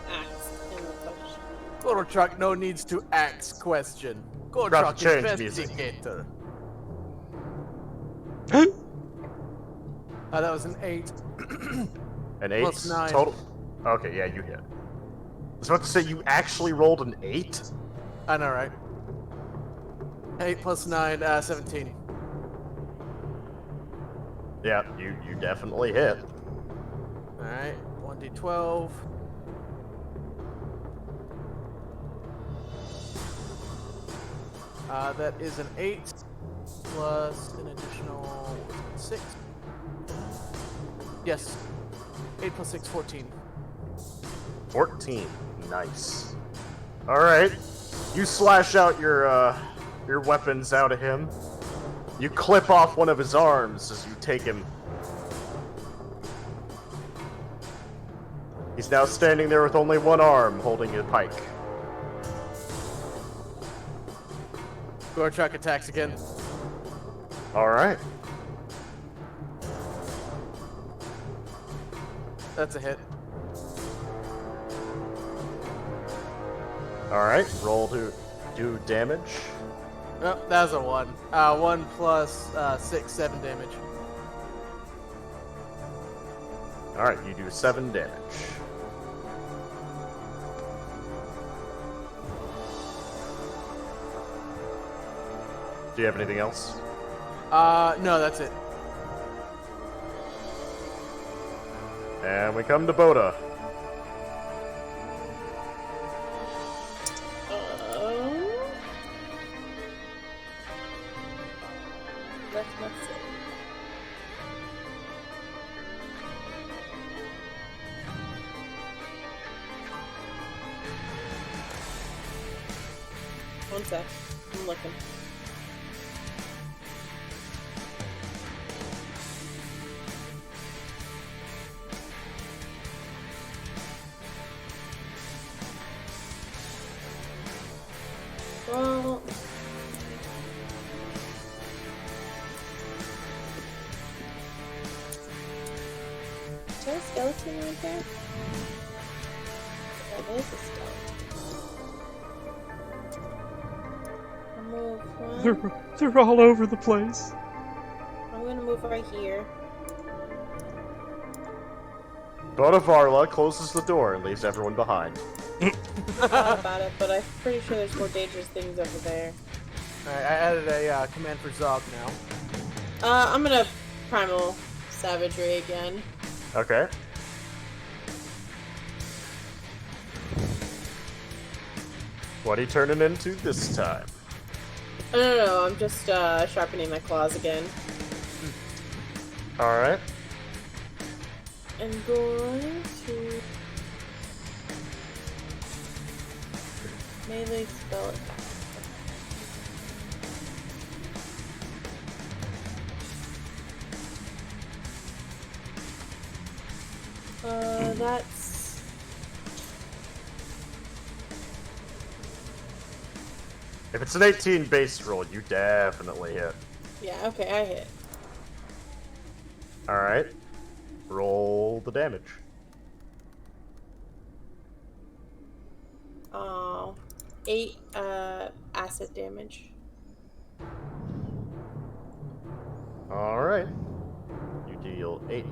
Ask him a question. Gorchuk no needs to ask question. About Gorchuk to change music. investigator. That was an 8. an 8 Plus 9. total. Okay, yeah, you hit. I was about to say you actually rolled an 8. I know, right? 8 plus 9, 17. Yeah, you definitely hit. Alright, 1d12. That is an 8 plus an additional 6. Yes. 8 plus 6, 14. 14. Nice. All right. You slash out your weapons out of him. You clip off one of his arms as you take him. He's now standing there with only one arm, holding a pike. Gorchuk attacks again. All right. That's a hit. All right. Roll to do damage. Oh, that was a 1. 1 plus 6, 7 damage. All right. You do 7 damage. Do you have anything else? No, that's it. And we come to Boda. Let's not see. One sec. I'm looking. Well, is there a skeleton right there? That is a skeleton. I'll move one. They're all over the place. I'm gonna move right here. Boda Varla closes the door and leaves everyone behind. Thought about it, but I'm pretty sure there's more dangerous things over there. Alright, I added a command for Zog now. I'm gonna primal savagery again. Okay. What are you turning into this time? No, I'm just sharpening my claws again. Alright. I'm going to melee spell attack. That's... If it's an 18 base roll, you definitely hit. Yeah, okay, I hit. Alright. Roll the damage. Oh, 8 acid damage. Alright. You deal 8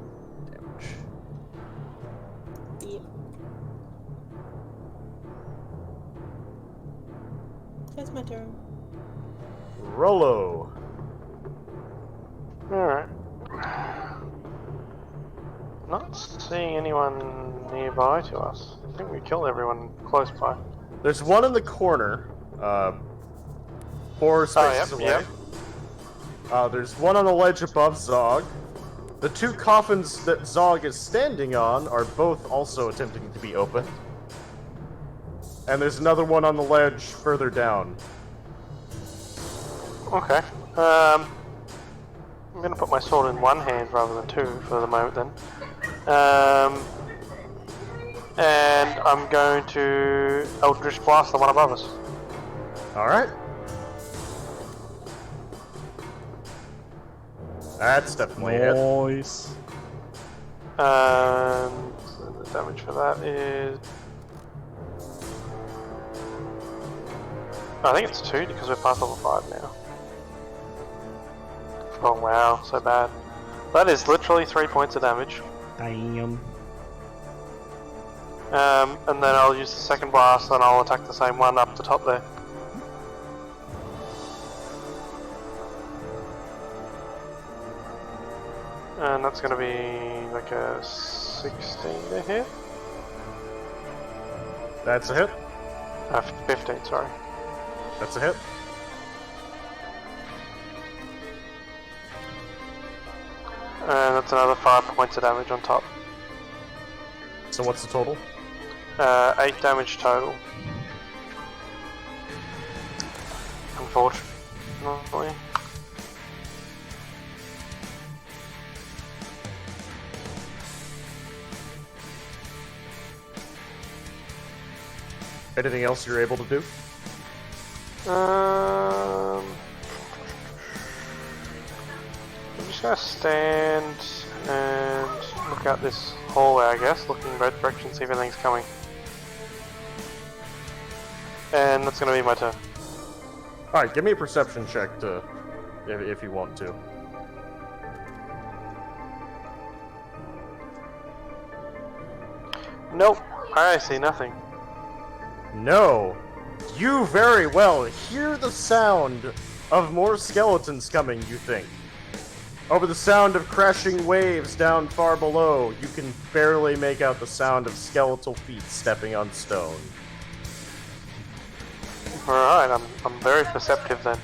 damage. Yep. That's my turn. Rolo. Alright. Not seeing anyone nearby to us. I think we killed everyone close by. There's one in the corner, 4 spaces away. Yep. There's one on the ledge above Zog. The 2 coffins that Zog is standing on are both also attempting to be opened. And there's another one on the ledge further down. Okay. I'm gonna put my sword in one hand rather than 2 for the moment then. And I'm going to Eldritch Blast the one above us. Alright. That's definitely it. Nice. And the damage for that is... I think it's 2 because we're past level 5 now. Oh wow, so bad. That is literally 3 points of damage. Damn. And then I'll use the second blast and I'll attack the same one up the top there. And that's gonna be like a 16 to hit? That's a hit. 15, sorry. That's a hit. And that's another 5 points of damage on top. So what's the total? 8 damage total. Unfortunately. Anything else you're able to do? I'm just gonna stand and look out this hallway, I guess, looking in both directions, see if anything's coming. And that's gonna be my turn. Alright, give me a perception check to, if you want to. Nope, I see nothing. No. You very well hear the sound of more skeletons coming, you think. Over the sound of crashing waves down far below, you can barely make out the sound of skeletal feet stepping on stone. Alright, I'm very perceptive then.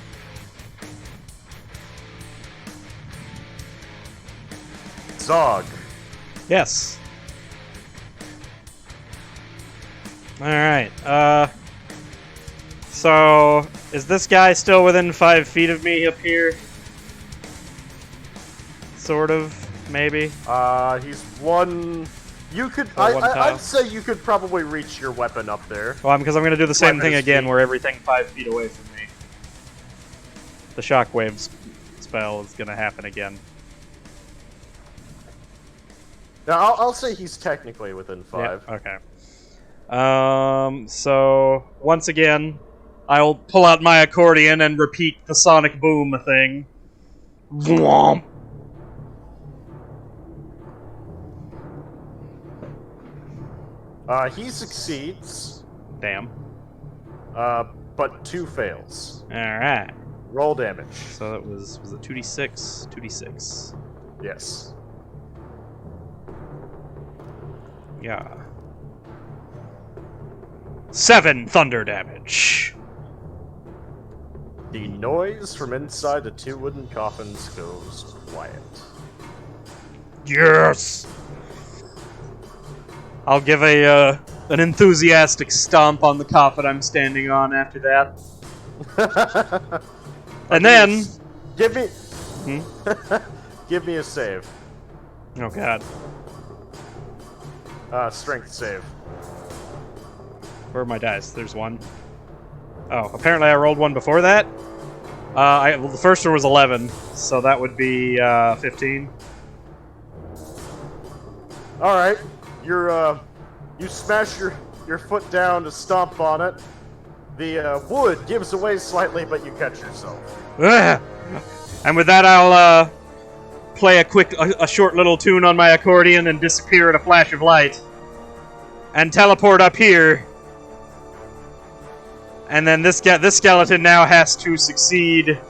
Zog. Yes. Alright, so, is this guy still within 5 feet of me up here? Sort of, maybe? He's one... You could... one tile. I'd say you could probably reach your weapon up there. Well, because I'm going to do the same Weapon thing is again, feet. where everything 5 feet away from me. The shockwave spell is going to happen again. Now, I'll say he's technically within 5. Yep, okay. So, once again, I'll pull out my accordion and repeat the sonic boom thing. Whomp. He succeeds, Damn. but 2 fails. Alright. Roll damage. So that was it 2d6? 2d6. Yes. Yeah. 7 thunder damage. The noise from inside the 2 wooden coffins goes quiet. Yes! I'll give an enthusiastic stomp on the coffin I'm standing on after that. And then... Give me... Hmm? Give me a save. Oh god. Strength save. Where are my dice? There's one. Oh, apparently I rolled one before that? Well, the first one was 11, so that would be 15. Alright. You smash your foot down to stomp on it. The wood gives away slightly, but you catch yourself. Ugh. And with that, I'll play a short little tune on my accordion and disappear in a flash of light. And teleport up here. And then this skeleton now has to succeed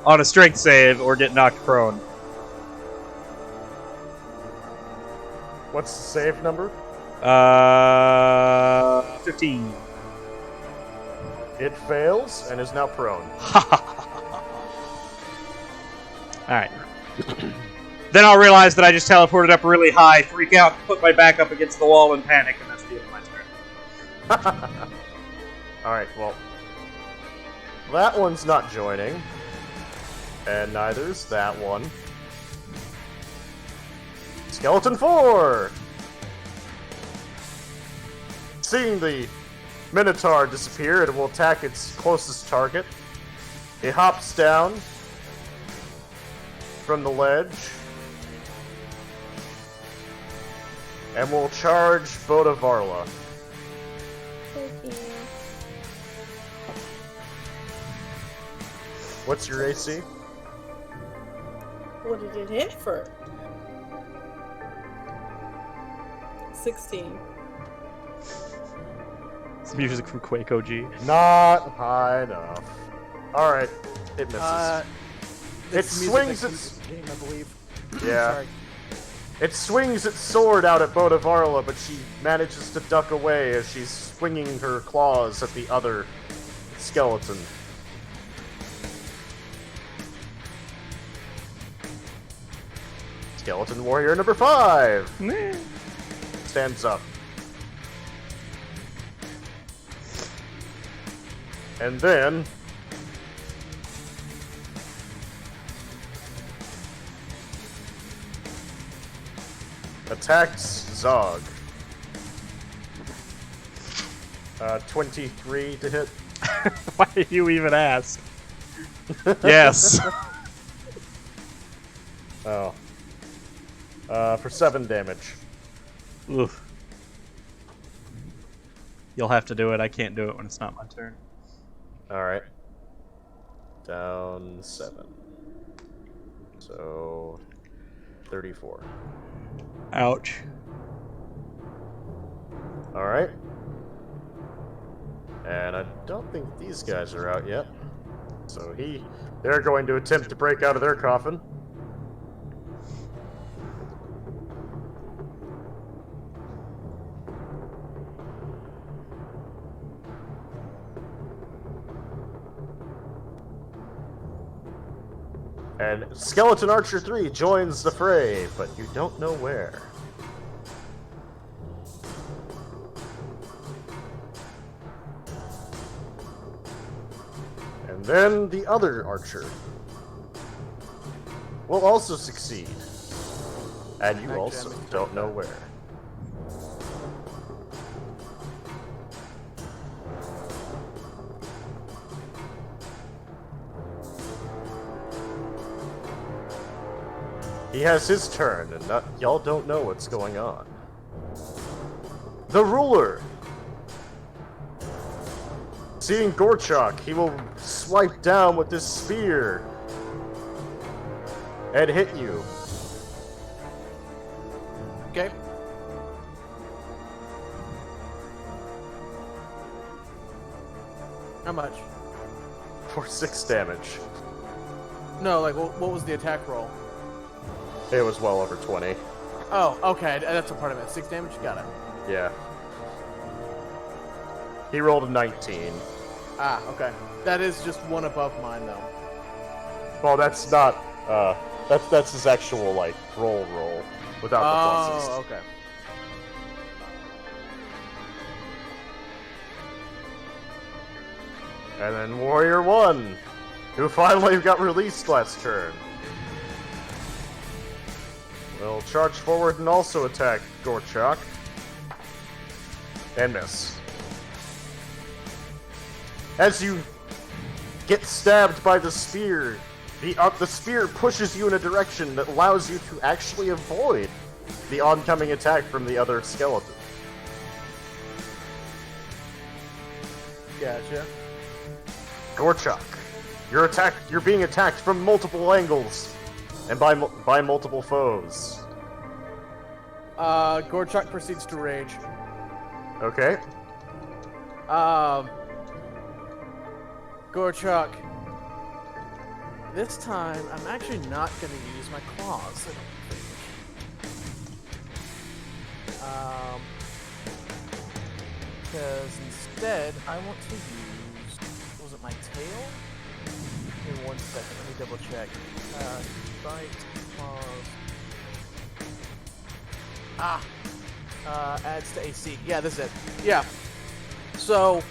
on a strength save or get knocked prone. What's the save number? 15. It fails and is now prone. Alright. Then I'll realize that I just teleported up really high, freak out, put my back up against the wall and panic, and that's the end of my turn. Alright, well. That one's not joining. And neither's that one. Skeleton 4! Seeing the Minotaur disappear, it will attack its closest target. It hops down from the ledge and will charge Bodavarla. What's your AC? What did it hit for? 16. Some music from Quake OG. Not high enough. Alright, it misses. It It's music swings that its... comes with the game, I believe. Yeah. Sorry. It swings its sword out at Bodavarla, but she manages to duck away as she's swinging her claws at the other skeleton. Skeleton Warrior number 5 stands up. And then attacks Zog. 23 to hit. Why did you even ask? Yes. Oh. For 7 damage. Oof. You'll have to do it. I can't do it when it's not my turn. Alright. Down 7. So 34. Ouch. Alright. And I don't think these guys are out yet. So they're going to attempt to break out of their coffin. And Skeleton Archer 3 joins the fray, but you don't know where. And then the other archer will also succeed. And you also don't know where. He has his turn, and y'all don't know what's going on. The Ruler! Seeing Gorchok, he will swipe down with this spear and hit you. Okay. How much? For 6 damage. No, like, what was the attack roll? It was well over 20. Oh, okay, that's a part of it. 6 damage? Got it. Yeah. He rolled a 19. Ah, okay. That is just one above mine, though. Well, that's not. That's his actual like roll without the pluses. Oh, okay. And then Warrior 1, who finally got released last turn, will charge forward and also attack Gorchok. And miss. As you get stabbed by the spear, the spear pushes you in a direction that allows you to actually avoid the oncoming attack from the other skeleton. Gotcha. Gorchok, you're being attacked from multiple angles and by multiple foes. Gorchok proceeds to rage. Okay. Gorchok. This time, I'm actually not going to use my claws, I don't think. Because instead, I want to use... Was it my tail? Give me 1 second, let me double check. Bite, claws... adds to AC. Yeah, this is it. Yeah. So,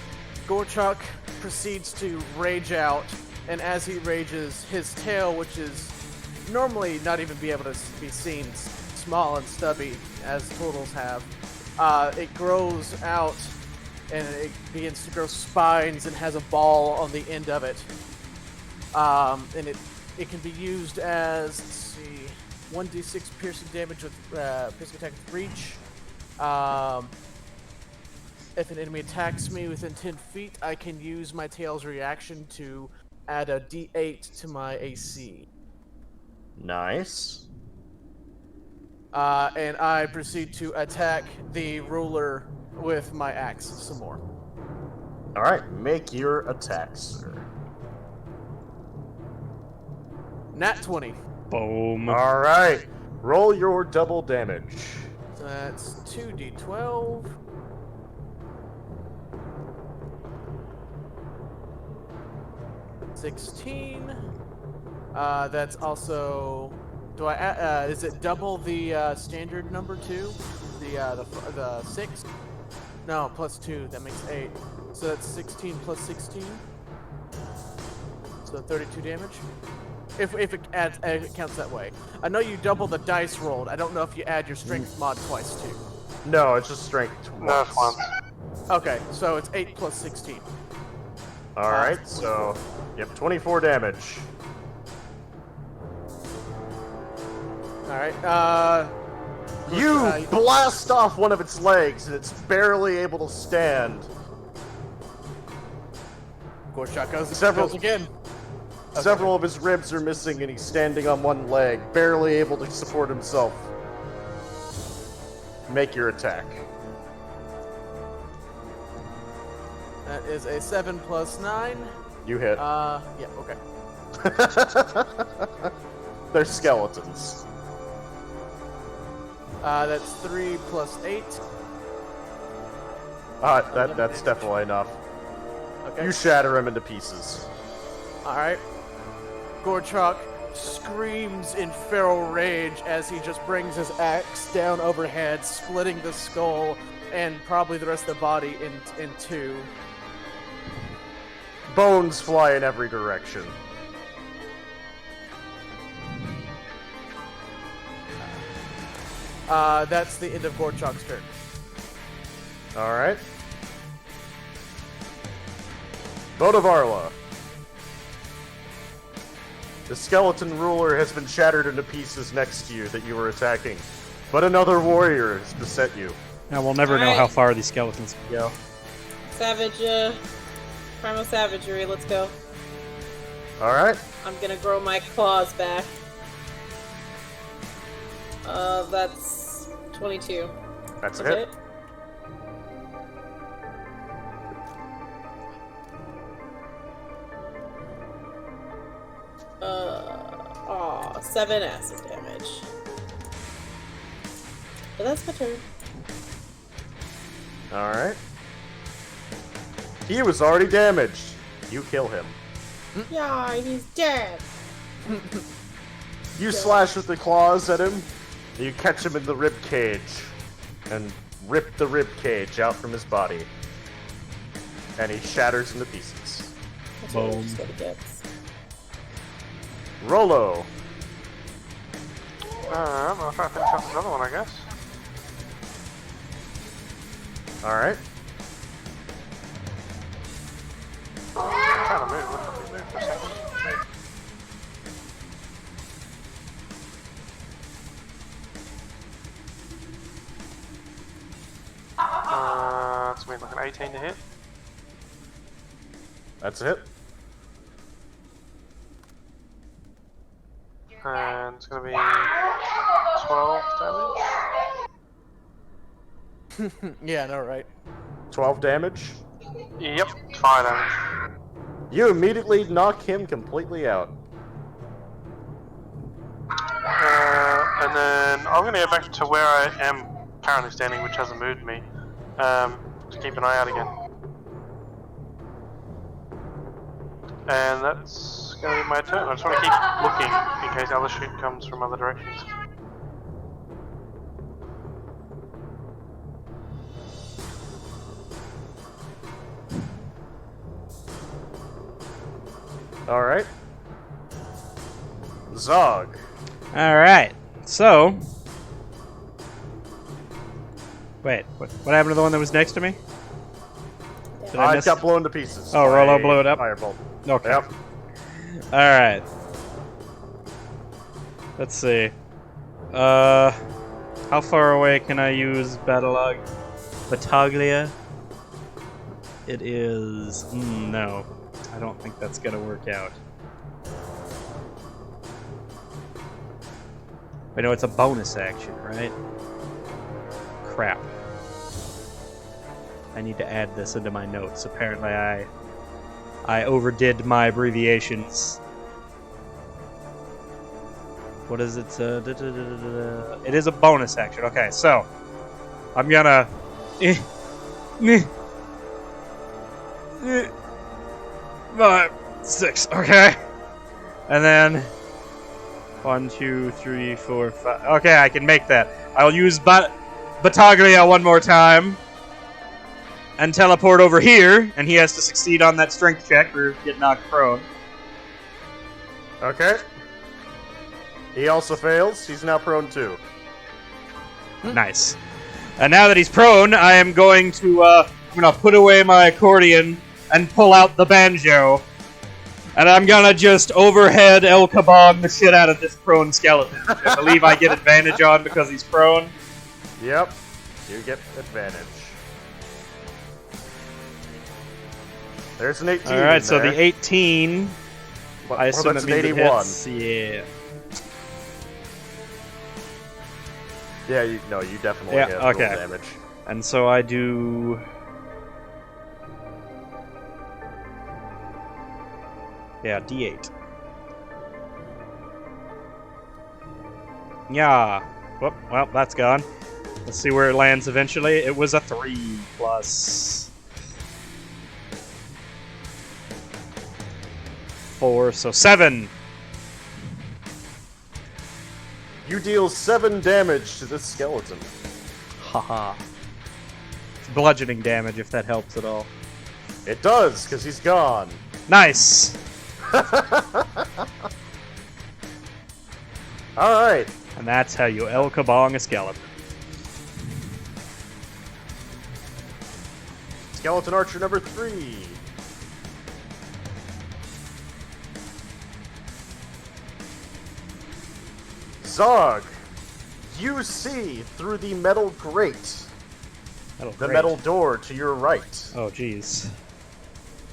Gorchok proceeds to rage out, and as he rages, his tail, which is normally not even be able to be seen, small and stubby, as turtles have, it grows out, and it begins to grow spines and has a ball on the end of it. And it can be used as, let's see, 1d6 piercing damage with piercing attack with reach. If an enemy attacks me within 10 feet, I can use my tail's reaction to add a d8 to my AC. Nice. And I proceed to attack the ruler with my axe some more. Alright, make your attack, sir. Nat 20. Boom. Alright, roll your double damage. So that's 2d12. $16. That's also. Do I? Is it double the standard number 2? The 6? No, plus 2. That makes 8. So that's 16 plus 16. So 32 damage. If it adds, it counts that way. I know you double the dice rolled. I don't know if you add your strength mod twice too. No, it's just strength No, it's once. Okay, so it's 8 plus 16. Alright, so you have 24 damage. Alright, You blast off one of its legs and it's barely able to stand. Gorchok goes Several- again. Several of his ribs are missing and he's standing on one leg, barely able to support himself. Make your attack. That is a 7 plus 9. You hit. Yeah, okay. They're skeletons. That's 3 plus 8. That's definitely enough. Okay. You shatter him into pieces. Alright. Gorchok screams in feral rage as he just brings his axe down overhead, splitting the skull and probably the rest of the body in two. Bones fly in every direction. That's the end of Gorchok's turn. Alright. Bodavarla. The skeleton ruler has been shattered into pieces next to you that you were attacking, but another warrior has beset you. Now we'll never know Alright. how far these skeletons can go. Savage, primal savagery, let's go. Alright. I'm gonna grow my claws back. That's 22. That's a Is hit. it? Aw, 7 acid damage. But that's my turn. Alright. He was already damaged. You kill him. Yeah, he's dead. You slash with the claws at him. And you catch him in the rib cage and rip the rib cage out from his body. And he shatters into pieces. That's Boom. just what he gets. Rolo. I'll try to finish off another one, I guess. Alright. I'm trying to move. Let me move for a second. It's going to be like an 18 to hit. That's a hit. And it's going to be 12 damage. Yeah, no, right. 12 damage. Yep, fire damage. You immediately knock him completely out. And then I'm going to go back to where I am currently standing, which hasn't moved me, to keep an eye out again. And that's going to be my turn. I just want to keep looking in case other shit comes from other directions. Alright. Zog. Alright, so... Wait, what happened to the one that was next to me? Did I It miss? got blown to pieces. Oh, by Rolo blew it up? Firebolt. Okay. Yep. Alright. Let's see. How far away can I use Battleog? Battaglia? It is... no. I don't think that's gonna work out. I know it's a bonus action, right? Crap. I need to add this into my notes. Apparently I overdid my abbreviations. What is it? It is a bonus action. Okay, so I'm gonna 5, 6. Okay, and then 1, 2, 3, 4, 5. Okay, I can make that. I'll use Battaglia one more time and teleport over here, and he has to succeed on that strength check or get knocked prone. Okay. He also fails. He's now prone too. Nice. And now that he's prone, I am going to I'm gonna put away my accordion and pull out the banjo, and I'm gonna just overhead El Kabong the shit out of this prone skeleton. I believe I get advantage on because he's prone. Yep. You get advantage. There's an 18. All right, in so there. the 18. Well, I assume that's that an means 81. it hits. Yeah. Yeah, you definitely Yeah, get okay. full damage. And so I do. Yeah, D8. Yeah. Whoop, well, that's gone. Let's see where it lands eventually. It was a 3 plus 4, so 7. You deal 7 damage to this skeleton. Haha. It's bludgeoning damage if that helps at all. It does, because he's gone. Nice! Alright. And that's how you El Kabong a skeleton. Skeleton Archer number 3. Zog, you see through the metal grate, the metal door to your right, Oh, jeez.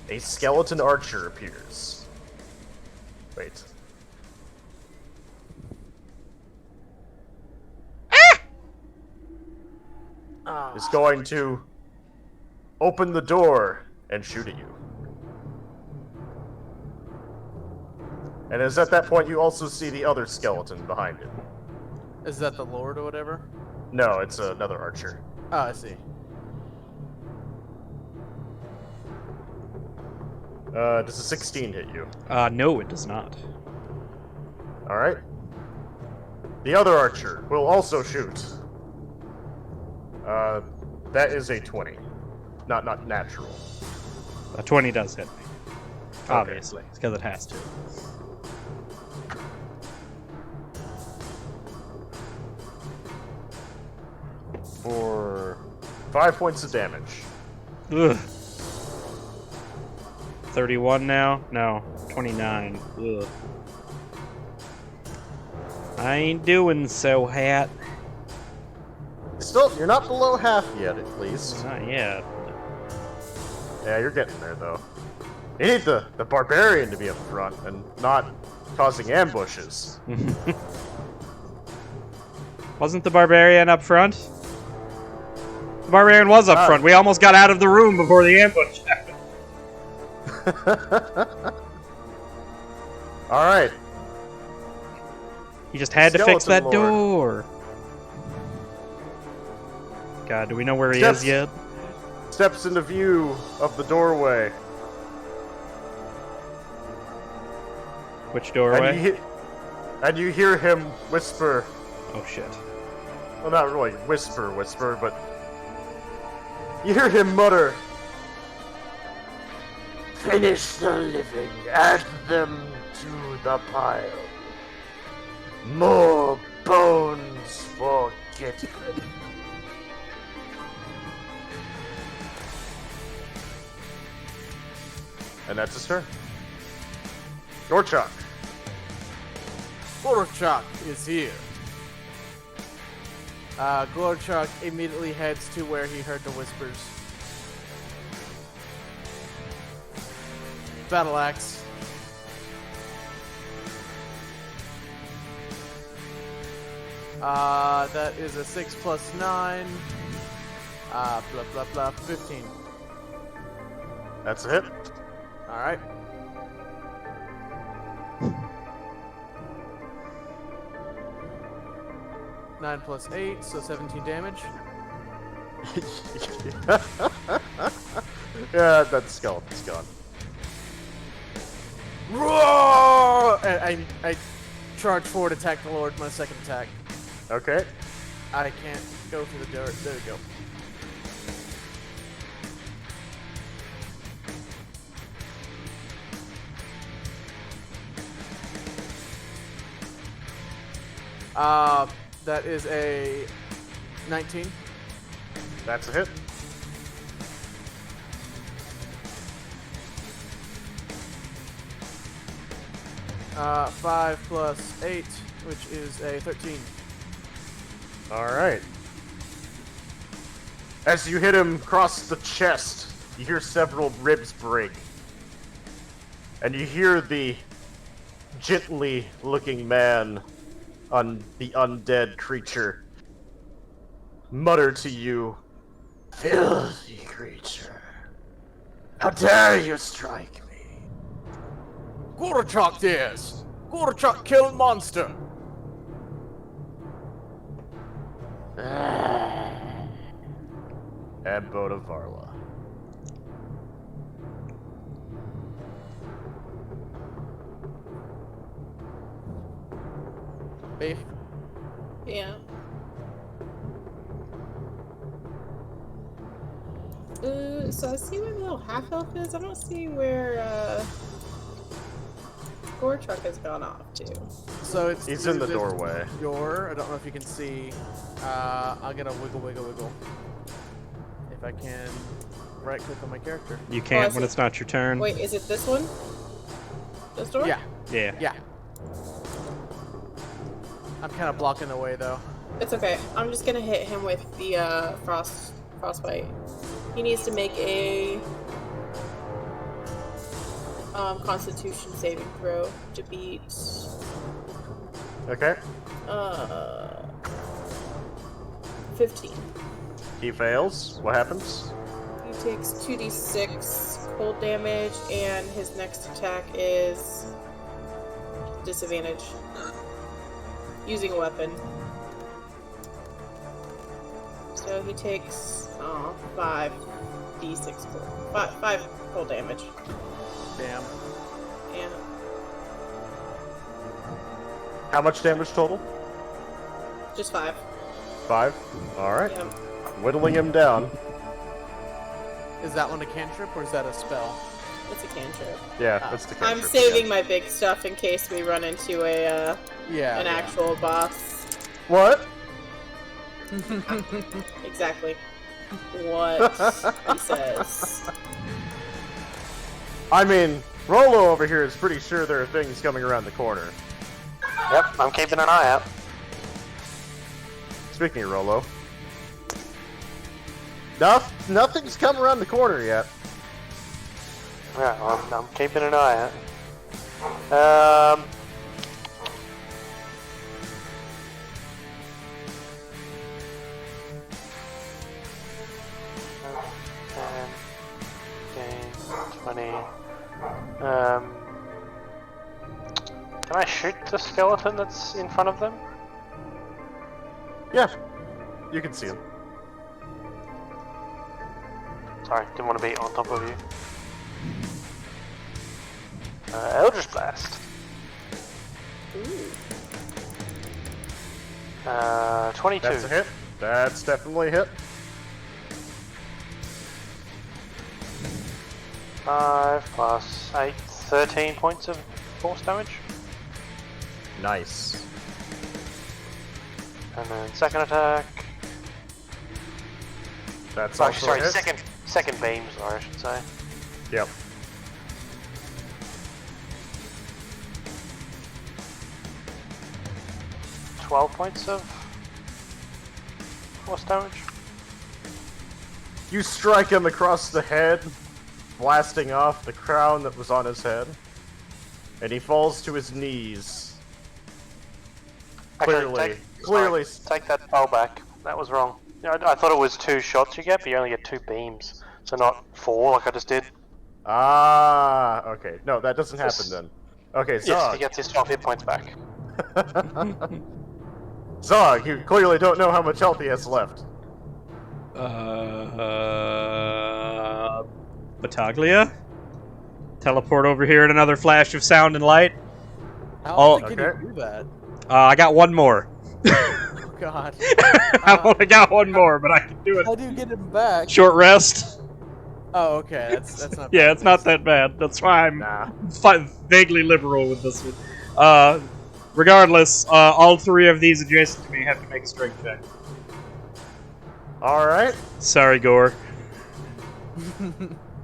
a skeleton archer appears. Wait. Is going to open the door and shoot at you. And it's at that point you also see the other skeleton behind it. Is that the Lord or whatever? No, it's another archer. Oh, I see. Does a 16 hit you? No, it does not. Alright. The other archer will also shoot. That is a 20. Not natural. A 20 does hit me. Obviously, it's because it has to. For 5 points of damage. Ugh. 31 now? No, 29. Ugh. I ain't doing so hot. Still, you're not below half yet, at least. Not yet. Yeah, you're getting there, though. You need the barbarian to be up front and not causing ambushes. Wasn't the barbarian up front? The barbarian was up front. We almost got out of the room before the ambush happened. Alright. He just had to fix that Skeleton Lord. door. God, do we know where he is yet? Steps into view of the doorway. Which doorway? And you hear him whisper. Oh shit. Well, not really whisper, but you hear him mutter. Finish the living, add them to the pile. More bones for getting. And that's his turn. Gorchak. Gorchak is here. Gorchak immediately heads to where he heard the whispers. Battle axe. That is a 6 plus 9. Blah blah blah. 15. That's a hit. Alright. Nine plus 8, so 17 damage. Yeah, that skeleton's gone. Roar! And I charge forward, attack the Lord, my second attack. Okay. I can't go through the door. There we go. That is a 19. That's a hit. Uh, 5 plus 8, which is a 13. Alright. As you hit him across the chest, you hear several ribs break. And you hear the gently looking man on the undead creature mutter to you, "Filthy creature, how dare you strike me?" Gorchak this! Gorchak kill monster! And Varla. Beef. Yeah. So I see where the little half elf is. I don't see where Gorchuk has gone off to. So He's in the this doorway. Door. I don't know if you can see. I'll get a wiggle. If I can right click on my character. You can't I when see. it's not your turn. Wait, is it this one? This door? Yeah. Yeah. Yeah. I'm kind of blocking the way though. It's okay. I'm just gonna hit him with the frostbite. He needs to make a Constitution saving throw to beat. Okay. 15. He fails. What happens? He takes 2d6 cold damage, and his next attack is disadvantage. Using a weapon. So he takes 5d6 cold. 5 Full damage. Damn. Yeah. How much damage total? Just 5. 5. All right. Yeah. Whittling him down. Is that one a cantrip or is that a spell? It's a cantrip. Yeah, that's the cantrip. I'm saving my big stuff in case we run into an actual boss. What? Exactly. What he says. I mean, Rolo over here is pretty sure there are things coming around the corner. Yep, I'm keeping an eye out. Speaking of Rolo, nothing's come around the corner yet. Yeah, I'm keeping an eye out. 20. Can I shoot the skeleton that's in front of them? Yeah, you can see him. Sorry, didn't want to be on top of you. Eldritch Blast. Ooh. 22. That's a hit. That's definitely a hit. 5 plus 8, 13 points of force damage. Nice. And then second attack. That's Sorry, also a hit. second beam, sorry, I should say. Yep. – 12 points of force damage. You strike him across the head, blasting off the crown that was on his head, and he falls to his knees. Actually, Clearly. take that bow back. That was wrong. Yeah, I thought it was 2 shots you get, but you only get 2 beams. So not 4 like I just did. Ah, okay. No, that doesn't happen then. Okay, Yes, Zog. he gets his 12 hit points back. Zog, you clearly don't know how much health he has left. Battaglia? Teleport over here in another flash of sound and light. How Oh, often can okay. you do that? I got one more. Oh god. I only got one more, but I can do it. How do you get him back? Short rest. Oh, okay. That's not. Yeah, bad. it's not that bad. That's why I'm Nah. vaguely liberal with this one. Regardless, all 3 of these adjacent to me have to make a strength check. Alright. Sorry, Gore.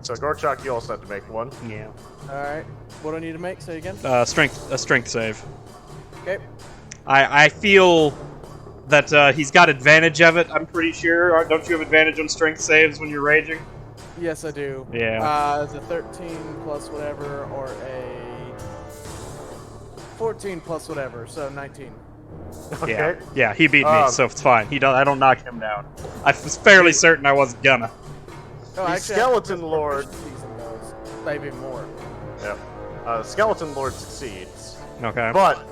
So Gorchak, you also have to make one. Yeah. All right. What do I need to make? Say again. A strength save. Okay. I feel that he's got advantage of it. I'm pretty sure. Don't you have advantage on strength saves when you're raging? Yes, I do. Yeah. It's a 13 plus whatever, or a 14 plus whatever, so 19. Okay. Yeah, he beat me, so it's fine. I don't knock him down. I was fairly certain I wasn't gonna. Oh, The actually, Skeleton Lord. Maybe more. Yep. Skeleton Lord succeeds. Okay. But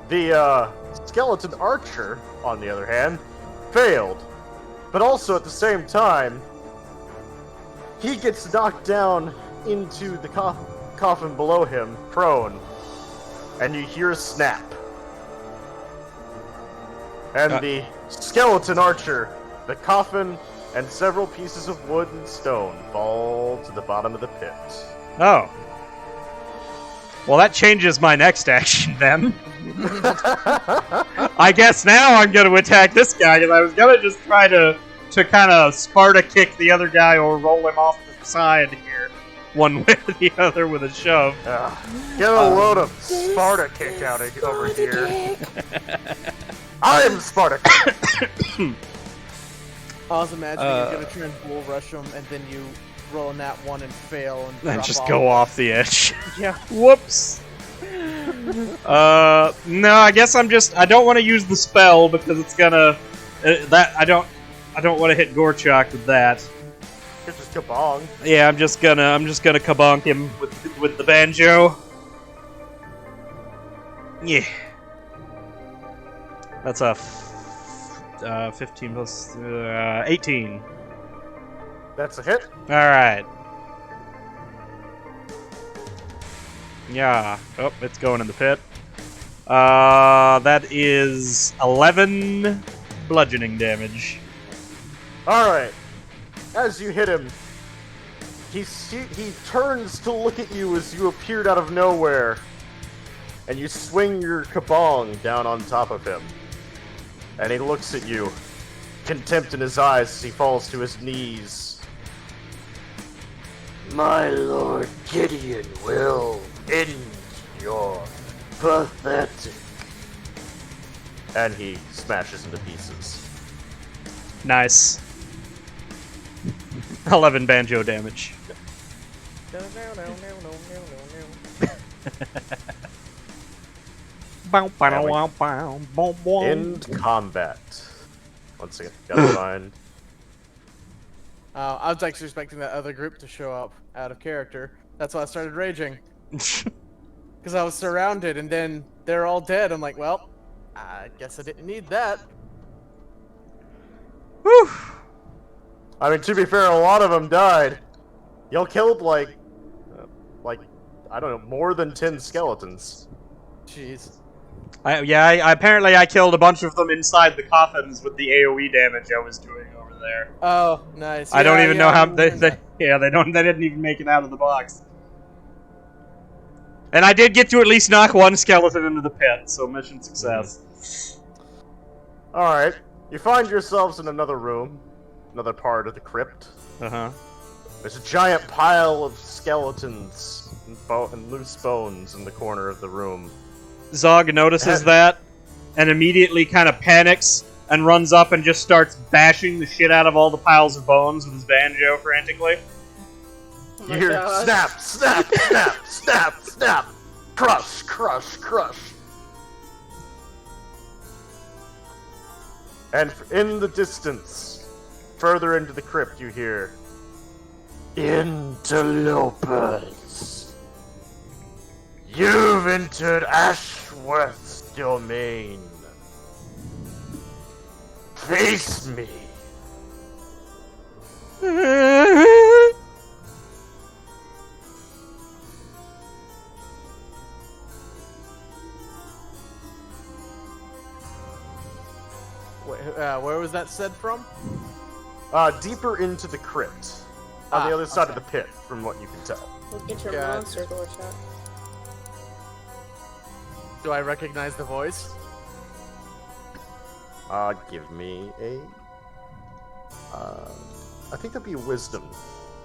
the Skeleton Archer, on the other hand, failed. But also at the same time, he gets knocked down into the coffin below him, prone, and you hear a snap. And the Skeleton Archer, the coffin, and several pieces of wood and stone fall to the bottom of the pit. Oh. Well, that changes my next action then. I guess now I'm going to attack this guy, because I was going to just try to kind of Sparta kick the other guy or roll him off the side here, one way or the other with a shove. Get a load of Sparta kick out of over here. I am Sparta kick! I was imagining you're gonna try and bull rush him, and then you roll a nat 1 and fail, and And drop just off. go off the edge. Yeah. Whoops. No, I guess I don't want to use the spell because it's gonna I don't want to hit Gorchak with that. It's just kabong. Yeah, I'm just gonna kabonk him with the banjo. Yeah. That's a 15 plus 18. That's a hit. All right. Yeah. Oh, it's going in the pit. That is 11 bludgeoning damage. Alright. As you hit him, he turns to look at you as you appeared out of nowhere. And you swing your kabong down on top of him. And he looks at you, contempt in his eyes as he falls to his knees. My Lord Gideon will end your pathetic. And he smashes into pieces. Nice. 11 banjo damage. End combat. Once again, gotta find. I was actually expecting that other group to show up out of character. That's why I started raging. Because I was surrounded, and then they're all dead. I'm like, well, I guess I didn't need that. Whew. I mean, to be fair, a lot of them died. Y'all killed, like, I don't know, more than 10 skeletons. Jeez. Apparently I killed a bunch of them inside the coffins with the AoE damage I was doing over there. Oh, nice. I don't even know how they they didn't even make it out of the box. And I did get to at least knock one skeleton into the pit, so mission success. Alright, you find yourselves in another room, another part of the crypt. Uh-huh. There's a giant pile of skeletons and loose bones in the corner of the room. Zog notices that, and immediately kind of panics, and runs up and just starts bashing the shit out of all the piles of bones with his banjo frantically. Oh You my hear God. snap, snap, snap, snap, snap, crush, crush, crush. And in the distance, further into the crypt, you hear, Interlopers. You've entered Ashworth's domain. Face me. Where was that said from? deeper into the crypt. On the other side of the pit, from what you can tell. Look at your Gotcha. monster door chat. Do I recognize the voice? Give me a... I think that'd be a wisdom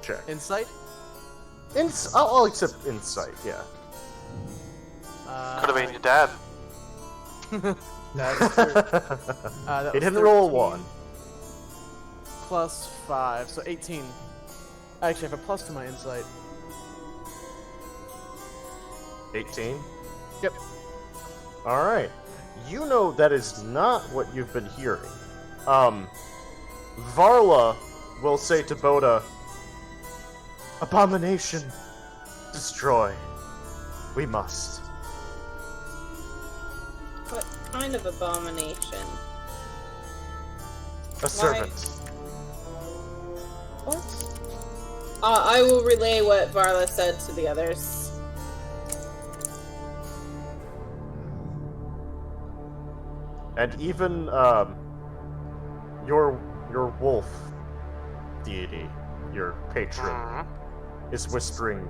check. Insight? I'll accept insight, yeah. Could have been your dad. That is true. That He was didn't roll a 13 1. Plus 5, so 18. I actually have a plus to my insight. 18? Yep. Alright. You know that is not what you've been hearing. Varla will say to Boda, Abomination, destroy. We must. What kind of abomination? A servant. What? I will relay what Varla said to the others. And even, your wolf deity, your patron, is whispering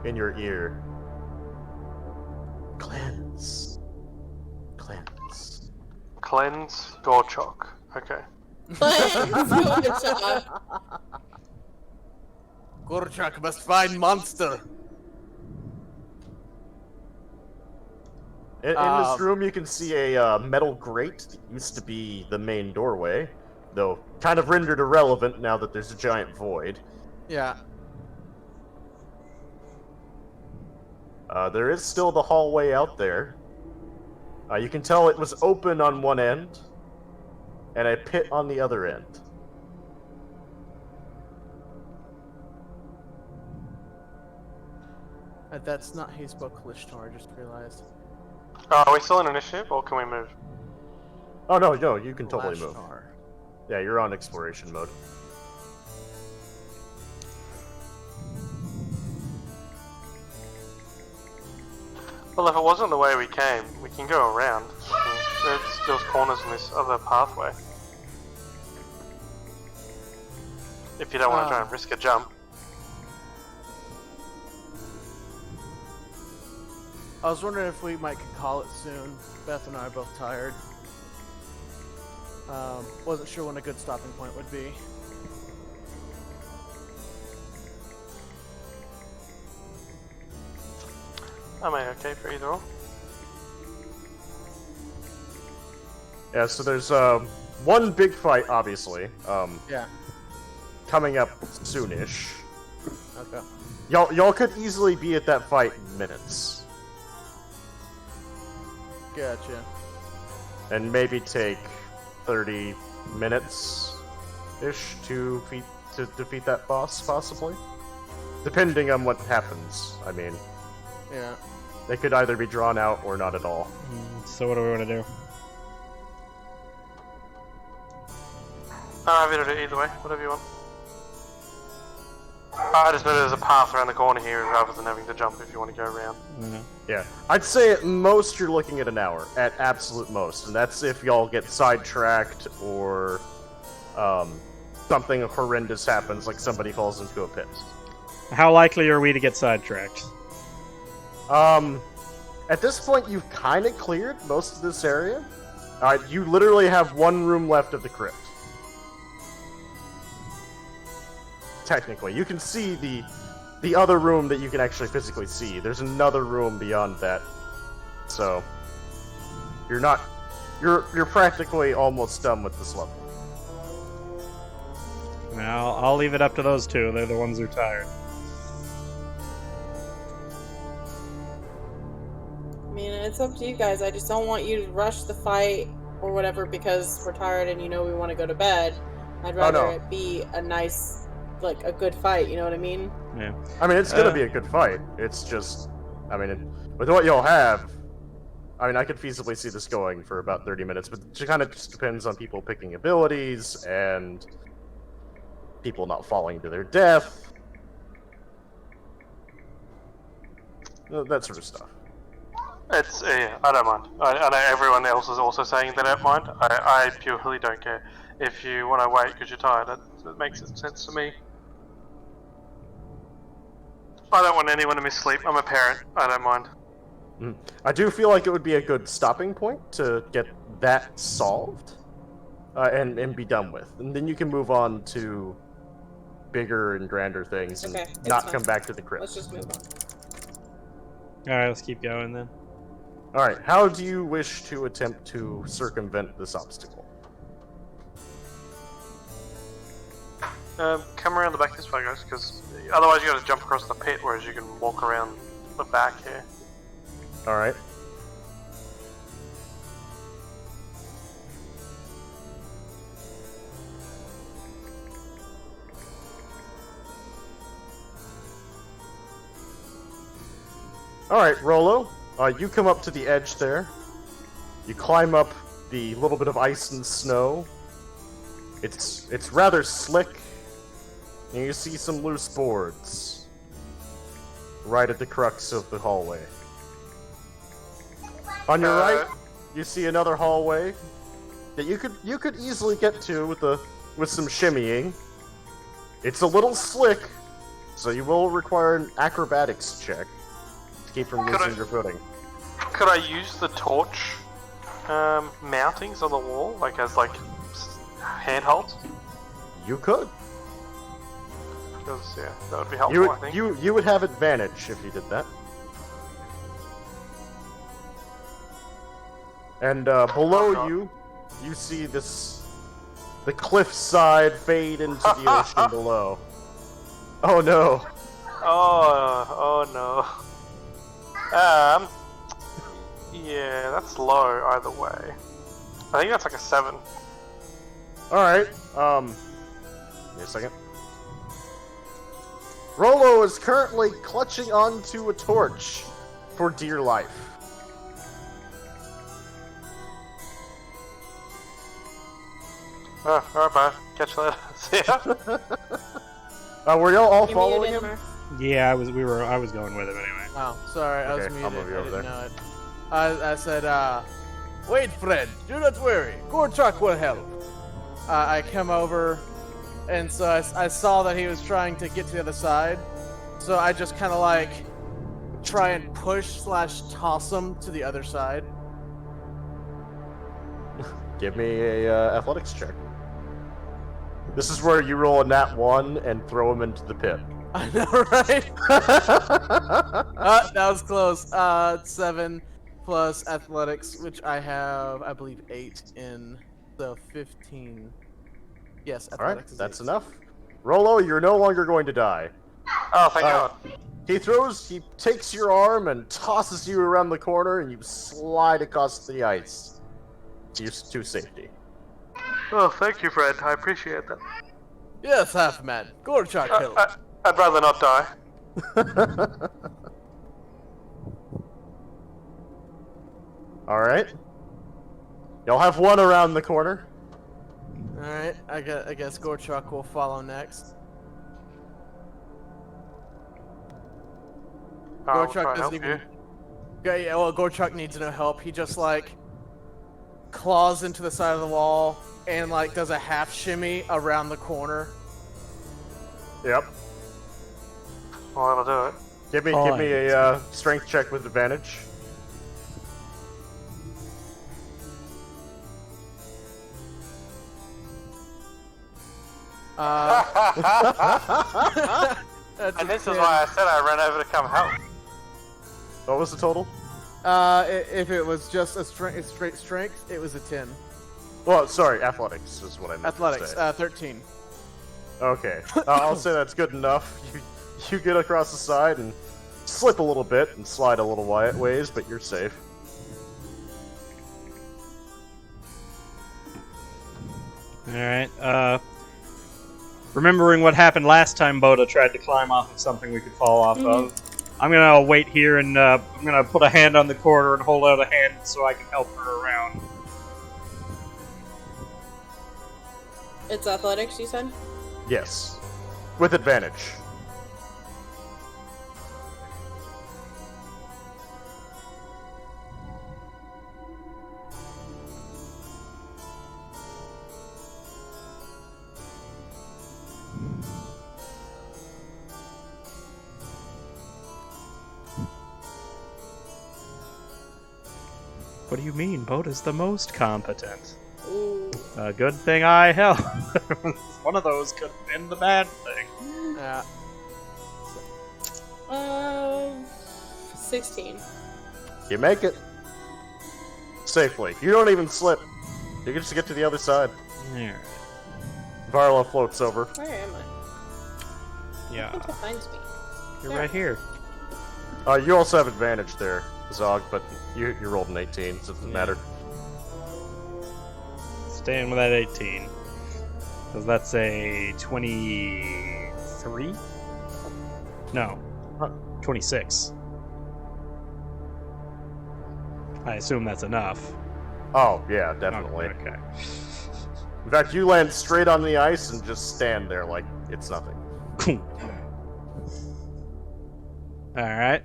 in your ear, Cleanse. Cleanse. Cleanse Gorchok. Okay. Gorchak must find monster. In this room, you can see a metal grate that used to be the main doorway, though kind of rendered irrelevant now that there's a giant void. Yeah. There is still the hallway out there. You can tell it was open on one end, and a pit on the other end. That's not how you spoke Lishtar, I just realized. Are we still in initiative, or can we move? Oh, no, you can totally move. Lashtar. Yeah, you're on exploration mode. Well, if it wasn't the way we came, we can go around. There's corners in this other pathway. If you don't want to try and risk a jump. I was wondering if we might call it soon. Beth and I are both tired. Wasn't sure when a good stopping point would be. Am I okay for either or? Yeah, so there's one big fight, obviously, Yeah. coming up soonish. Okay. Y'all could easily be at that fight in minutes, Gotcha. and maybe take 30 minutes ish to defeat that boss, possibly, depending on what happens. I mean, Yeah. they could either be drawn out or not at all. So what do we want to do? I'm happy to do either way, whatever you want. I just know there's a path around the corner here rather than having to jump if you want to go around. Yeah, I'd say at most you're looking at an hour, at absolute most, and that's if y'all get sidetracked or something horrendous happens, like somebody falls into a pit. How likely are we to get sidetracked? At this point, you've kind of cleared most of this area. You literally have one room left of the crypt. Technically, you can see the other room that you can actually physically see. There's another room beyond that, so you're practically almost done with this level. Now, I'll leave it up to those two. They're the ones who are tired. I mean, it's up to you guys. I just don't want you to rush the fight or whatever because we're tired and you know we want to go to bed. I'd rather no. it be a nice, like, a good fight, you know what I mean? Yeah. I mean, it's gonna be a good fight. It's just, I mean, with what y'all have, I mean, I could feasibly see this going for about 30 minutes, but it kind of just depends on people picking abilities and people not falling to their death. That sort of stuff. It's, yeah, I don't mind. I know everyone else is also saying they don't mind. I purely don't care. If you want to wait because you're tired, that makes sense to me. I don't want anyone to miss sleep. I'm a parent. I don't mind. I do feel like it would be a good stopping point to get that solved and be done with. And then you can move on to bigger and grander things and Okay, not fine. come back to the crypt. Let's just move on. Alright, let's keep going then. Alright, how do you wish to attempt to circumvent this obstacle? Come around the back this way, guys, because otherwise you got to jump across the pit, whereas you can walk around the back here. Alright. Alright, Rolo, you come up to the edge there. You climb up the little bit of ice and snow. It's rather slick, and you see some loose boards right at the crux of the hallway. On your right, you see another hallway that you could easily get to with some shimmying. It's a little slick, so you will require an acrobatics check to keep from losing your footing. Could I use the torch mountings on the wall, like as handholds? You could. Because yeah, that would be helpful. I think. You would have advantage if you did that. And below you see the cliffside fade into the ocean below. Oh no! Oh no. Yeah, that's low either way. I think that's like a 7. Alright, give me a second. Rolo is currently clutching onto a torch for dear life. Oh, alright, bye. Catch you later. See ya. Were y'all all You following muted him? him. Yeah, I was going with him anyway. Oh, sorry, I was Okay, muted. I'll move you I over didn't there. know it. I said, wait, friend, do not worry. Gorchak will help. I come over, and so I saw that he was trying to get to the other side, so I just kind of like try and push/toss him to the other side. Give me a athletics check. This is where you roll a nat 1 and throw him into the pit. I know, right? That was close. 7 plus athletics, which I have, I believe, 8 in, so 15. Yes, All right, athletics is that's 8. enough. Rolo, you're no longer going to die. Oh, thank God. He takes your arm and tosses you around the corner, and you slide across the ice to safety. Oh, thank you, friend. I appreciate that. Yes, half man. Gorchak help. I'd rather not die. All right. You'll have one around the corner. Alright, I guess Gorchak will follow next. I'll Gorchak try and doesn't help even. you. Okay, yeah, well, Gorchak needs no help. He just like claws into the side of the wall and like does a half shimmy around the corner. Yep. Well, that'll do it. Give me a strength check with advantage. That's And a this is 10. why I said I ran over to come help. What was the total? If it was just a straight strength, it was a 10. Well, sorry, athletics is what I meant Athletics, to say. 13. Okay, I'll say that's good enough. You get across the side and slip a little bit and slide a little ways, but you're safe. Alright, remembering what happened last time Boda tried to climb off of something we could fall off of, I'm gonna wait here and I'm gonna put a hand on the corner and hold out a hand so I can help her around. It's athletics, you said? Yes, with advantage. What do you mean? Boda's the most competent. Ooh. A good thing I helped. One of those could have been the bad thing. Yeah. 16. You make it safely. You don't even slip. You just get to the other side. Alright. Varla floats over. Where am I? I Yeah, think it finds me. you're right here. You also have advantage there, Zog, but you rolled an 18, so it doesn't matter. Staying with that 18. Because that's a 23? No. 26. I assume that's enough. Oh, yeah, definitely. Okay. In fact, you land straight on the ice and just stand there like it's nothing. Alright.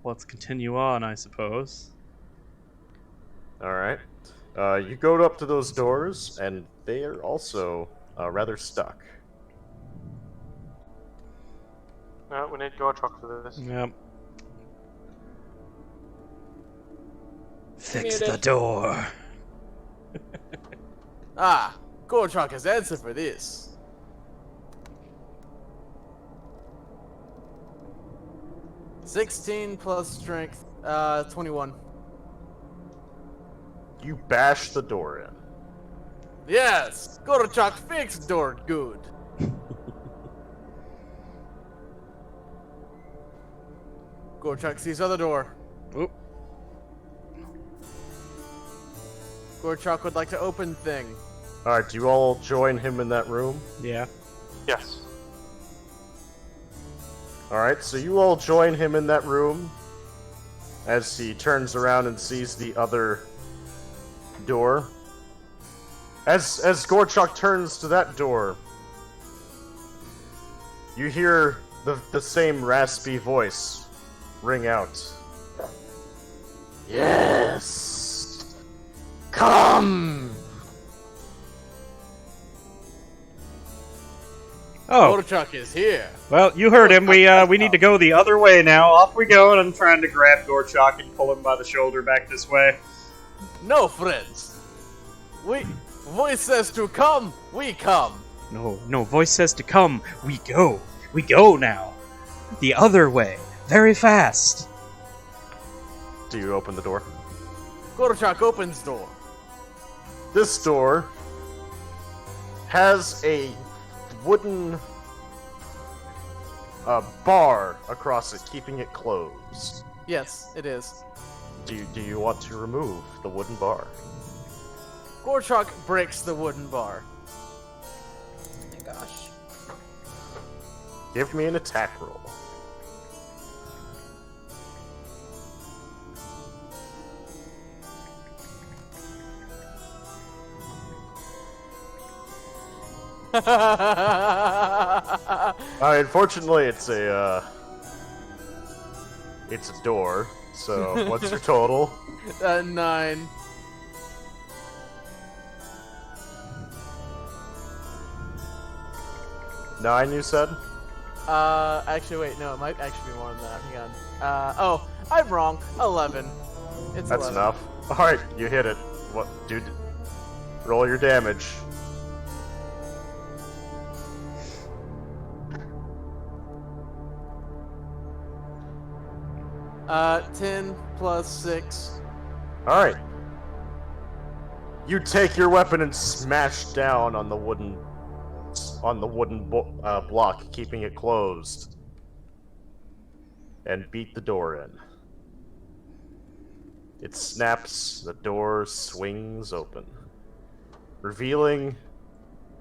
Let's continue on, I suppose. Alright. You go up to those doors, and they are also rather stuck. No, we need Gorchok for this. Yep. Fix Muted. the door. Ah, Gorchak has answer for this. $16 plus strength, 21. You bash the door in. Yes, Gorchak fixed door good. Gorchak sees other door. Oop. Gorchak would like to open thing. Alright, do you all join him in that room? Yeah. Yes. Alright, so you all join him in that room as he turns around and sees the other door. As Gorchak turns to that door, you hear the same raspy voice ring out. Yes. Come. Oh, Gorchak is here. well, you heard him. We need to go the other way now. Off we go, and I'm trying to grab Gorchak and pull him by the shoulder back this way. No, friends. Voice says to come, we come. No, voice says to come. We go. We go now. The other way. Very fast. Do you open the door? Gorchak opens door. This door has a wooden bar across it, keeping it closed. Yes, it is. Do you want to remove the wooden bar? Gorchak breaks the wooden bar. Oh my gosh. Give me an attack roll. Unfortunately, it's a door. So, what's your total? 9. Nine, you said? Actually, wait, no, it might actually be more than that. Hang on. Oh, I'm wrong. 11. It's That's 11. enough. Alright, you hit it. What, dude? Roll your damage. Uh, 10 plus 6. Alright. You take your weapon and smash down on the wooden block, keeping it closed, and beat the door in. It snaps, the door swings open, revealing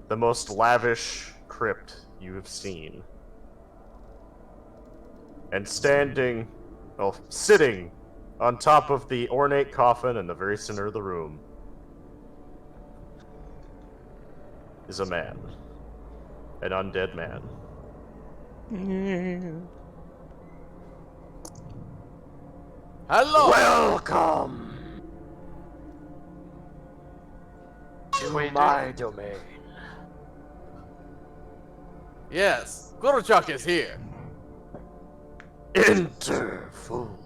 the most lavish crypt you have seen. And sitting on top of the ornate coffin in the very center of the room is a man. An undead man. Hello! Welcome to We do. my domain. Yes, Gorchak is here. Enter, fool.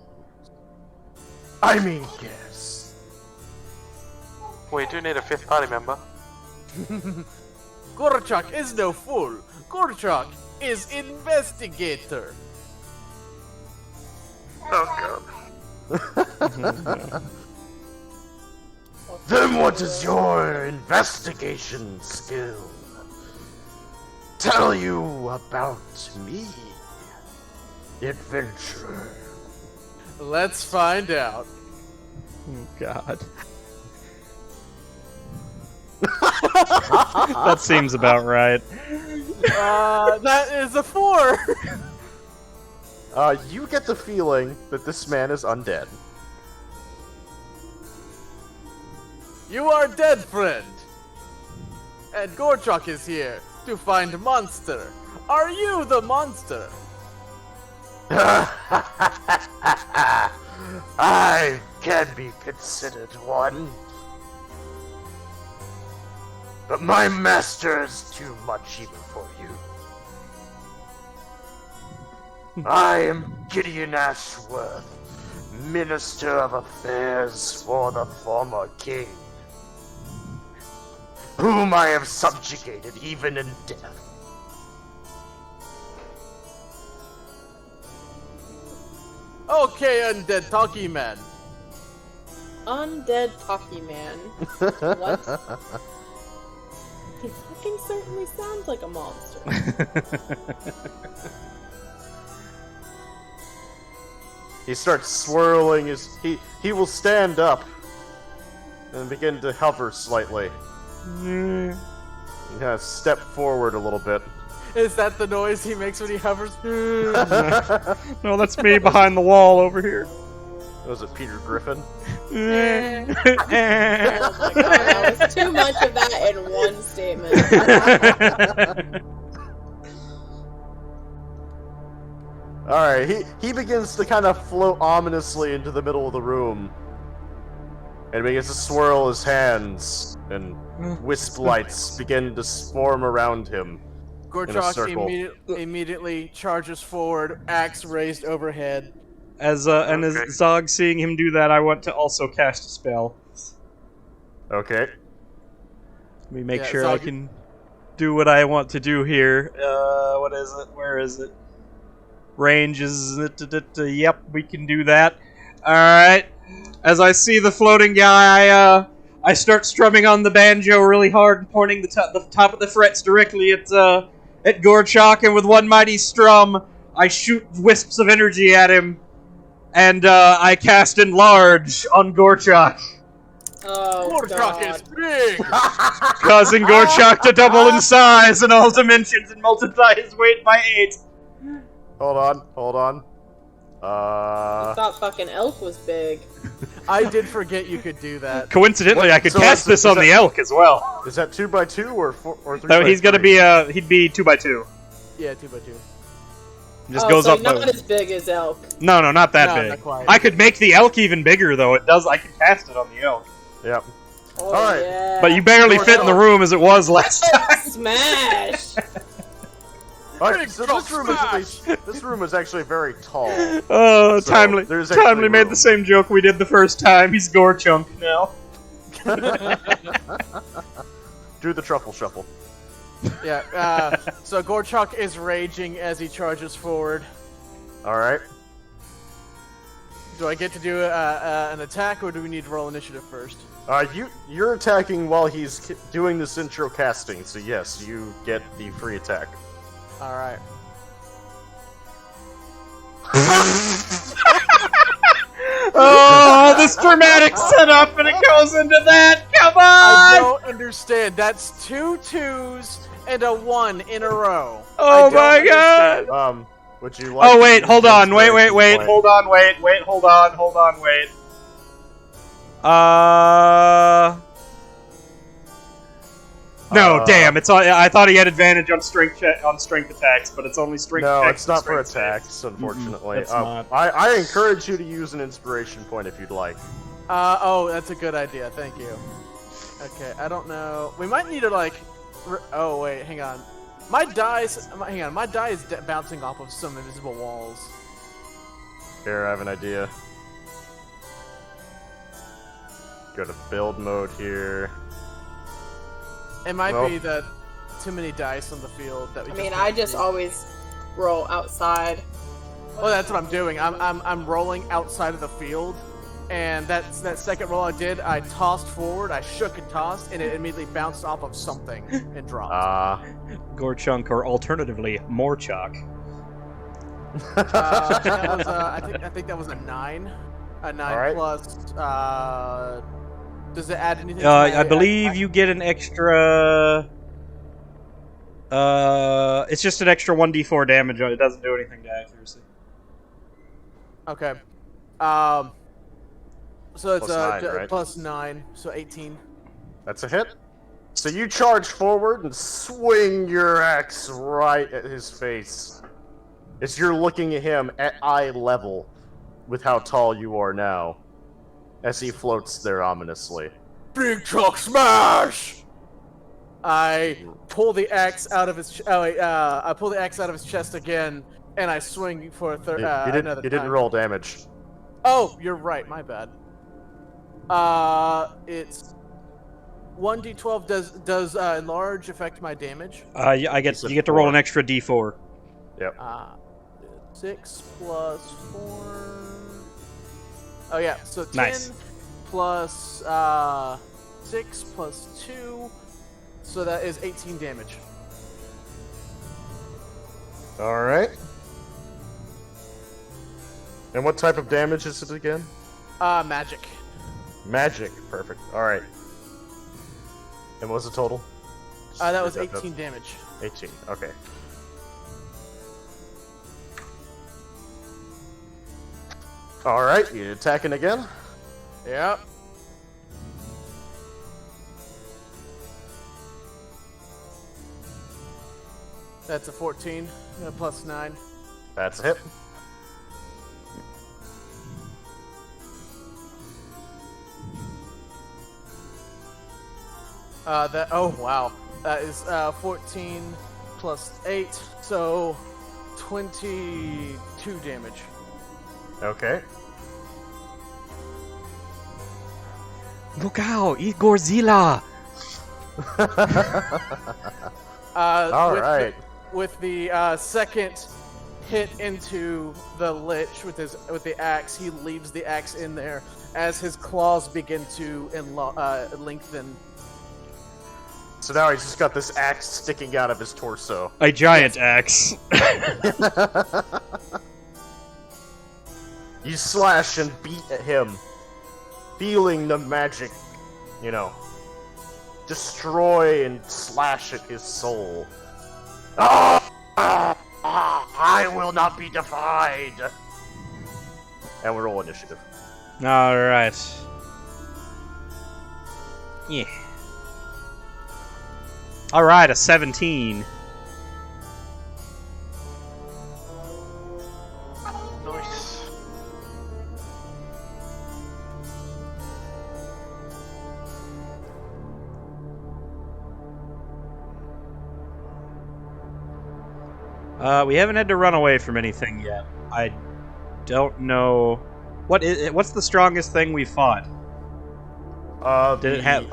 I mean, guess. We do need a fifth party member. Gorchak is no fool. Gorchak is investigator. Oh god. Then what is your investigation skill? Tell you about me, adventurer. Let's find out. Oh, God. That seems about right. That is a 4. You get the feeling that this man is undead. You are dead, friend. And Gorchak is here to find monster. Are you the monster? I can be considered one. But my master is too much even for you. I am Gideon Ashworth, Minister of Affairs for the former king, whom I have subjugated even in death. Okay, undead talkie man. Undead talkie man. What? He fucking certainly sounds like a monster. He starts swirling his... He will stand up and begin to hover slightly. Yeah, step forward a little bit. Is that the noise he makes when he hovers? No, that's me behind the wall over here. Was it Peter Griffin? Oh my god, that was too much of that in one statement. Alright, he begins to kind of float ominously into the middle of the room. And begins to swirl his hands, and wisp lights begin to swarm around him. Gorchok circle. immediately charges forward, axe raised overhead. As Okay. Zog seeing him do that, I want to also cast a spell. Okay. Let me make Yeah, sure Zog- I can do what I want to do here. What is it? Where is it? Range is... Yep, we can do that. Alright. As I see the floating guy, I start strumming on the banjo really hard and pointing the top of the frets directly at Gorchok, and with one mighty strum, I shoot wisps of energy at him, and I cast Enlarge on Gorchok, Oh, Gorchok God. is big! causing Gorchok to double in size in all dimensions and multiply his weight by 8. Hold on. I thought fucking elk was big. I did forget you could do that. Coincidentally, I could So cast this on the elk as well. Is that 2x2 or 3x3? So he's gonna be he'd be 2x2. Yeah, 2x2. Just Oh, goes so up. not as big as elk. No, not that No, big. not quite. I could make the elk even bigger though. I could cast it on the elk. Yep. Oh, Alright. yeah. But you barely fit in the room as it was last time. Smash! Alright, so this room is actually very tall. Oh, So, Timely. there's actually Timely made room. the same joke we did the first time. He's Gorchunk now. Do the truffle shuffle. Yeah, so Gorchok is raging as he charges forward. Alright. Do I get to do an attack, or do we need to roll initiative first? You're attacking while he's doing this intro casting, so yes, you get the free attack. Alright. Oh, this dramatic setup, and it goes into that. Come I on! don't understand. That's 2 2s and a 1 in a row. Oh I don't my understand. god! Would you like Oh to wait, use hold the on, wait, inspiration point? hold on, hold on, wait. No, damn! It's on. I thought he had advantage on strength attacks, but it's only strength No, checks. it's not and for strength saves. attacks, unfortunately. it's not. I encourage you to use an inspiration point if you'd like. Oh, that's a good idea. Thank you. Okay, I don't know. We might need to like. Oh wait, hang on. My die is bouncing off of some invisible walls. Here, I have an idea. Go to build mode here. It might Well- be that too many dice on the field that we. I mean, can't I just see. always roll outside. Oh, that's what I'm doing. I'm rolling outside of the field, and that second roll I did, I tossed forward, I shook and tossed, and it immediately bounced off of something and dropped. Gorchunk, or alternatively, Morchok. That was, I think that was a 9. A 9 Alright. plus. Does it add anything? To my I believe you get an extra. It's just an extra 1d4 damage. It doesn't do anything to accuracy. Okay. So it's Plus 9, right? plus 9, so 18. That's a hit. So you charge forward and swing your axe right at his face. As you're looking at him at eye level with how tall you are now. As he floats there ominously. Big Chuck smash! I pull the axe out of his. I pull the axe out of his chest again, and I swing for a third. Another You didn't time. roll damage. Oh, you're right. My bad. It's 1d12. Does enlarge affect my damage? You get to roll an extra d4. Yep. 6 plus 4. Oh yeah, so 10 Nice. plus 6 plus 2, so that is 18 damage. Alright. And what type of damage is it again? Magic. Magic. Perfect. Alright. And what was the total? That was Is 18 damage. 18. Okay. Alright, you attacking again? Yep. That's a 14 plus 9. That's a hit. Oh wow, that is 14 plus 8, so 22 damage. Okay. Look out! Eat Gorzilla! All right. With the second hit into the lich with the axe, he leaves the axe in there as his claws begin to lengthen. So now he's just got this axe sticking out of his torso. A giant axe. You slash and beat at him, feeling the magic, destroy and slash at his soul. I will not be defied. And we roll initiative. Alright. Yeah. Alright, a 17. Nice. We haven't had to run away from anything yet. I don't know... What's the strongest thing we fought? Did it have...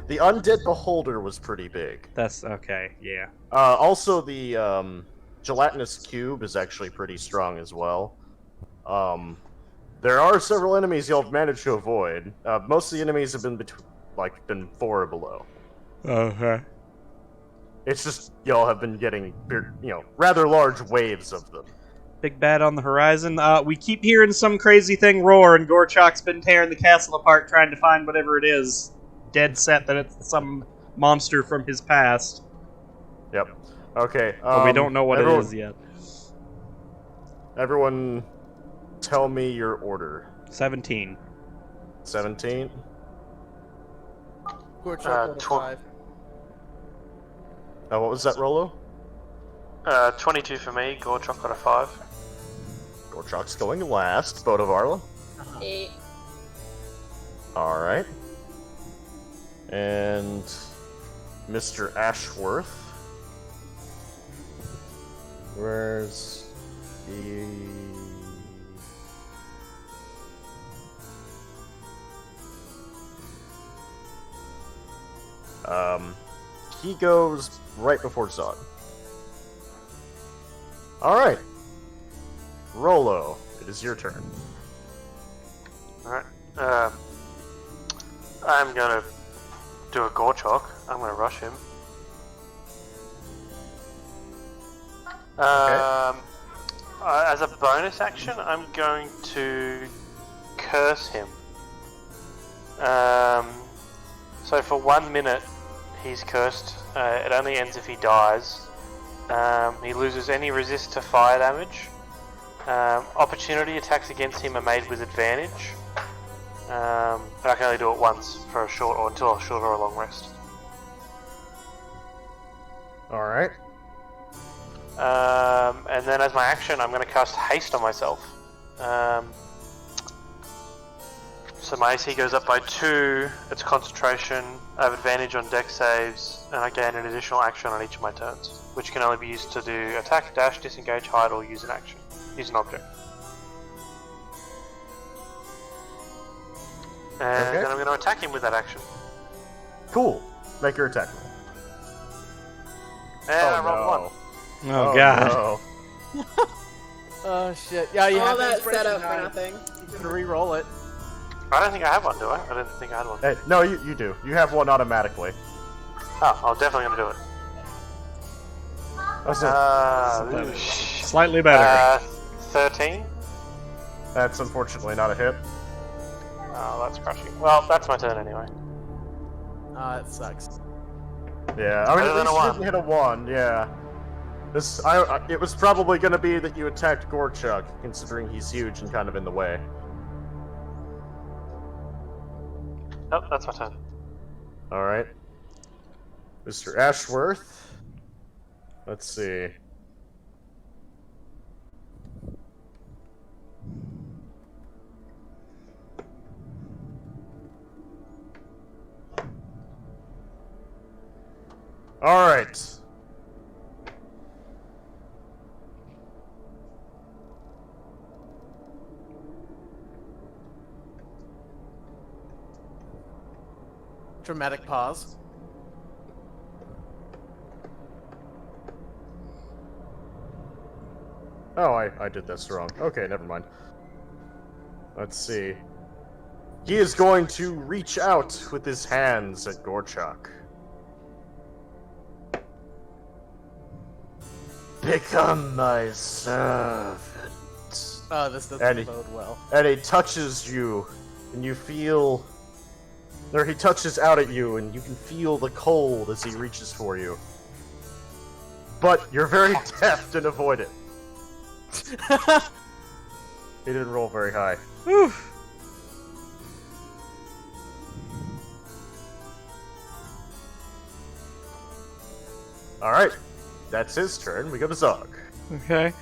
The undead beholder was pretty big. That's okay, yeah. Also, the gelatinous cube is actually pretty strong as well. There are several enemies you'll have managed to avoid. Most of the enemies have been 4 or below. Okay. It's just y'all have been getting, rather large waves of them. Big bad on the horizon. We keep hearing some crazy thing roar, and Gorchok's been tearing the castle apart trying to find whatever it is. Dead set that it's some monster from his past. Yep. Okay. But we don't know what it is yet. Everyone, tell me your order. 17. 17. Gorchok 5. What was that, Rolo? 22 for me. Gorchok got a 5. Gorchok's going last. Boat of Arla. 8. Alright. And Mr. Ashworth. Where's the... He goes right before Zod. Alright. Rolo, it is your turn. Alright. I'm gonna do a Gorchok. I'm gonna rush him. As a bonus action, I'm going to curse him. So for 1 minute, he's cursed. It only ends if he dies. He loses any resist to fire damage. Opportunity attacks against him are made with advantage. But I can only do it once for until a short or a long rest. Alright. And then as my action, I'm going to cast Haste on myself. So my AC goes up by 2, it's concentration, I have advantage on dex saves, and I gain an additional action on each of my turns, which can only be used to do attack, dash, disengage, hide, or use an action. Use an object. And then I'm going to attack him with that action. Cool. Make your attack roll. And I rolled 1. Oh, God. No. Oh shit! Yeah, you All have that inspiration setup for die. nothing. You can re-roll it. I don't think I have one, do I? I didn't think I had one. Hey, no, you do. You have one automatically. Oh, I'm definitely going to do it. Slightly better. 13? That's unfortunately not a hit. Oh, that's crushing. Well, that's my turn anyway. That sucks. Yeah, I mean, Better at than a least you 1. didn't hit a 1, yeah. It was probably going to be that you attacked Gorchuk, considering he's huge and kind of in the way. Nope, that's my turn. Alright. Mr. Ashworth. Let's see. Alright. Dramatic pause. Oh, I did this wrong. Okay, never mind. Let's see. He is going to reach out with his hands at Gorchak. Become my servant. Oh, this And doesn't he- bode well. And he touches you, and you feel... Or he touches out at you, and you can feel the cold as he reaches for you. But you're very deft and avoid it. He didn't roll very high. Whew. Alright, that's his turn. We go to Zog. Okay.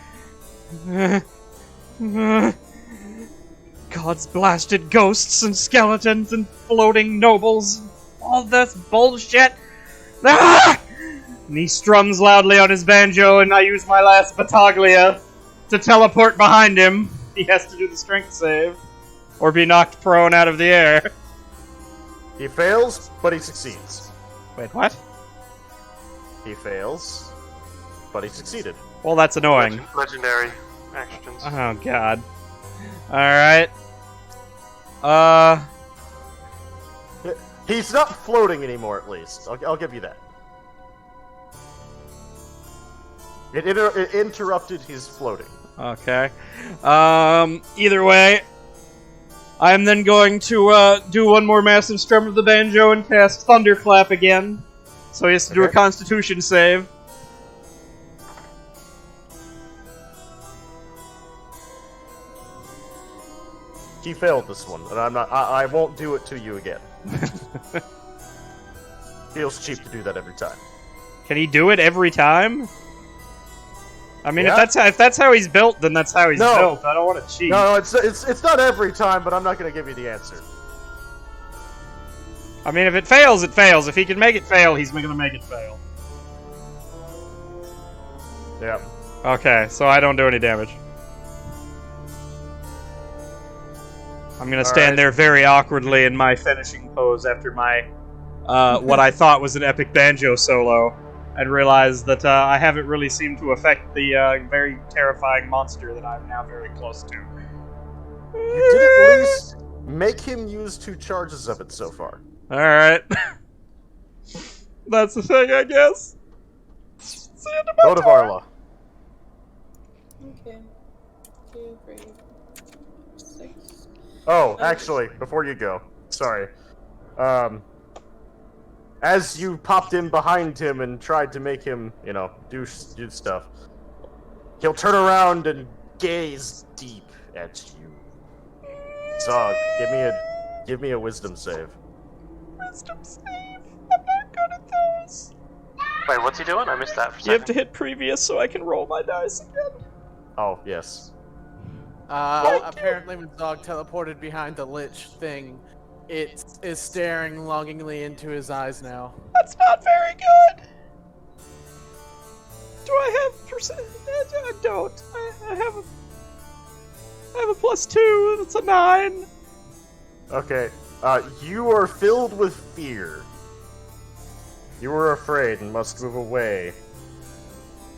God's blasted ghosts and skeletons and floating nobles. All this bullshit. Ah! And he strums loudly on his banjo, and I use my last Battaglia to teleport behind him. He has to do the strength save, or be knocked prone out of the air. He fails, but he succeeds. Wait, what? He fails, but he succeeded. Well, that's annoying. Legendary actions. Oh, God. Alright. He's not floating anymore, at least. I'll give you that. It interrupted his floating. Okay. Either way, I'm then going to do one more massive strum of the banjo and cast Thunderclap again. So he has to do a Okay. Constitution save. He failed this one, and I'm not. I won't do it to you again. Feels cheap to do that every time. Can he do it every time? I mean, Yeah. if that's how he's built, then that's how he's No. built. I don't want to cheat. No, it's not every time, but I'm not gonna give you the answer. I mean, if it fails, it fails. If he can make it fail, he's going to make it fail. Yeah. Okay, so I don't do any damage. I'm gonna stand Alright. there very awkwardly in my finishing pose after my, what I thought was an epic banjo solo, and realize that I haven't really seemed to affect the very terrifying monster that I'm now very close to. You did at least make him use 2 charges of it so far. Alright. That's the thing, I guess. It's the end of my Go to Varla. Okay. 2, 3, 6. Oh, actually, before you go, sorry. As you popped in behind him and tried to make him, do stuff, he'll turn around and gaze deep at you. Zog, give me a wisdom save. Wisdom save. I'm not good at those. Wait, what's he doing? I missed that for a You have second. to hit previous so I can roll my dice again. Oh, yes. Apparently when Zog teleported behind the Lich thing, it is staring longingly into his eyes now. That's not very good. Do I have percent? I don't. I have a +2. It's a 9. Okay, you are filled with fear. You are afraid and must move away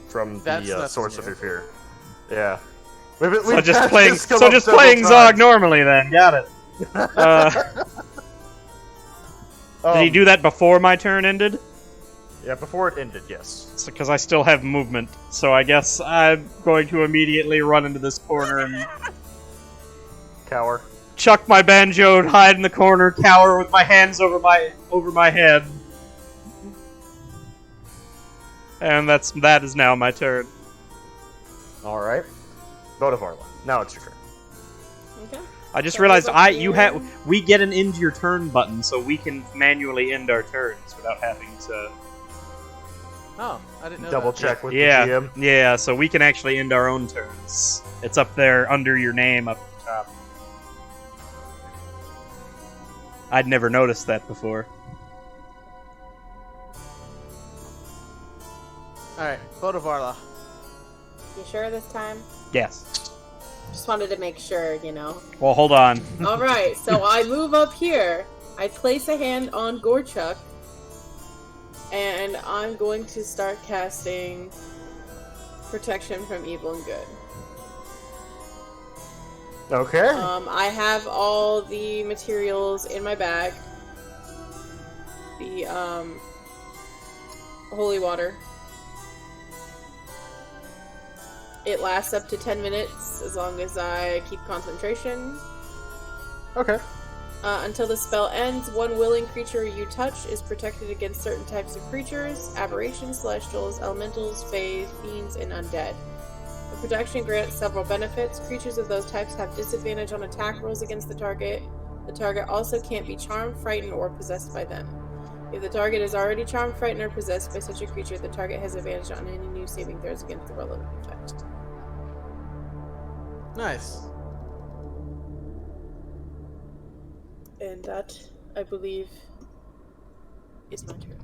from That's the nothing source of new. your fear. Yeah. So just playing Zog normally then. Got it. Did he do that before my turn ended? Yeah, before it ended, yes. It's because I still have movement, so I guess I'm going to immediately run into this corner and Cower. chuck my banjo and hide in the corner, cower with my hands over my head. And that is now my turn. Alright. Go to Varla. Now it's your turn. Okay. I just So realized move up here. we get an end your turn button, so we can manually end our turns without having to. Oh, I didn't know Double that. check with Yeah, the GM. yeah. So we can actually end our own turns. It's up there under your name up at the top. I'd never noticed that before. Alright, Bodovarla. You sure this time? Yes. Just wanted to make sure, you know. Well, hold on. Alright, so I move up here. I place a hand on Gorchuk. And I'm going to start casting Protection from Evil and Good. Okay. I have all the materials in my bag. The, holy water. It lasts up to 10 minutes as long as I keep concentration. Okay. Until the spell ends, one willing creature you touch is protected against certain types of creatures, aberrations, celestials, elementals, fae, fiends, and undead. The protection grants several benefits. Creatures of those types have disadvantage on attack rolls against the target. The target also can't be charmed, frightened, or possessed by them. If the target is already charmed, frightened, or possessed by such a creature, the target has advantage on any new saving throws against the relevant effect. Nice. And that, I believe, is my turn.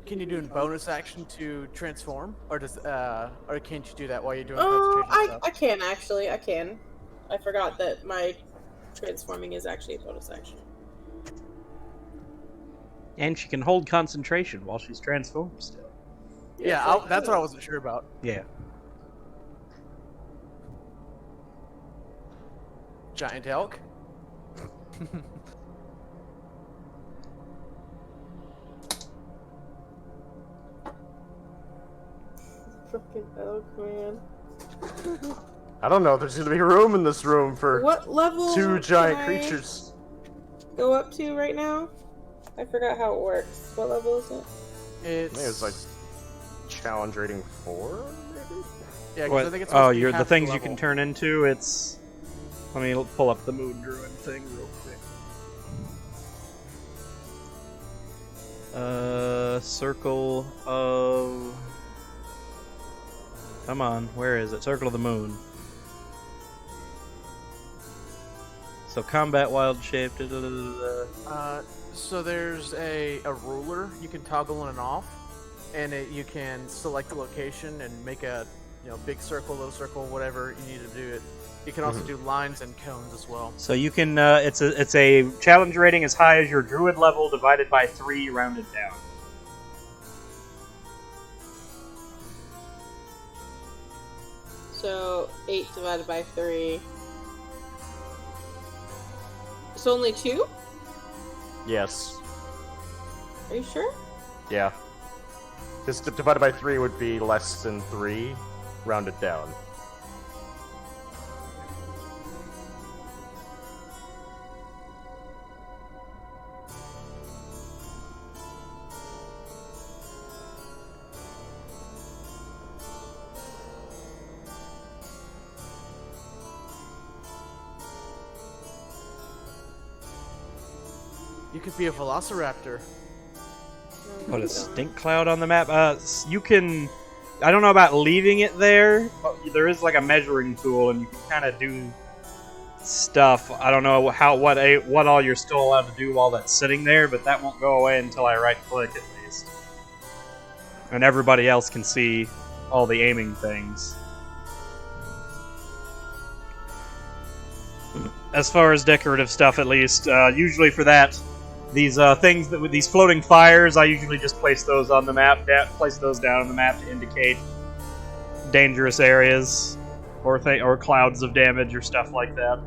Can you do a bonus action to transform, or can't you do that while you're doing Oh, concentration stuff? I can actually. I can. I forgot that my transforming is actually a bonus action. And she can hold concentration while she's transformed still. Yeah, that's what I wasn't sure about. Yeah. Giant elk. Fucking elk, man. I don't know. There's gonna be room in this room for What level? two giant can I creatures. go up to right now? I forgot how it works. What level is it? I think it's like challenge rating 4, maybe. Yeah, 'cause What? I think it's Oh, supposed to be you're the half things you level. can turn into. It's. Let me pull up the Moon Druid thing real quick. Circle of. Come on, where is it? Circle of the Moon. So combat, wild shape. So there's a ruler you can toggle on and off, and you can select the location and make a big circle, little circle, whatever you need to do it. You can also do lines and cones as well. So you can. It's a challenge rating as high as your Druid level divided by 3, rounded down. So 8 divided by 3. It's only 2? Yes. Are you sure? Yeah. Because divided by 3 would be less than 3, rounded down. You could be a velociraptor. Put a stink cloud on the map. You can. I don't know about leaving it there, but there is like a measuring tool, and you can kind of do stuff. I don't know what all you're still allowed to do while that's sitting there, but that won't go away until I right click at least, and everybody else can see all the aiming things. As far as decorative stuff, at least, usually for that. These things with these floating fires, I usually just place those on the map. Place those down on the map to indicate dangerous areas, or clouds of damage or stuff like that.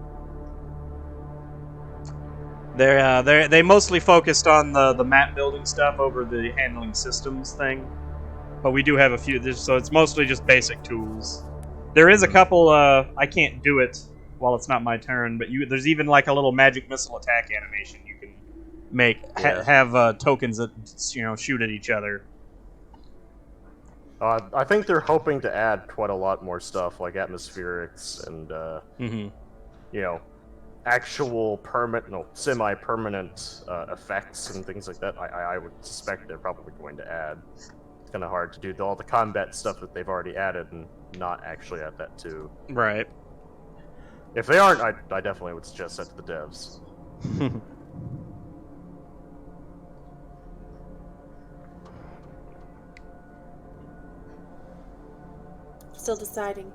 They mostly focused on the map building stuff over the handling systems thing, but we do have a few. So it's mostly just basic tools. There is a couple. I can't do it while it's not my turn, but there's even like a little magic missile attack animation you can make have tokens that shoot at each other. I think they're hoping to add quite a lot more stuff like atmospherics and actual semi-permanent effects and things like that. I would suspect they're probably going to add. It's kind of hard to do all the combat stuff that they've already added and not actually add that too. Right. If they aren't, I definitely would suggest that to the devs. still deciding.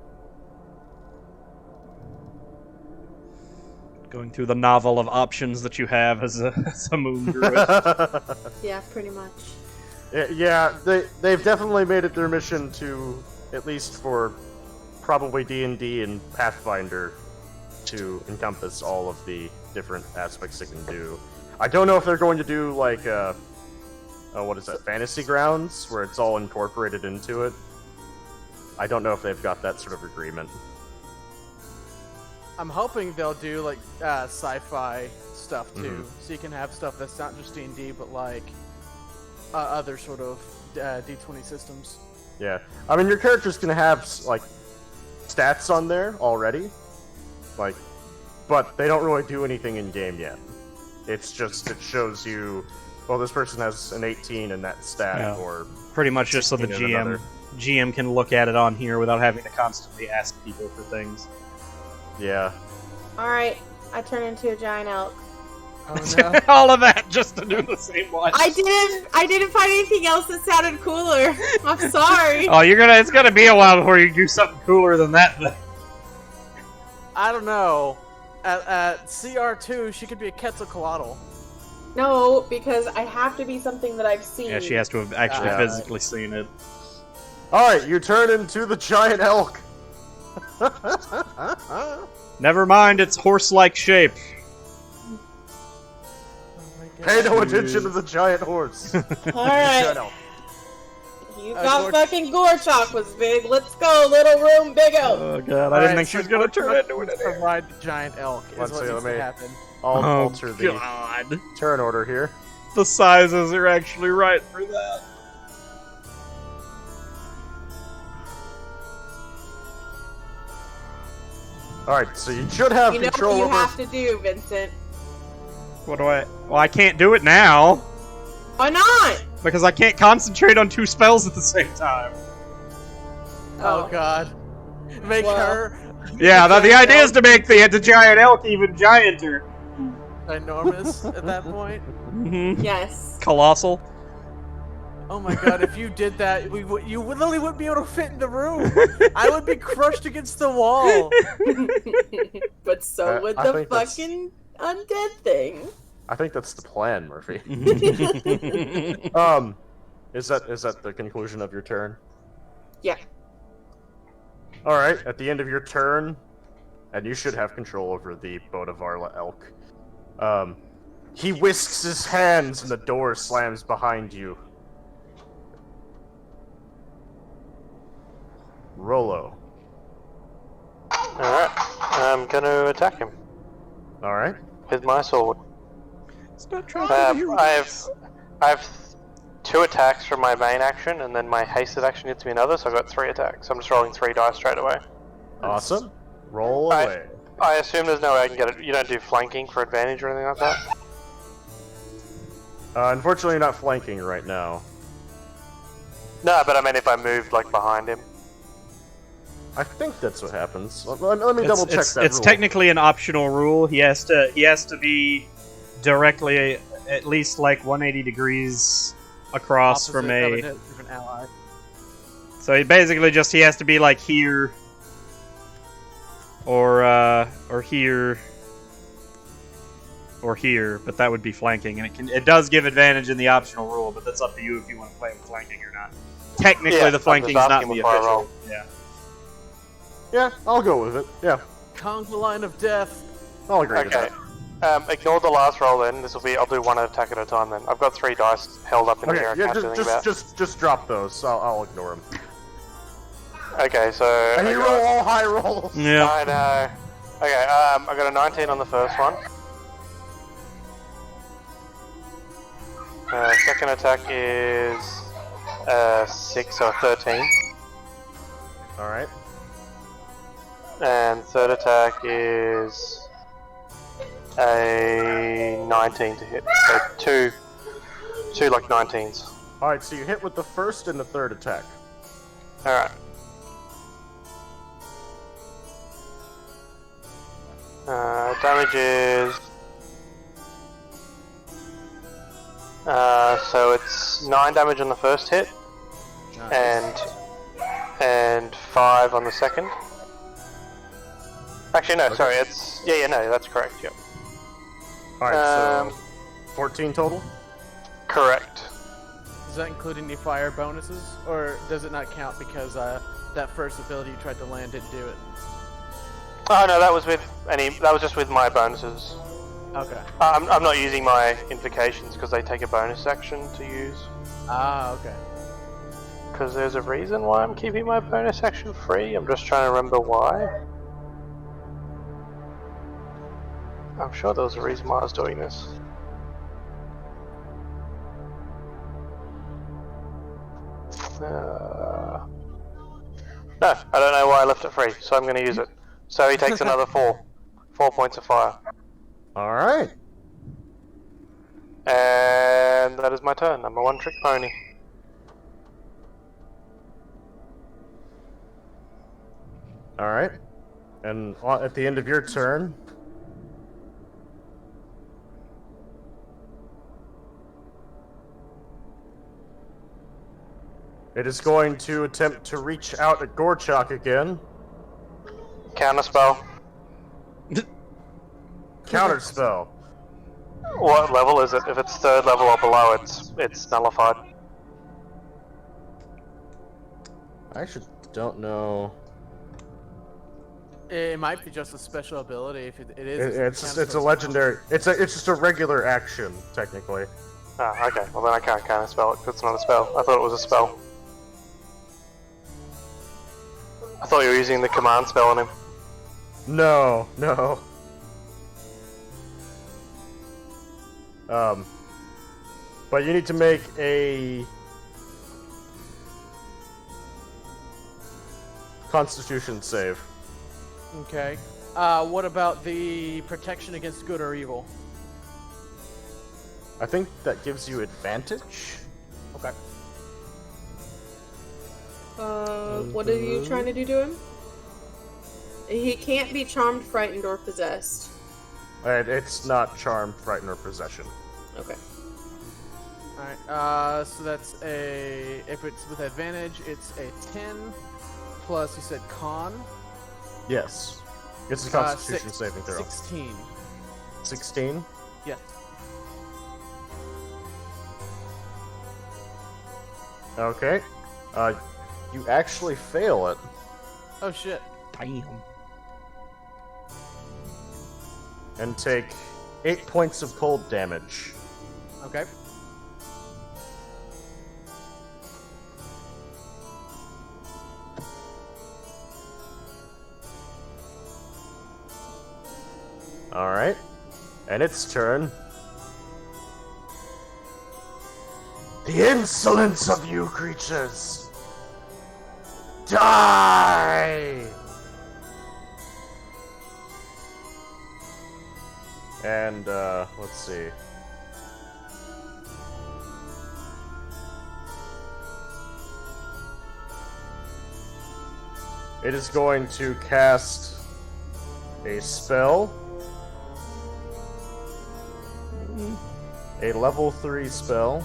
Going through the novel of options that you have as a moon druid. Yeah, pretty much. Yeah, they've definitely made it their mission to, at least for probably D&D and Pathfinder, to encompass all of the different aspects it can do. I don't know if they're going to do like what is that, Fantasy Grounds, where it's all incorporated into it. I don't know if they've got that sort of agreement. I'm hoping they'll do like sci-fi stuff too, so you can have stuff that's not just D&D, but like other sort of D20 systems. Yeah, I mean your character's gonna have like stats on there already, like, but they don't really do anything in game yet. It's just it shows you, well, this person has an 18 in that stat, Yeah. or Pretty much just so the 16 in another. GM can look at it on here without having to constantly ask people for things. Yeah. Alright, I turn into a giant elk. Oh no. All of that just to do the same one. I didn't find anything else that sounded cooler. I'm sorry. Oh, it's gonna be a while before you do something cooler than that. I don't know. At CR2, she could be a Quetzalcoatl. No, because I have to be something that I've seen. Yeah, she has to have actually Yeah. physically seen it. Alright, you turn into the giant elk. Never mind its horse-like shape. Pay no attention to the giant horse. Alright. Giant elk. You thought fucking Gorchok was big. Let's go, little room, big elk. Oh god, I didn't think she was gonna turn into it. To ride the giant elk is One what second, needs let to me- happen. I'll Oh alter the god. turn order here. The sizes are actually right for that. Alright, so you should have You know control what you over... have to do, Vincent. What do I... Well, I can't do it now. Why not? Because I can't concentrate on 2 spells at the same time. Oh god. Make Well. her Yeah, the idea is to make the giant elk even gianter. enormous at that point. Mm-hmm. Yes. Colossal. Oh my god, if you did that, you literally wouldn't be able to fit in the room. I would be crushed against the wall. But so would I the think that's- fucking undead thing. I think that's the plan, Murphy. Is that the conclusion of your turn? Yeah. Alright, at the end of your turn, and you should have control over the Bodavarla elk, he whisks his hands and the door slams behind you. Rolo. Alright, I'm gonna attack him Alright. with my sword. Stop trying I have 2 attacks from my main action, and then my hasted action gets me another, so I've got 3 attacks. I'm just rolling 3 dice straight away. Awesome. Roll away. I assume there's no way I can get it. You don't do flanking for advantage or anything like that? Unfortunately, you're not flanking right now. No, but I mean if I moved like behind him. I think that's what happens. Let me double check that It's rule. technically an optional rule. He has to be directly at least like 180 degrees across from Opposite a. of a different ally. So he basically he has to be like here, or here, or here. But that would be flanking, and it does give advantage in the optional rule. But that's up to you if you want to play with flanking or not. Technically, Yeah, the I'm flanking's just not asking the before I official. roll. Yeah. Yeah, I'll go with it. Yeah, Conga line of death. I'll agree to Okay. that. Ignore the last roll then. I'll do 1 attack at a time then. I've got 3 dice held up in the air. Okay, I yeah, can't do anything about. just drop those. I'll ignore them. Okay, so And you roll all high rolls. Yeah. I know. Okay, I got a 19 on the first one. Second attack is 6, so 13. Alright. And third attack is a 19 to hit. So two like 19s. Alright, so you hit with the first and the third attack. Alright. Damage is... so it's 9 damage on the first hit, Nice. and 5 on the second. Actually, no, sorry, it's... Yeah, no, that's correct, yep. Alright, so 14 total? Correct. Does that include any fire bonuses, or does it not count because that first ability you tried to land didn't do it? Oh no, that was just with my bonuses. Okay. I'm not using my invocations because they take a bonus action to use. Ah, okay. Because there's a reason why I'm keeping my bonus action free. I'm just trying to remember why. I'm sure there was a reason why I was doing this. No, I don't know why I left it free, so I'm going to use it. So he takes another 4 points of fire. Alright. And that is my turn. I'm a one-trick pony. Alright. And at the end of your turn, it is going to attempt to reach out at Gorchok again. Counterspell. Counterspell. What level is it? If it's 3rd level or below, it's nullified. I actually don't know. It might be just a special ability if it is. It's a legendary. It's just a regular action technically. Ah, okay. Well then I can't counterspell it because it's not a spell. I thought it was a spell. I thought you were using the command spell on him. No. But you need to make a Constitution save. Okay. What about the protection against good or evil? I think that gives you advantage. Okay. What are you trying to do to him? He can't be charmed, frightened, or possessed. Alright, it's not charm, frighten, or possession. Okay. Alright, so that's if it's with advantage, it's a 10, plus you said con? Yes. It's a Constitution saving throw. 16. 16? Yes. Okay. You actually fail it. Oh shit. Damn. And take 8 points of cold damage. Okay. Alright. And its turn. The insolence of you creatures! Die! And, let's see. It is going to cast a spell. A level 3 spell.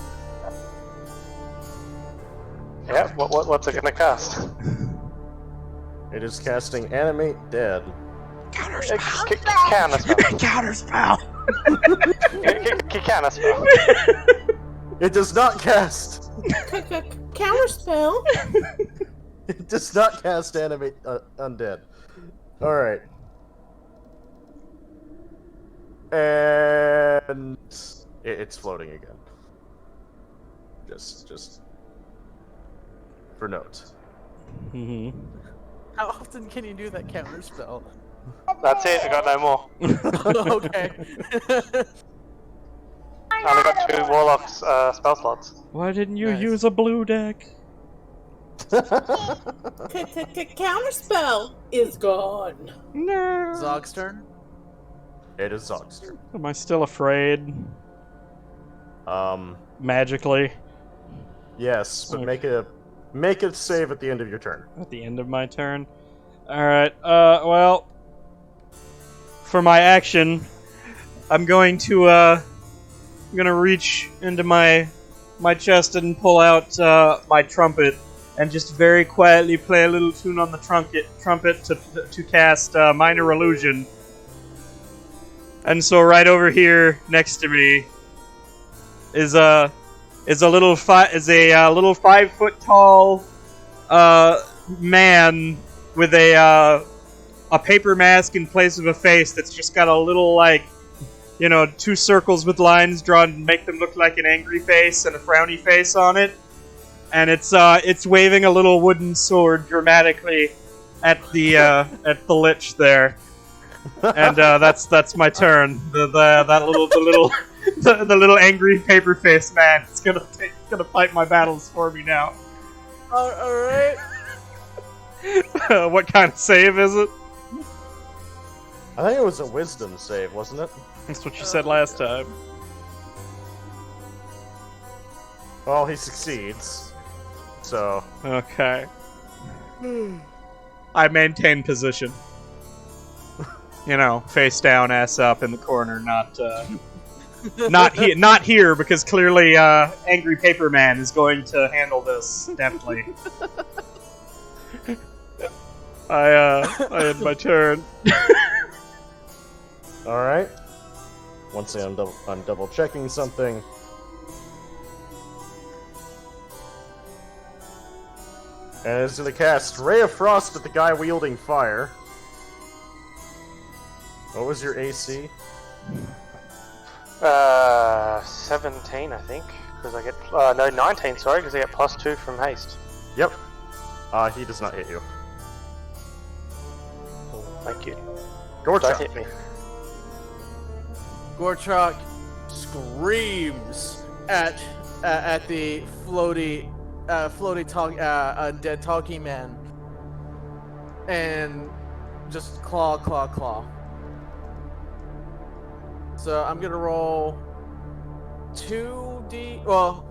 Yeah, what's it gonna cast? It is casting Animate Dead. Counterspell. Counterspell. Counterspell. It does not cast. Counterspell? It does not cast Animate Undead. Alright. And it's floating again. Just for note. Mm-hmm. How often can you do that counter spell? That's it, I got no more. Okay. I only got 2 Warlock's spell slots. Why didn't you Nice. use a blue deck? Counterspell is gone. No. Zog's turn. It is Zog's turn. Am I still afraid? Magically? Yes, but Okay. make a save at the end of your turn. At the end of my turn? Alright, well... For my action, I'm going to, reach into my chest and pull out, my trumpet and just very quietly play a little tune on the trumpet to cast Minor Illusion. And so right over here next to me is a little 5 foot tall man with a paper mask in place of a face that's just got a little, like, 2 circles with lines drawn to make them look like an angry face and a frowny face on it. And it's waving a little wooden sword dramatically at the lich there. And that's my turn. The little angry paper face man is gonna fight my battles for me now. All right. What kind of save is it? I think it was a wisdom save, wasn't it? That's what you said last time. Well, he succeeds. So. Okay. I maintain position. Face down, ass up in the corner, not here, because clearly Angry Paper Man is going to handle this deftly. I had my turn. Alright. Once again, I'm double checking something. And it's going to cast Ray of Frost at the guy wielding fire. What was your AC? 17, I think. Because I get... no, 19, sorry, because I get +2 from haste. Yep. He does not hit you. Thank you. Gorchak. Don't hit me. Gorchak screams at the floaty undead talking man, and just claw. So I'm gonna roll 2d. Well,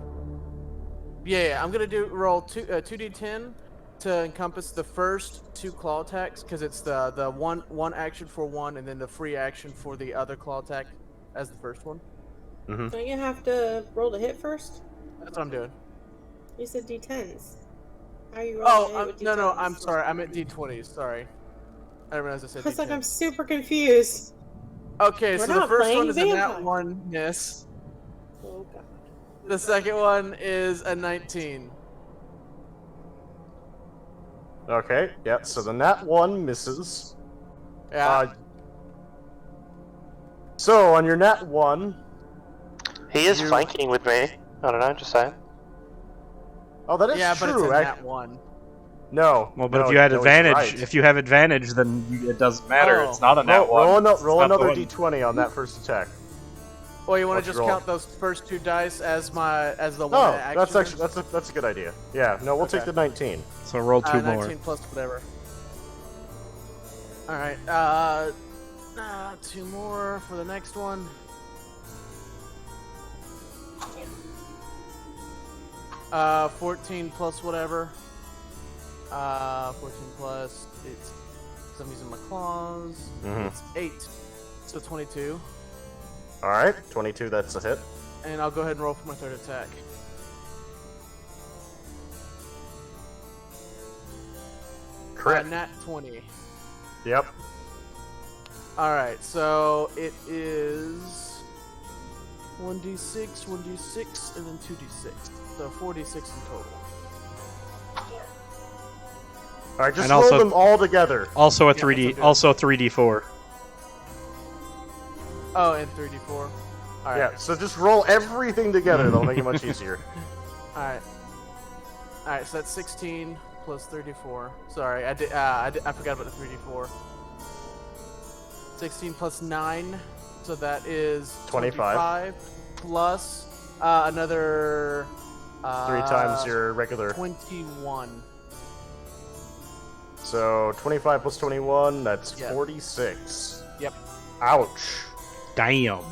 yeah, I'm gonna roll 2d10 to encompass the first 2 claw attacks, because it's the one action for one, and then the free action for the other claw attack as the first one. Mm-hmm. Don't you have to roll to hit first? That's what I'm doing. You said d10s. How are you rolling to hit with No, d10s? I'm sorry. I'm at d20s. Sorry. I didn't realize I said I was d10s. like, I'm super confused. Okay, We're so the not first playing one is a vampire. nat 1 miss. Oh god. The second one is a 19. Okay, yeah, so the nat 1 misses. Yeah. So, on your nat 1... He is flanking with me. I don't know, just saying. Oh, that is yeah, true. but it's a nat 1. No. Well, but no, if you had no, he's advantage, right. if you have advantage, then it doesn't matter. Oh. It's not a nat one. Roll It's not another the one. d20 on that first attack. Well, you want Let's to just roll. count those first 2 dice as the one Oh, action? that's actually that's a good idea. Yeah, no, we'll Okay. take the 19. So roll 2 more. 19 plus whatever. All right. 2 more for the next one. 14 plus whatever. 14 plus, it's, so I'm using my claws. Mhm. It's 8, so 22. Alright, 22, that's a hit. And I'll go ahead and roll for my third attack. Crit. Nat 20. Yep. Alright, so it is 1d6, 1d6, and then 2d6. So 4d6 in total. Alright, just And roll also- them all together. Also a Yeah, 3D. that's okay. Also 3d4. Oh, and 3d4. Alright. Yeah, so just roll everything together. That'll make it much easier. Alright. Alright, so that's 16 plus 34. Sorry, I forgot about the 3d4. 16 plus 9, so that is 25. Plus another 3 times your regular. 21. So 25 plus 21, that's Yeah. 46. Yep. Ouch. Damn.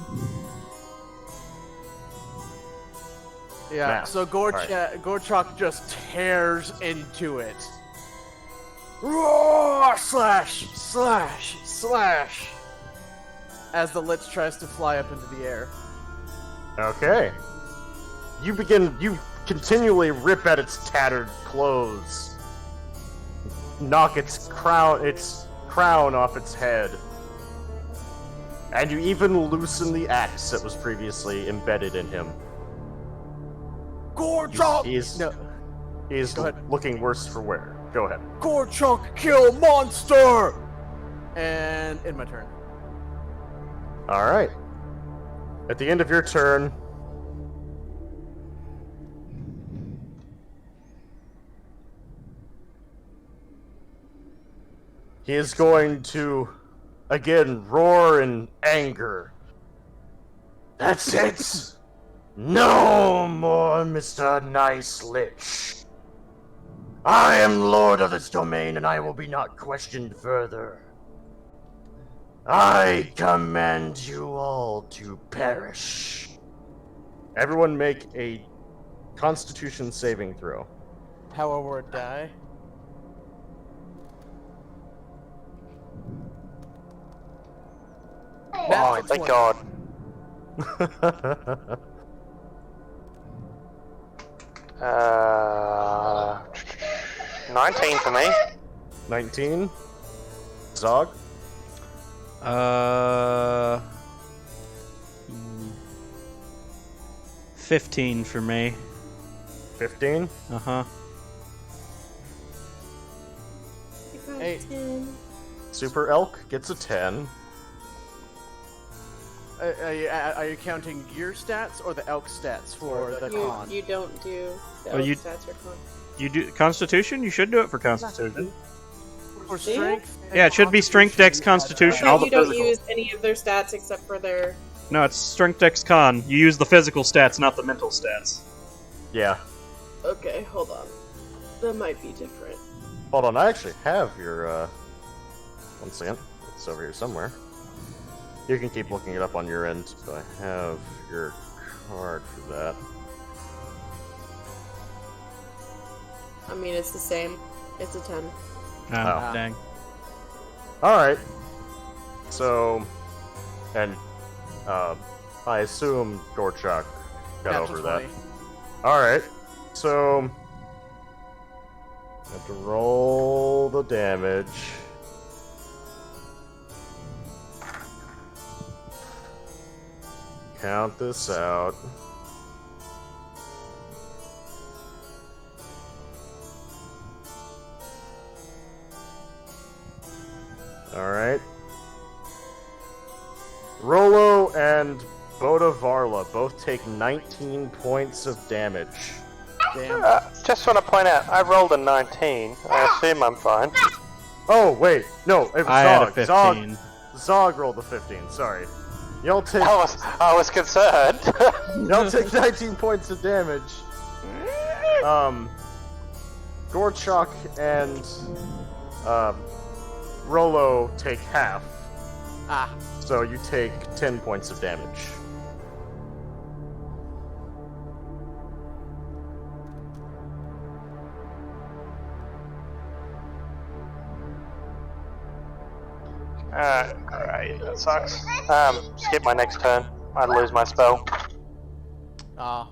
Yeah, Math. so Gorchak just tears into it. Roar! Slash! Slash! Slash! As the Lich tries to fly up into the air. Okay. You continually rip at its tattered clothes, knock its crown off its head, and you even loosen the axe that was previously embedded in him. Gorchok! He's No. Go ahead. looking worse for wear. Go ahead. Gorchok, kill monster! And in my turn. All right. At the end of your turn, he is going to again roar in anger. That's it! No more, Mr. Nice Lich. I am lord of this domain, and I will be not questioned further. I command you all to perish. Everyone make a Constitution saving throw. However, die. Oh, Natural thank 20. God. 19 for me. 19. Zog. Uh, 15 for me. 15. Uh-huh. Hey. 10. Super Elk gets a 10. Are you counting your stats or the elk stats for the con? You don't do the Oh, you- stats or con. You do Constitution? You should do it for Constitution. For strength? and Yeah, it should be strength, dex, constitution, all the You don't physical. use any of their stats except for their. No, it's strength, dex, con. You use the physical stats, not the mental stats. Yeah. Okay, hold on. That might be different. Hold on, I actually have your, one second. It's over here somewhere. You can keep looking it up on your end, but I have your card for that. I mean, it's the same. It's a 10. Oh, dang. Alright. So, and, I assume Gorchak got Natural over that. 20. Alright, so I have to roll the damage. Count this out. Alright. Rolo and Bodavarla both take 19 points of damage. Damn. Just want to point out, I rolled a 19. I assume I'm fine. Oh, wait. No, it was I had a Zog. 15. Zog rolled a 15, sorry. Y'all take, I was concerned. y'all take 19 points of damage. Gorchak and, Rolo take half. Ah. So you take 10 points of damage. Alright, that sucks. Skip my next turn. I'd lose my spell. Ah.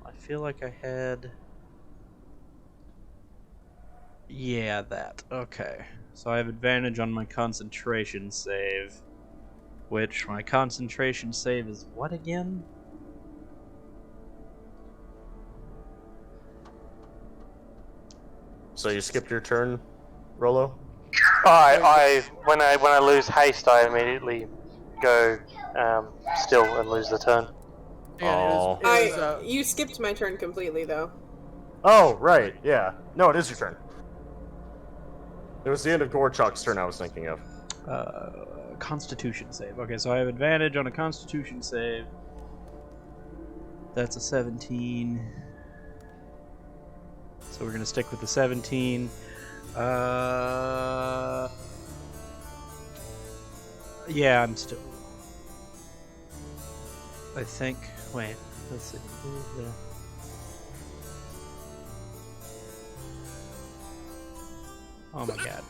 I feel like I had... Yeah, that. Okay. So I have advantage on my concentration save. Which, my concentration save is what again? So you skipped your turn, Rolo? When I lose haste, I immediately go still and lose the turn. Oh. You skipped my turn completely, though. Oh, right, yeah. No, it is your turn. It was the end of Gorchak's turn I was thinking of. Constitution save. Okay, so I have advantage on a Constitution save. That's a 17. So we're gonna stick with the 17. Yeah, I'm still. I think. Wait, let's see. Oh my god.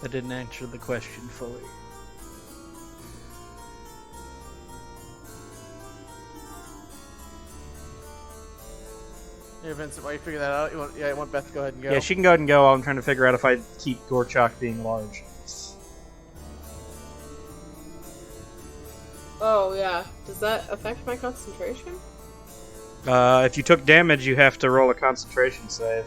That didn't answer the question fully. Yeah, Vincent, while you figure that out, you want Beth to go ahead and go? Yeah, she can go ahead and go. I'm trying to figure out if I keep Gorchok being large. Oh, yeah. Does that affect my concentration? If you took damage, you have to roll a concentration save.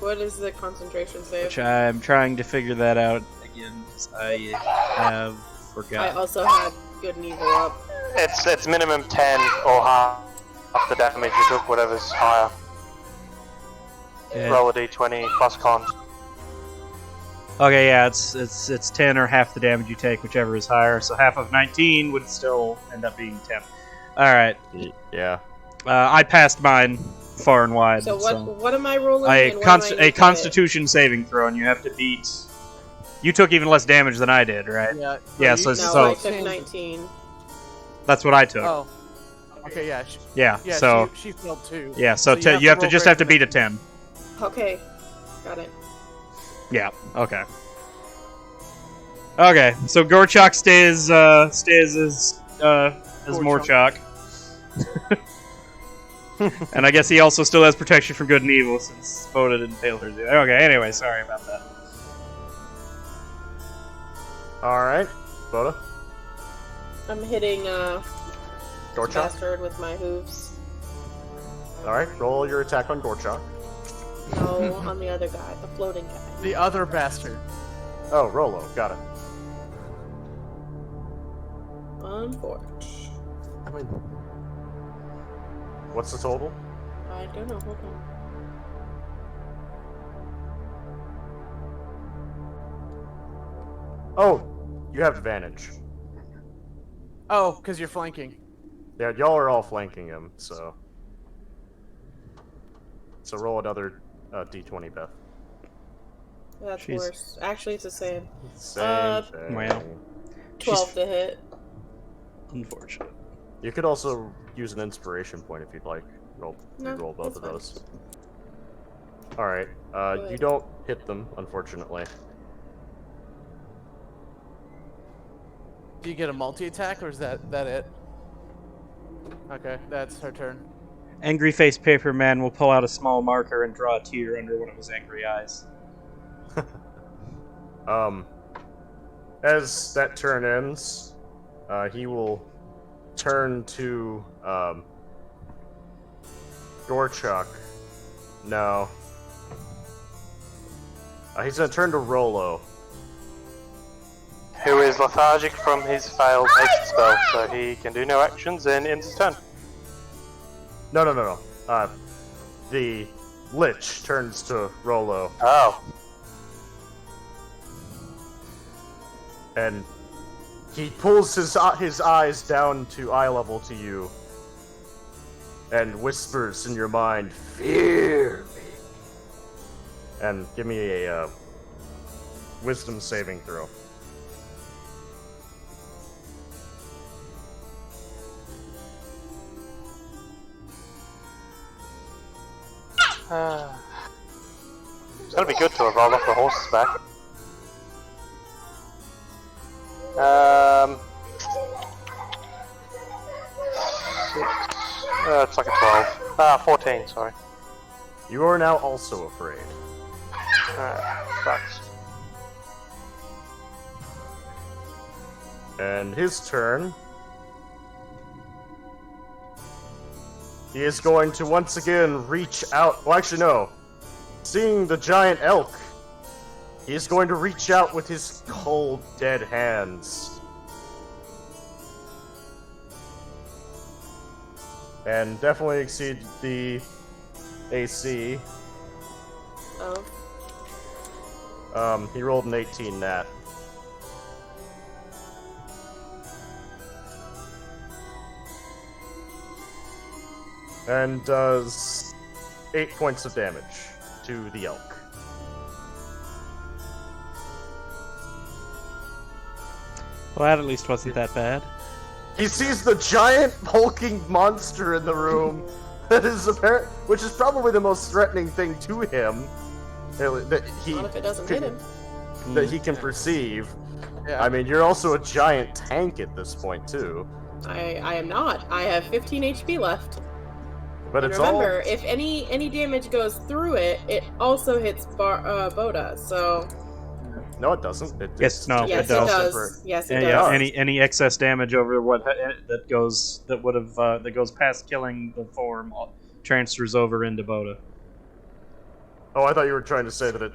What is the concentration save? Which I'm trying to figure that out again, because I have forgotten. I also had good and evil up. It's minimum 10 or half the damage you took, whatever's higher. Yeah. Roll a d20 plus con. Okay, yeah, it's 10 or half the damage you take, whichever is higher. So half of 19 would still end up being 10. All right. Yeah. I passed mine far and wide. So what am I rolling? A Constitution saving throw, and you have to beat. You took even less damage than I did, right? Yeah. Yeah. No, I took 19. That's what I took. Oh. Okay. Yeah. Yeah. Yeah. So she failed too. yeah. So So you have to just have to beat a 10. Okay. Got it. Yeah. Okay. Okay. So Gorchok stays as Morchok. And I guess he also still has protection from good and evil since Boda didn't fail her. Okay, anyway, sorry about that. Alright, Boda. I'm hitting Gorchok. bastard with my hooves. Alright, roll your attack on Gorchok. No, on the other guy, the floating guy. The other bastard. Oh, Rolo, got it. Unfortunate. I mean, what's the total? I don't know. Hold on. Oh, you have advantage. Oh, because you're flanking. Yeah, y'all are all flanking him, so... So roll another d20, Beth. That's Jeez. worse. Actually, it's the same. Same thing. Well. 12 to hit. Unfortunate. You could also use an inspiration point if you'd like. Roll both that's of fine. those. Alright, you ahead. don't hit them, unfortunately. Do you get a multi-attack, or is that it? Okay, that's her turn. Angry Face Paper Man will pull out a small marker and draw a tear under one of his angry eyes. As that turn ends, he will turn to, Gorchok. No. He's gonna turn to Rolo. Who is lethargic from his failed haste spell, so he can do no actions and ends his turn. No. The Lich turns to Rolo, Oh. and he pulls his eyes down to eye level to you, and whispers in your mind, "Fear me." And give me a wisdom saving throw. It's gonna be good to have rolled off the horse's back. It's like a 12. 14, sorry. You are now also afraid. Sucks. And his turn. He is going to once again reach out. Well, actually, no. Seeing the giant elk, he is going to reach out with his cold, dead hands. And definitely exceed the AC. Oh. He rolled an 18 nat. And does 8 points of damage to the elk. Well, that at least wasn't that bad. He sees the giant hulking monster in the room that is apparent, which is probably the most threatening thing to him that he Not if it doesn't hit him. that he can perceive. Yeah. I mean, you're also a giant tank at this point too. I am not. I have 15 HP left. But And it's remember, all... if any damage goes through it, it also hits Boda. So No, it doesn't. Yes, no, yes, it it does. does. Yes, it And does. yeah, does. any excess damage over that goes past killing the form transfers over into Boda. Oh, I thought you were trying to say that it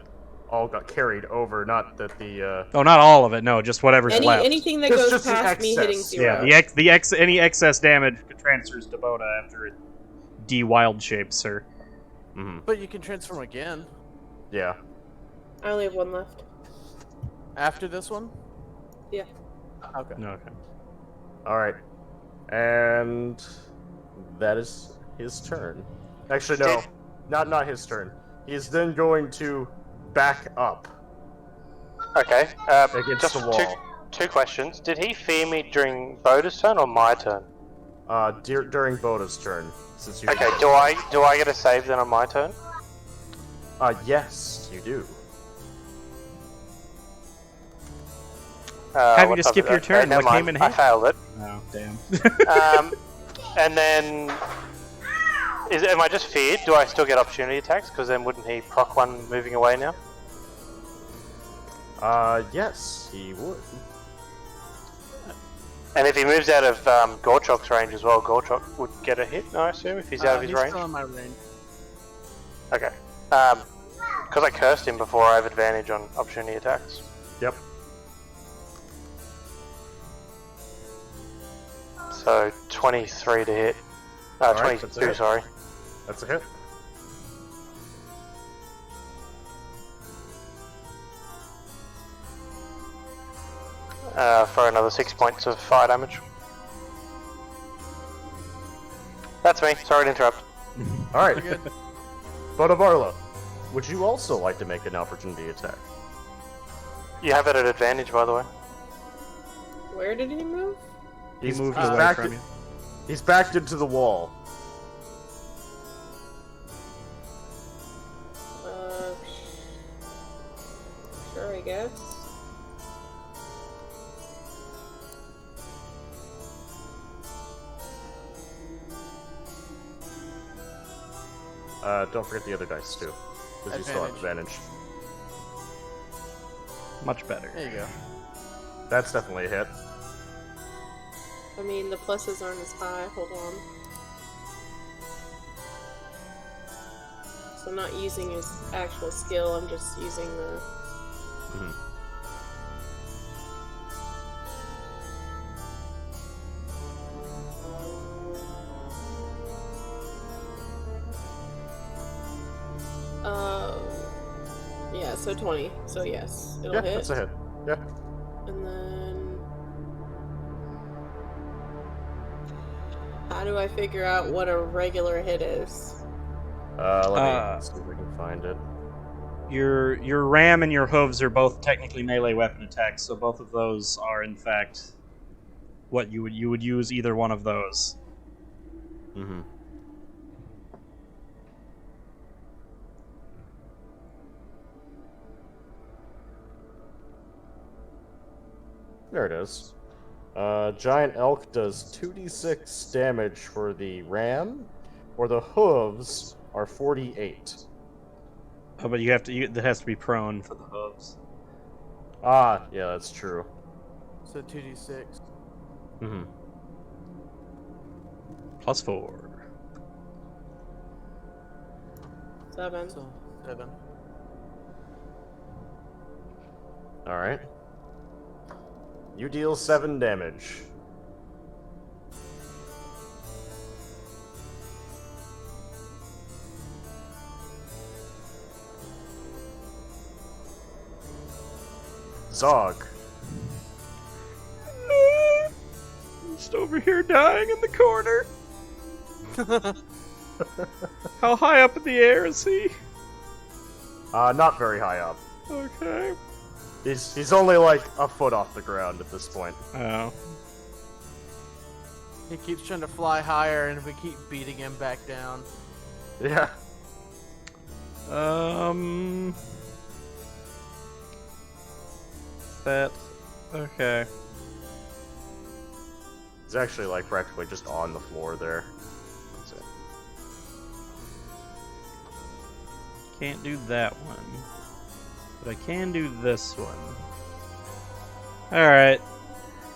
all got carried over, not that the... Oh, not all of it. No, just whatever's left. Anything that It's goes just the past me hitting excess. zero. Yeah, any excess damage transfers to Boda after it de-wild shapes her. Mhm. But you can transform again Yeah. I only have one left. after this one. Yeah. Okay. No, okay. Alright. And... that is his turn. Actually, no. Not his turn. He's then going to back up Okay. against Just the wall. two questions. Did he fear me during Boda's turn or my turn? During Boda's turn. Since you... Okay. Do I get a save then on my turn? Yes, you do. Happy what to type skip of- your okay, turn. never What came mind. in I hit? failed it. Oh, damn. And then, am I just feared? Do I still get opportunity attacks? Because then wouldn't he proc one moving away now? Yes, he would. And if he moves out of Gorchok's range as well, Gorchok would get a hit, I assume, if he's out of his He's range? still in my range. Okay. Because I cursed him before, I have advantage on opportunity attacks. Yep. So, 23 to hit. Alright, that's a 22, hit. sorry. That's a hit. For another 6 points of fire damage. That's me, sorry to interrupt. Alright. Bodavarla, would you also like to make an opportunity attack? You have it at advantage, by the way. Where did he move? He moved he's away backed from you. He's backed into the wall. Sure, I guess. Don't forget the other dice too, because you still have advantage. Much better. There you go. That's definitely a hit. I mean, the pluses aren't as high. Hold on. So I'm not using his actual skill, I'm just using the... Mhm. Yeah, so 20. So yes, it'll Yeah, hit. that's a hit. Yeah. And then... How do I figure out what a regular hit is? Let me see if we can find it. Your ram and your hooves are both technically melee weapon attacks, so both of those are in fact what you would use either one of those. Mm-hmm. There it is. Giant elk does 2d6 damage for the ram, or the hooves are 48. Oh, but you have to. That has to be prone for the hooves. Ah, yeah, that's true. So 2d6. Mm-hmm. +4. 7. So 7. Alright. You deal 7 damage. Zog. Just over here dying in the corner. How high up in the air is he? Not very high up. Okay. He's only like a foot off the ground at this point. Oh. He keeps trying to fly higher, and we keep beating him back down. Yeah. That. Okay. He's actually like practically just on the floor there. Can't do that one. But I can do this one. Alright.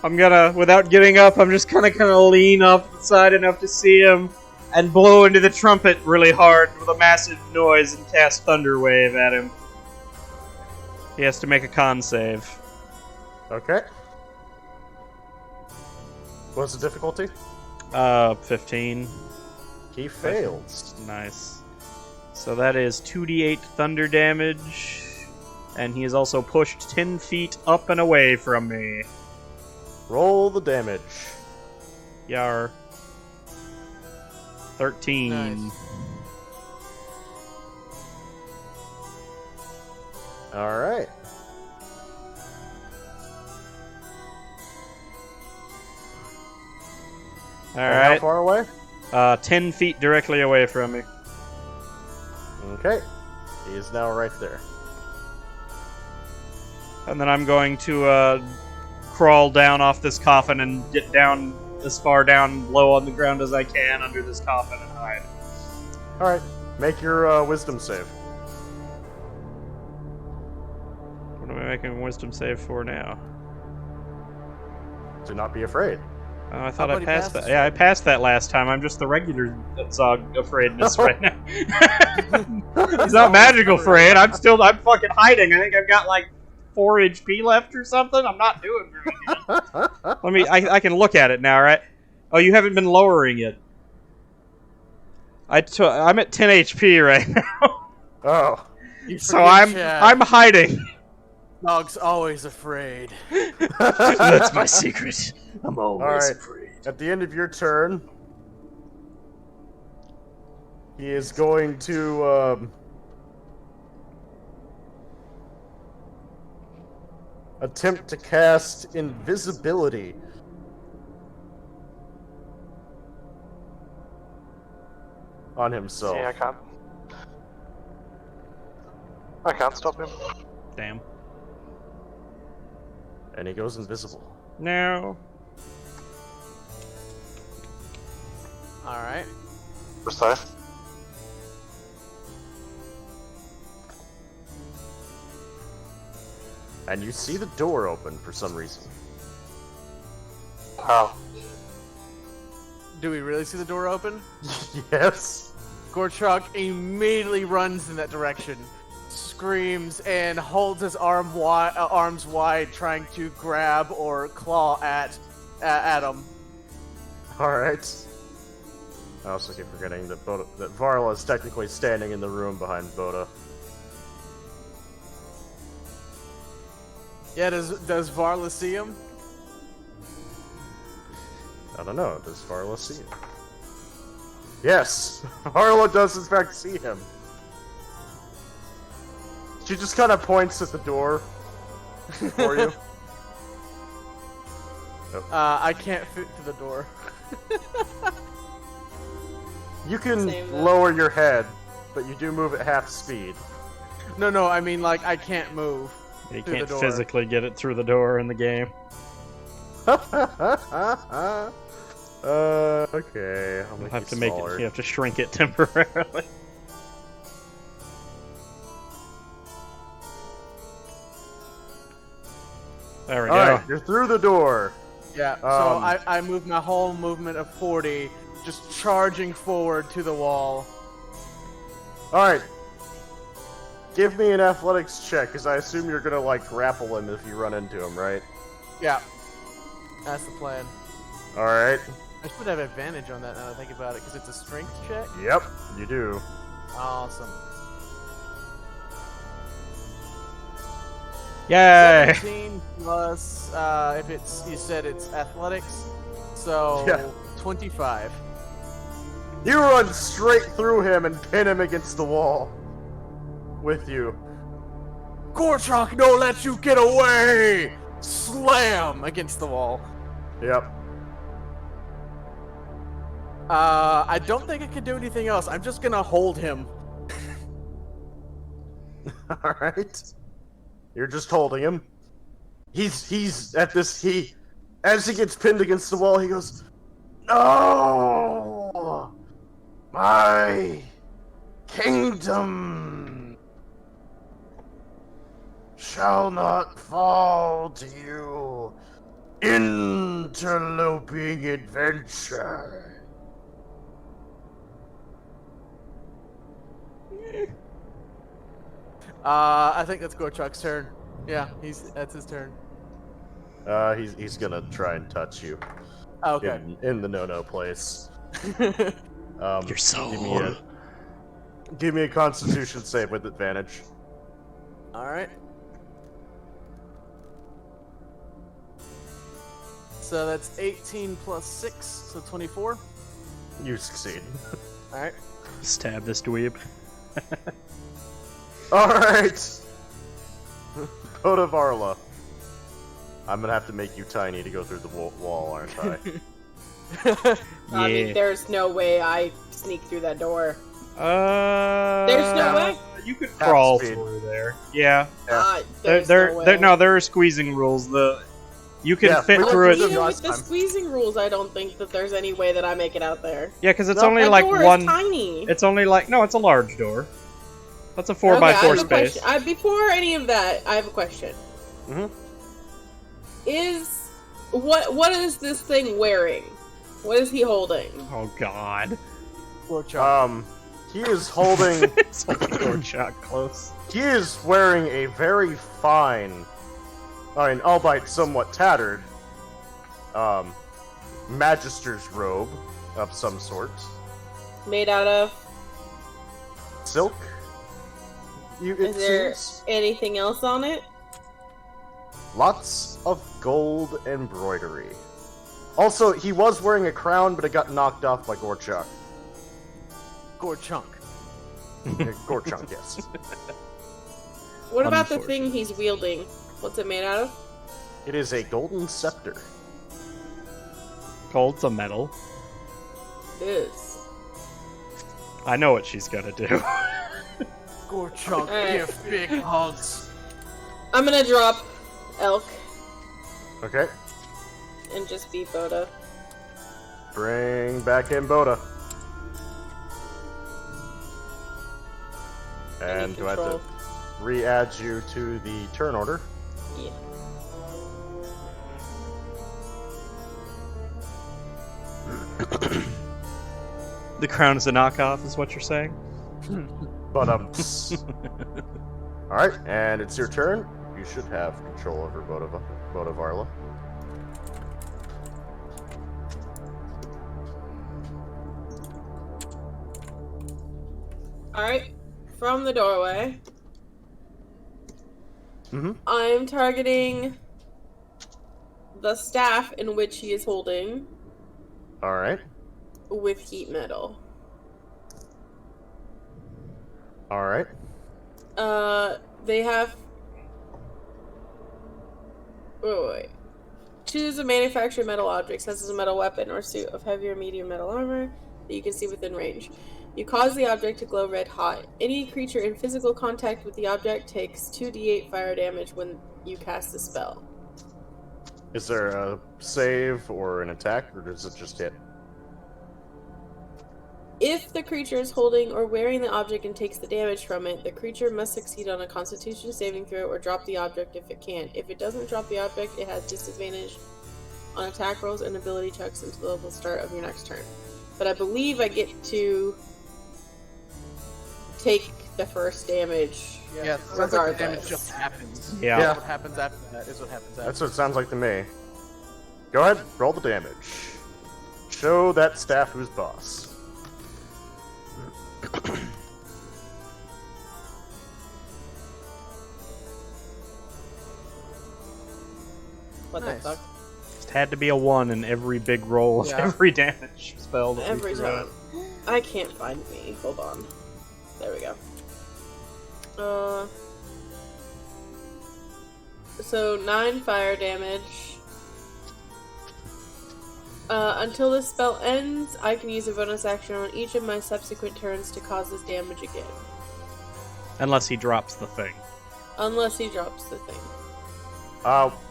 I'm gonna, without getting up, I'm just gonna lean off the side enough to see him and blow into the trumpet really hard with a massive noise and cast Thunder Wave at him. He has to make a con save. Okay. What's the difficulty? 15. He fails. Nice. So that is 2d8 thunder damage. And he is also pushed 10 feet up and away from me. Roll the damage. Yar. 13. Nice. Alright. How Alright. far away? 10 feet directly away from me. Okay. He is now right there. And then I'm going to crawl down off this coffin and get down as far down low on the ground as I can under this coffin and hide. Alright. Make your wisdom save. What am I making a wisdom save for now? Do not be afraid. Oh, I thought How I about he passed that. passes? Yeah, I passed that last time. I'm just the regular Zog afraidness right now. It's not magical afraid. I'm fucking hiding. I think I've got like 4 HP left or something. I'm not doing very good. I can look at it now, right? Oh, you haven't been lowering it. I'm at 10 HP right now. Oh. You So forget, Chad. I'm hiding. Dog's always afraid. That's my secret. I'm always Alright. afraid. At the end of your turn, he is going to attempt to cast invisibility. On himself. Yeah, I can't stop him. Damn. And he goes invisible. No. Alright. So, And you see the door open for some reason. oh, Do we really see the door open? Yes. Gorchuk immediately runs in that direction, screams, and holds his arms wide, trying to grab or claw at him. Alright. I also keep forgetting that Varla is technically standing in the room behind Boda. Yeah, does Varla see him? I don't know. Does Varla see him? Yes! Varla does in fact see him. She just kind of points at the door for you. I can't fit through the door. You can Same though. lower your head, but you do move at half speed. No, I mean, like, I can't move. You Through the can't door. physically get it through the door in the game. Okay. I'll You make have it to make smaller. it. You have to shrink it temporarily. There we go. Alright, you're through the door. Yeah, so I move my whole movement of 40, just charging forward to the wall. Alright. Give me an athletics check, because I assume you're gonna, like, grapple him if you run into him, right? Yeah, that's the plan. Alright. I should have advantage on that now that I think about it, because it's a strength check. Yep, you do. Awesome. Yay! 17 plus, if it's, you said it's athletics, so Yeah. 25. You run straight through him and pin him against the wall. With you. Gorchok, no let you get away! Slam against the wall. Yep. I don't think I can do anything else. I'm just gonna hold him. Alright. You're just holding him. He's at this, as he gets pinned against the wall, he goes, "No! My kingdom shall not fall to you. Interloping adventure. I think that's Gorchuk's turn. Yeah, that's his turn. He's gonna try and touch you Oh, okay. in the no place. Your soul. Give me a Constitution save with advantage. All right. So that's 18 plus 6, so 24. You succeed. All right. Stab this dweeb. All right. Go to Varla. I'm gonna have to make you tiny to go through the wall, aren't I? I mean, there's no way I sneak through that door. There's no way? You could crawl speed. through there. Yeah. There's no way. No, there are squeezing rules. You can fit we through went it. through Even last with the time. squeezing rules, I don't think that there's any way that I make it out there. Yeah, because it's No, only That like door one. is tiny. It's only like it's a large door. That's a 4x4 Okay, I have a space. question. Before any of that, I have a question. Mhm. What is this thing wearing? What is he holding? Oh God. Gorchuk. He is holding. It's like a door shot close. He is wearing a very fine, albeit somewhat tattered, Magister's robe of some sort. Made out of? Silk? It Is there seems. anything else on it? Lots of gold embroidery. Also, he was wearing a crown, but it got knocked off by Gorchuk. Gorchunk. Gorchuk, yes. What about the thing he's wielding? What's it made out of? It is a golden scepter. Gold's a metal. It is. I know what she's gonna do. Gorchunk, Alright. give big hugs. I'm gonna drop Elk Okay. and just be Boda. Bring back in Boda. And do I have to control. re-add you to the turn order? Yeah. The crown is a knockoff, is what you're saying? But Alright, and it's your turn. You should have control over Boda Varla. Alright. From the doorway, Mm-hmm. I'm targeting the staff in which he is holding Alright. with heat metal. Alright. They have. Wait. Choose a manufactured metal object, such as a metal weapon or suit of heavy or medium metal armor that you can see within range. You cause the object to glow red hot. Any creature in physical contact with the object takes 2d8 fire damage when you cast the spell. Is there a save or an attack, or does it just hit? If the creature is holding or wearing the object and takes the damage from it, the creature must succeed on a Constitution saving throw or drop the object if it can. If it doesn't drop the object, it has disadvantage on attack rolls and ability checks until the start of your next turn. But I believe I get to take the first damage. Yeah, sounds like the Regardless. damage just happens. Yeah. What happens after that is what happens after. That's what it sounds like to me. Go ahead, roll the damage. Show that staff who's boss. What Nice. the fuck? Just had to be a 1 in every big roll of Yeah. every damage spell that Every we threw out. time. I can't find me. Hold on. There we go. So 9 fire damage. Until this spell ends, I can use a bonus action on each of my subsequent turns to cause this damage again. Unless he drops the thing. Unless he drops the thing.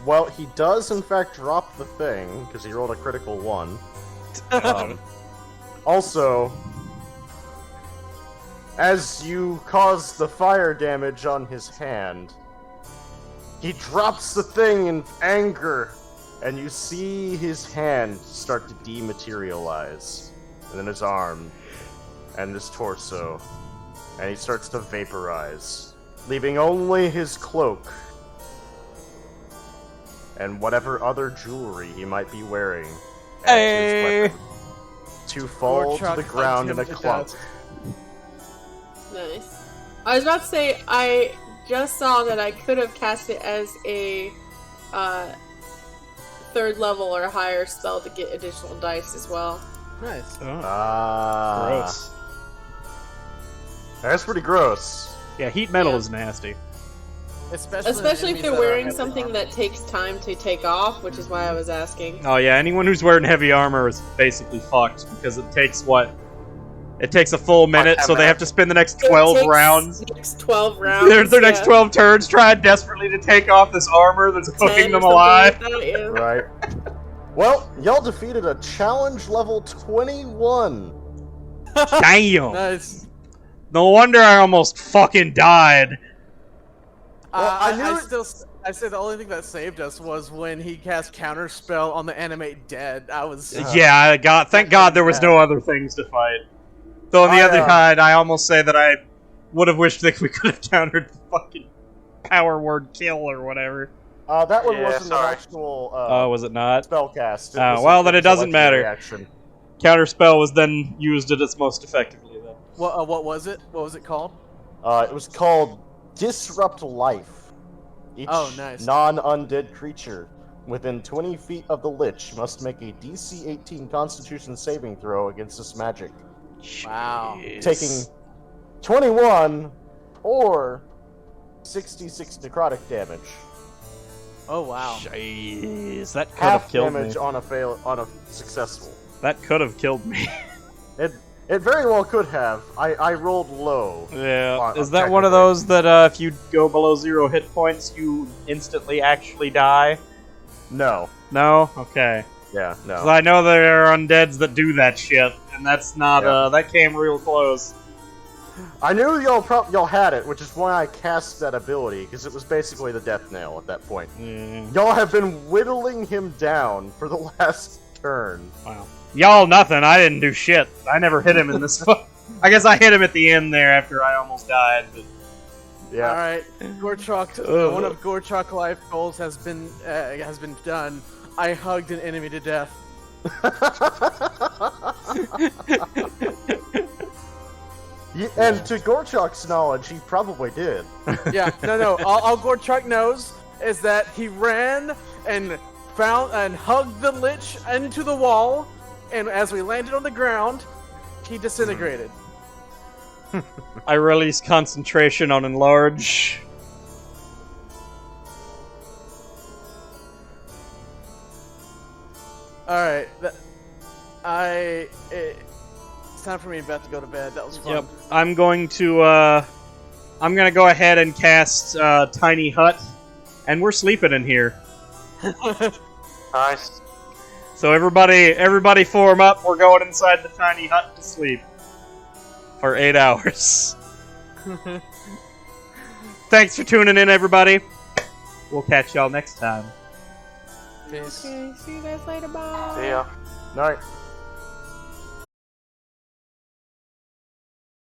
Well, he does in fact drop the thing, because he rolled a critical 1. Also, as you cause the fire damage on his hand, He drops the thing in anger, and you see his hand start to dematerialize. And then his arm, and his torso. And he starts to vaporize, leaving only his cloak and whatever other jewelry he might be wearing as his weapon to fall to Gorchuk the ground in a hugs him to clump. death. Nice. I was about to say, I just saw that I could have cast it as a 3rd level or higher spell to get additional dice as well. Nice. Gross. That's pretty gross. Yeah, heat metal is nasty. Especially if they're wearing something that takes time to take off, which is why I was asking. Oh yeah, anyone who's wearing heavy armor is basically fucked because it takes what? It takes a full minute, so they have to spend the next 12 rounds. Next 12 rounds. Their next 12 turns trying desperately to take off this armor that's 10 cooking or them something alive. like that, yeah. Right. Well, y'all defeated a challenge level 21. Damn. Nice. No wonder I almost fucking died. Well, I said the only thing that saved us was when he cast counterspell on the animate dead. I was Yeah, thank God there was no other things to fight. Though on the other hand, I almost say that I would have wished that we could have countered the fucking power word kill or whatever. That one Yeah, wasn't sorry. an actual Oh, was it not? spellcast. Well, then it doesn't matter. Reaction. Counterspell was then used at its most effectively then. What was it? What was it called? It was called Disrupt Life. Each Nice. non-undead creature within 20 feet of the Lich must make a DC 18 Constitution saving throw against this magic, Wow. taking 21 or 66 necrotic damage. Oh wow. Jeez, that could Half have killed me. damage on a successful. That could have killed me. It very well could have. I rolled low. Yeah. Is that one of those that if you go below 0 hit points, you instantly actually die? No. No? Okay. Yeah, no. 'Cause I know there are undeads that do that shit, and that's not, that came real close. I knew y'all had it, which is why I cast that ability, because it was basically the death nail at that point. Yeah. Y'all have been whittling him down for the last turn. Wow. Y'all nothing, I didn't do shit. I never hit him in this I guess I hit him at the end there after I almost died, but... Yeah. All right, Gorchuk. One of Gorchuk life goals has been done. I hugged an enemy to death. And to Gorchuk's knowledge, he probably did. Yeah, no. All Gorchuk knows is that he ran and found and hugged the Lich into the wall, and as we landed on the ground, he disintegrated. I release concentration on enlarge. All right, it's time for me and Beth to go to bed. That was fun. Yep. I'm gonna go ahead and cast Tiny Hut, and we're sleeping in here. Nice. So everybody form up. We're going inside the tiny hut to sleep for 8 hours. Thanks for tuning in, everybody. We'll catch y'all next time. Peace. Okay, see you guys later, bye. See ya. Alright.